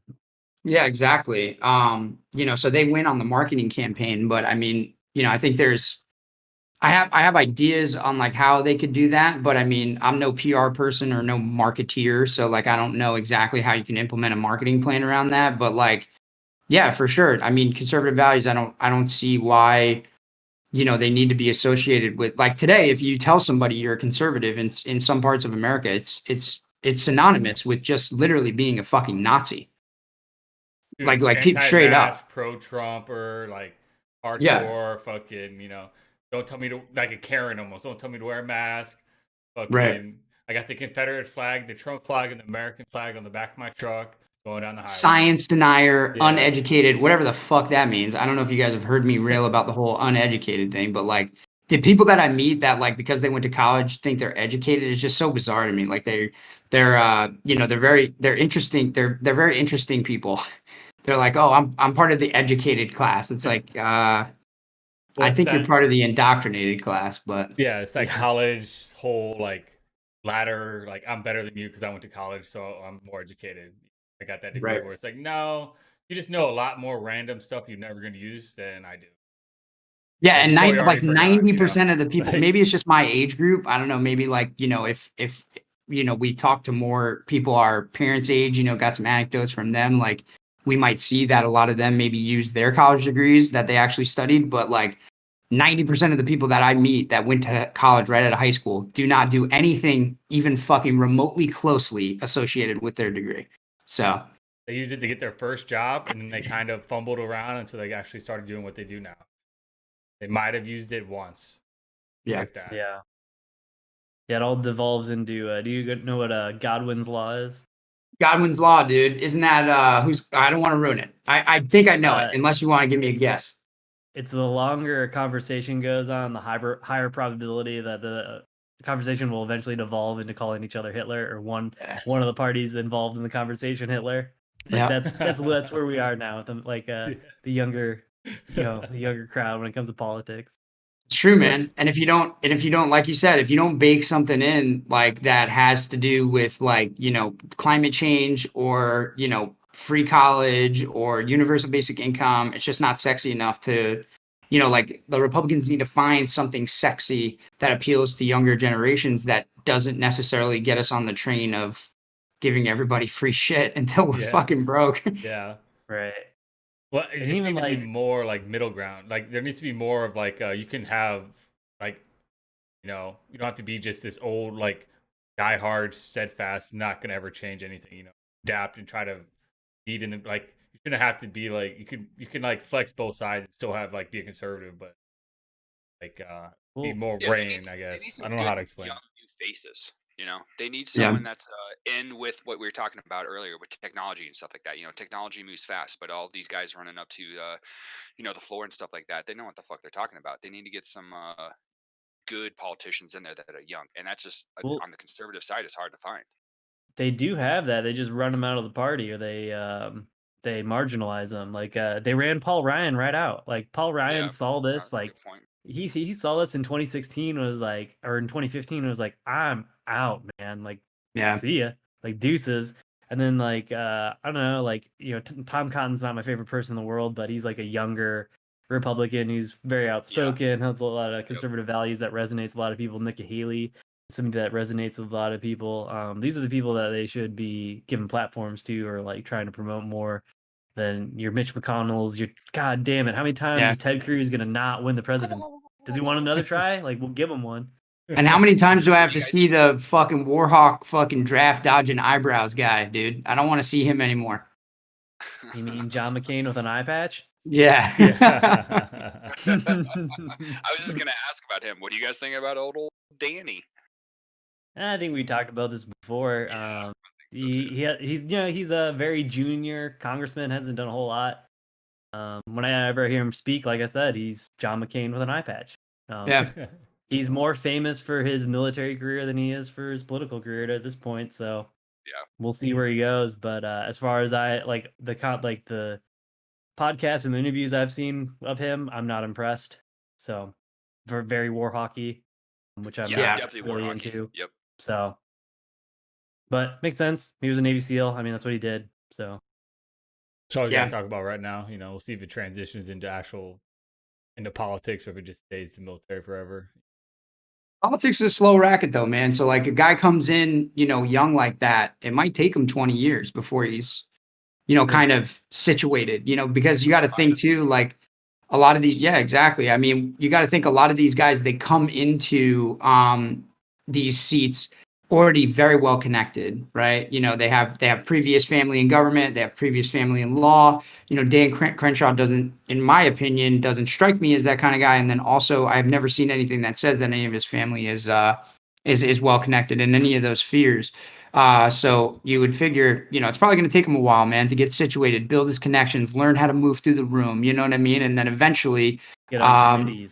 yeah, exactly. So they win on the marketing campaign, but I mean, I think I have ideas on like how they could do that, but I mean, I'm no PR person or no marketeer, so like I don't know exactly how you can implement a marketing plan around that, but like yeah, for sure. I mean, conservative values, I don't see why they need to be associated with, like today if you tell somebody you're a conservative in some parts of America, it's synonymous with just literally being a fucking Nazi. dude, Like people straight up. pro-Trumper, like Yeah. hardcore, fucking, don't tell me to, like a Karen almost. Don't tell me to wear a mask. Right. Fucking, I got the Confederate flag, the Trump flag, and the American flag on the back of my truck going down the highway. Science denier, Yeah. uneducated, whatever the fuck that means. I don't know if you guys have heard me rail about the whole uneducated thing, but like the people that I meet that like because they went to college think they're educated is just so bizarre to me. Like they're interesting. They're very interesting people. They're like, oh, I'm part of the educated class. It's like I Well, it's think you're that, part of the indoctrinated class, but yeah, it's like Yeah. college whole like ladder. Like I'm better than you because I went to college, so I'm more educated. I got that degree. Right. Where it's like, no, you just know a lot more random stuff you're never going to use than I do. yeah, Like, and you probably already like forgot, 90% of the people, Like, maybe it's just my age group. I don't know. Maybe like, if we talk to more people our parents' age, got some anecdotes from them, like we might see that a lot of them maybe use their college degrees that they actually studied, but like 90% of the people that I meet that went to college right out of high school do not do anything even fucking remotely closely associated with their degree. So they use it to get their first job, and then they kind of fumbled around until they actually started doing what they do now. They might have used it once, yeah. like that. Yeah. Yeah, it all devolves into do you know what Godwin's law is? Godwin's law, dude. Isn't that I don't want to ruin it. I think I know it, Uh, unless you want to give me a guess. It's the longer a conversation goes on, the higher probability that the conversation will eventually devolve into calling each other Hitler or one of the parties involved in the conversation Hitler. Like Yeah. that's where we are now with the, like Yeah. the younger the younger crowd when it comes to politics. It's true, Well, it's- man. And if you don't, like you said, if you don't bake something in like that has to do with like, climate change or, free college or universal basic income, it's just not sexy enough to, like the Republicans need to find something sexy that appeals to younger generations that doesn't necessarily get us on the train of giving everybody free shit until we're Yeah. fucking broke. Yeah. Right. Well, it And just even needs to be like more like middle ground. Like there needs to be more of like you can have like you don't have to be just this old like diehard, steadfast, not gonna ever change anything. Adapt and try to beat in the like. You shouldn't have to be like you can like flex both sides and still have like be a conservative, but like be well, more Yeah, brain. I they need guess some I don't know how good to explain. young new faces. They need Yeah. someone that's in with what we were talking about earlier with technology and stuff like that. Technology moves fast, but all these guys running up to the floor and stuff like that, they know what the fuck they're talking about. They need to get some good politicians in there that are young, and that's just well, on the conservative side is hard to find. they do have that. They just run them out of the party, or they marginalize them. Like they ran Paul Ryan right out. Like Paul Ryan Yeah, saw this. Like good point. he saw this in 2016. Was like, or in 2015 was like, I'm out, man. Like Yeah. see ya, like deuces. And then like I don't know, like Tom Cotton's not my favorite person in the world, but he's like a younger Republican who's very outspoken, has a lot of conservative values that resonates with a lot of people. Nikki Haley, something that resonates with a lot of people. These are the people that they should be giving platforms to, or like trying to promote more than your Mitch McConnell's. Your God damn it, how many times Yeah. is Ted Cruz gonna not win the presidency? Does he want another try? Like we'll give him one. And how many times do I have to You guys- see the fucking Warhawk fucking draft dodging eyebrows guy, dude? I don't want to see him anymore. You mean John McCain with an eye patch? Yeah. Yeah. I was just gonna ask about him. What do you guys think about old Danny? I think we talked about this before. He's a very junior congressman, hasn't done a whole lot. When I ever hear him speak, like I said, he's John McCain with an eye patch. Yeah. He's more famous for his military career than he is for his political career at this point. So Yeah. we'll see where he goes. But as far as I like the podcasts and the interviews I've seen of him, I'm not impressed. So very war hockey, which I'm Yeah, not definitely really war hockey. into. Yep. So, but makes sense. He was a Navy SEAL. I mean, that's what he did. So So we Yeah. gotta talk about right now. We'll see if it transitions into politics or if it just stays to military forever. Politics is a slow racket though, man. So like a guy comes in, young like that, it might take him 20 years before he's, kind of situated, because you got to think too, like a lot of these, yeah, exactly. I mean, you got to think a lot of these guys, they come into these seats already very well connected, right? They have previous family in government, they have previous family in law. Dan Crenshaw doesn't, in my opinion, doesn't strike me as that kind of guy. And then also, I've never seen anything that says that any of his family is well connected in any of those spheres. So you would figure, it's probably going to take him a while, man, to get situated, build his connections, learn how to move through the room. You know what I mean? And then eventually, Get on committees.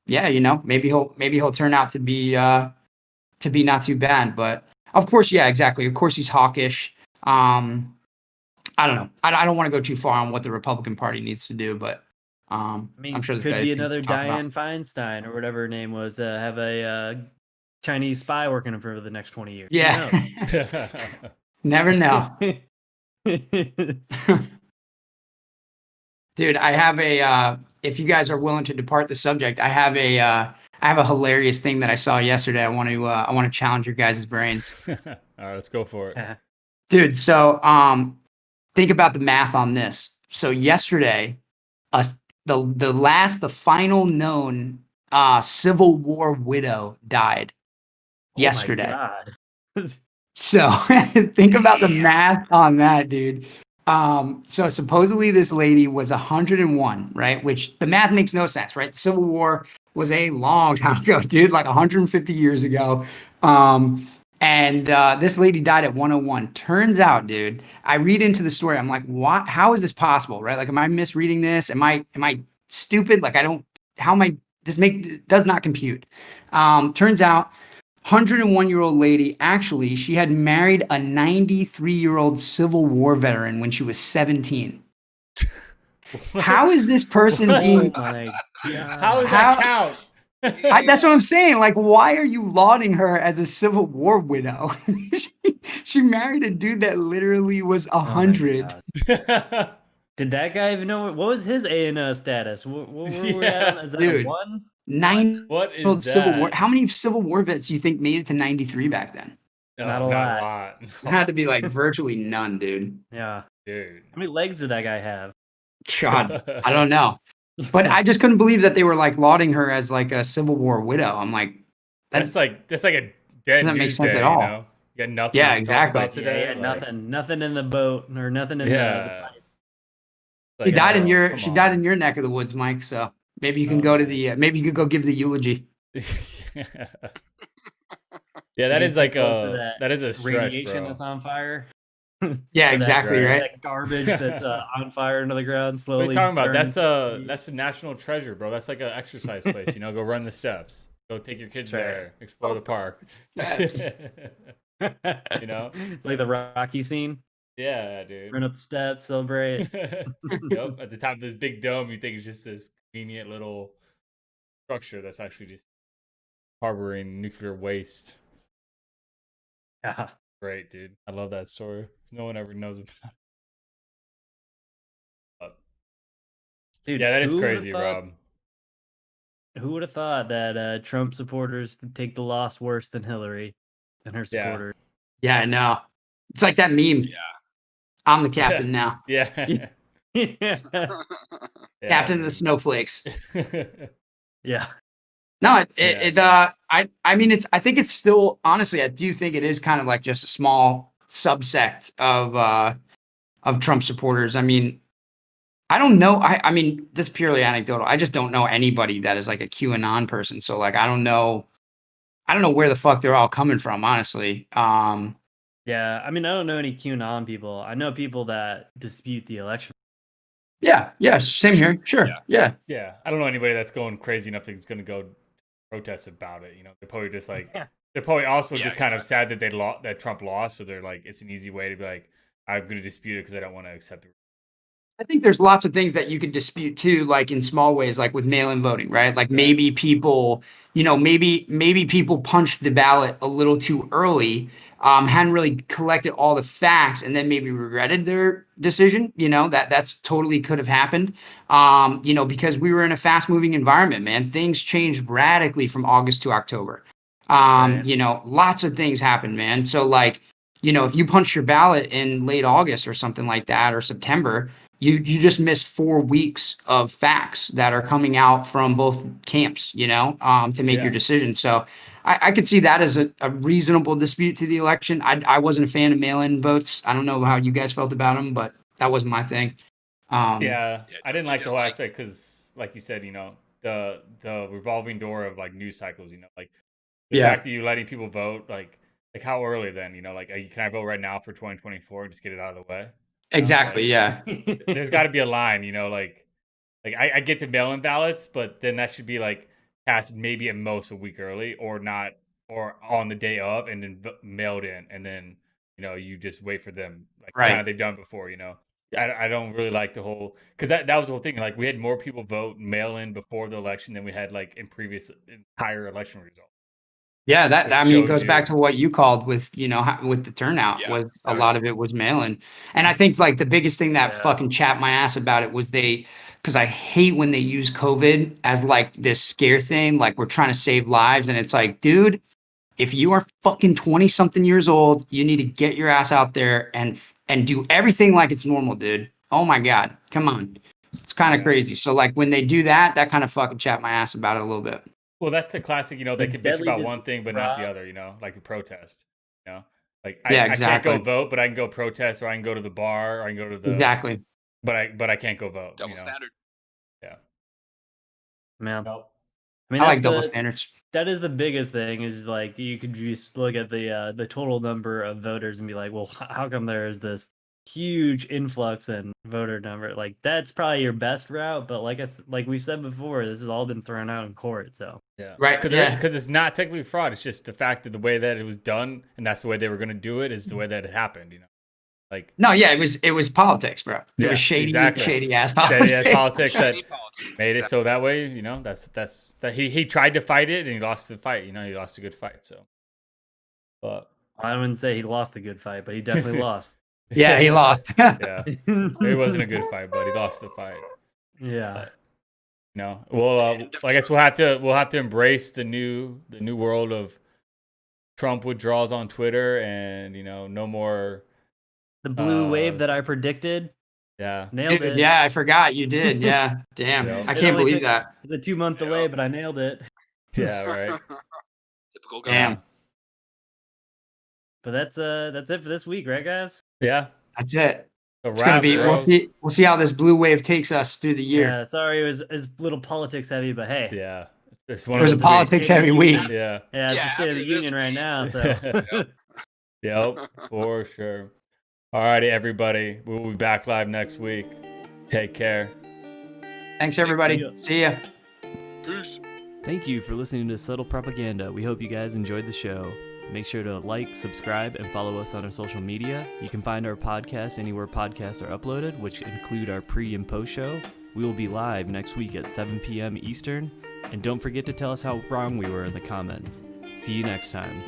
yeah, maybe he'll turn out to be not too bad. But of course, yeah, exactly. Of course, he's hawkish. I don't know. I don't want to go too far on what the Republican Party needs to do, but I mean, I'm sure this could guy be can another talk about. Dianne Feinstein or whatever her name was. Have a Chinese spy working for the next 20 years. Who Yeah, knows? never know. Dude, I have a. If you guys are willing to depart the subject, I have a hilarious thing that I saw yesterday. I want to challenge your guys' brains. All right, let's go for it. Dude, so think about the math on this. So yesterday, the final known Civil War widow died yesterday. Oh my God. So think about the math on that, dude. So supposedly this lady was 101, right? Which the math makes no sense, right? Civil War was a long time ago, dude, like 150 years ago. And this lady died at 101. Turns out, dude, I read into the story. I'm like, what? How is this possible, right? Like, am I misreading this? Am I stupid? Like, does not compute. Turns out 101-year-old lady, actually, she had married a 93-year-old Civil War veteran when she was 17. How is this person being... Oh my God. How does that count? That's what I'm saying. Like, why are you lauding her as a Civil War widow? she married a dude that literally was 100. Did that guy even know what was his A&O status? Where were we at? Is that Dude. a 1? What is that? Civil War. How many Civil War vets do you think made it to 93 back then? Not a lot. It had to be like virtually none, dude. Yeah. Dude. How many legs did that guy have? God, I don't know. But I just couldn't believe that they were like lauding her as like a Civil War widow. I'm like, that's like a dead doesn't make news sense day, at all. You know? You got nothing. Yeah, to talk exactly. about today. Yeah, nothing in the boat or nothing in the pipe. She died in your come died on. in your neck of the woods, Mike. So maybe you can go to the maybe you could go give the eulogy. Yeah, that is like Close to that is a stretch, radiation bro. that's on fire. Yeah, Or exactly, right? That garbage that's on fire into the ground What slowly. are you talking about? burning. That's a national treasure, bro. That's like an exercise place. Go run the steps. Go take your kids there. Explore the park. Steps. It's like the Rocky scene. Yeah, dude. Run up the steps, celebrate. Yep. At the top of this big dome, you think it's just this convenient little structure that's actually just harboring nuclear waste. Yeah. Great, dude. I love that story. No one ever knows about it. Dude, Yeah, that is who would've crazy, thought- Rob. Who would have thought that Trump supporters would take the loss worse than Hillary and her Yeah. supporters? Yeah, I know. It's like that meme. Yeah. I'm the captain now. Yeah. Yeah. Captain of the Snowflakes. Yeah. No, Yeah. I mean, I think it's still, honestly, I do think it is kind of like just a small subsect of Trump supporters. I mean, I don't know. I mean, this is purely anecdotal. I just don't know anybody that is like a QAnon person. So like, I don't know where the fuck they're all coming from, honestly. Yeah. I mean, I don't know any QAnon people. I know people that dispute the election. Yeah, same here. Sure. Yeah. Yeah. I don't know anybody that's going crazy enough that's going to go protest about it. They're probably just like, they're probably also just kind of sad that that Trump lost. So they're like, it's an easy way to be like, I'm going to dispute it because I don't want to accept it. I think there's lots of things that you could dispute too, like in small ways, like with mail-in voting, right? Like maybe people, maybe people punched the ballot a little too early, hadn't really collected all the facts, and then maybe regretted their decision. That's totally could have happened. Because we were in a fast-moving environment, man. Things changed radically from August to October. Lots of things happened, man. So like, if you punched your ballot in late August or something like that, or September, you just missed 4 weeks of facts that are coming out from both camps, to make your decision. So I could see that as a reasonable dispute to the election. I wasn't a fan of mail-in votes. I don't know how you guys felt about them, but that wasn't my thing. Yeah, I didn't like the whole like aspect because, like you said, the revolving door of like news cycles. Like the fact that you're letting people vote, like how early then? Like, can I vote right now for 2024 and just get it out of the way? Exactly. Like, Yeah. there's got to be a line. Like I get the mail-in ballots, but then that should be like cast maybe at most a week early, or not, or on the day of, and then mailed in, and then you just wait for them, like kind Right. of they've done before. I don't really like the whole, because that was the whole thing. Like we had more people vote mail in before the election than we had like in previous entire election results. Yeah, Which I mean, it shows goes back you- to what you called with, with the turnout, Yeah, was a lot of it was mail-in. And I think like the biggest thing that Yeah. fucking chapped my ass about it was because I hate when they use COVID as like this scare thing, like we're trying to save lives. And it's like, dude, if you are fucking 20 something years old, you need to get your ass out there and do everything like it's normal, dude. Oh my God, come on. It's kind of crazy. So like when they do that kind of fucking chapped my ass about it a little bit. Well, that's the classic. They The can bitch about deadly one thing but not the Rob. other. Like the protest. Like Yeah, I can't go exactly. vote, but I can go protest, or I can go to the bar, or I can go to the. Exactly. But I can't go vote. double standard. Yeah. Man. Nope. I mean, I that's like double standards. that is the biggest thing, is like you could just look at the total number of voters and be like, well, how come there is this huge influx in voter number? Like that's probably your best route, but like we said before, this has all been thrown out in court. So Yeah. Right, yeah. Because it's not technically fraud. It's just the fact that the way that it was done, and that's the way they were going to do it, is the way that it happened. Like No, yeah, it was politics, bro. It Yeah, was shady, exactly. shady ass politics. shady ass politics that Shady politics. made it so that way. That's that he tried to fight it and he lost the fight. He lost a good fight. So, but I wouldn't say he lost a good fight, but he definitely lost. Yeah, he lost. Yeah, it wasn't a good fight, but he lost the fight. Yeah. Well, I guess we'll have to embrace the new world of Trump withdrawals on Twitter, and no more. The blue wave that I predicted, Yeah, nailed Dude, it. yeah, I forgot you did. Yeah, damn, Yeah. I It can't only believe took- that. It's a 2-month delay, but I nailed it. yeah, right. Typical guy. Damn, But that's it for this week, right, guys? Yeah, that's it. a It's gonna wrap, be. bros. We'll see how this blue wave takes us through the year. Yeah. Sorry, it's a little politics heavy, but hey. Yeah, it's one It was a of those politics heavy week. weeks. Yeah. Yeah, it's the Yeah, State of the after this Union right week. now. So Yep, for sure. Alrighty, everybody. We'll be back live next week. Take care. Thanks, everybody. ya. See ya. Peace. Thank you for listening to Subtle Propaganda. We hope you guys enjoyed the show. Make sure to like, subscribe, and follow us on our social media. You can find our podcast anywhere podcasts are uploaded, which include our pre and post show. We will be live next week at 7 p.m. Eastern. And don't forget to tell us how wrong we were in the comments. See you next time.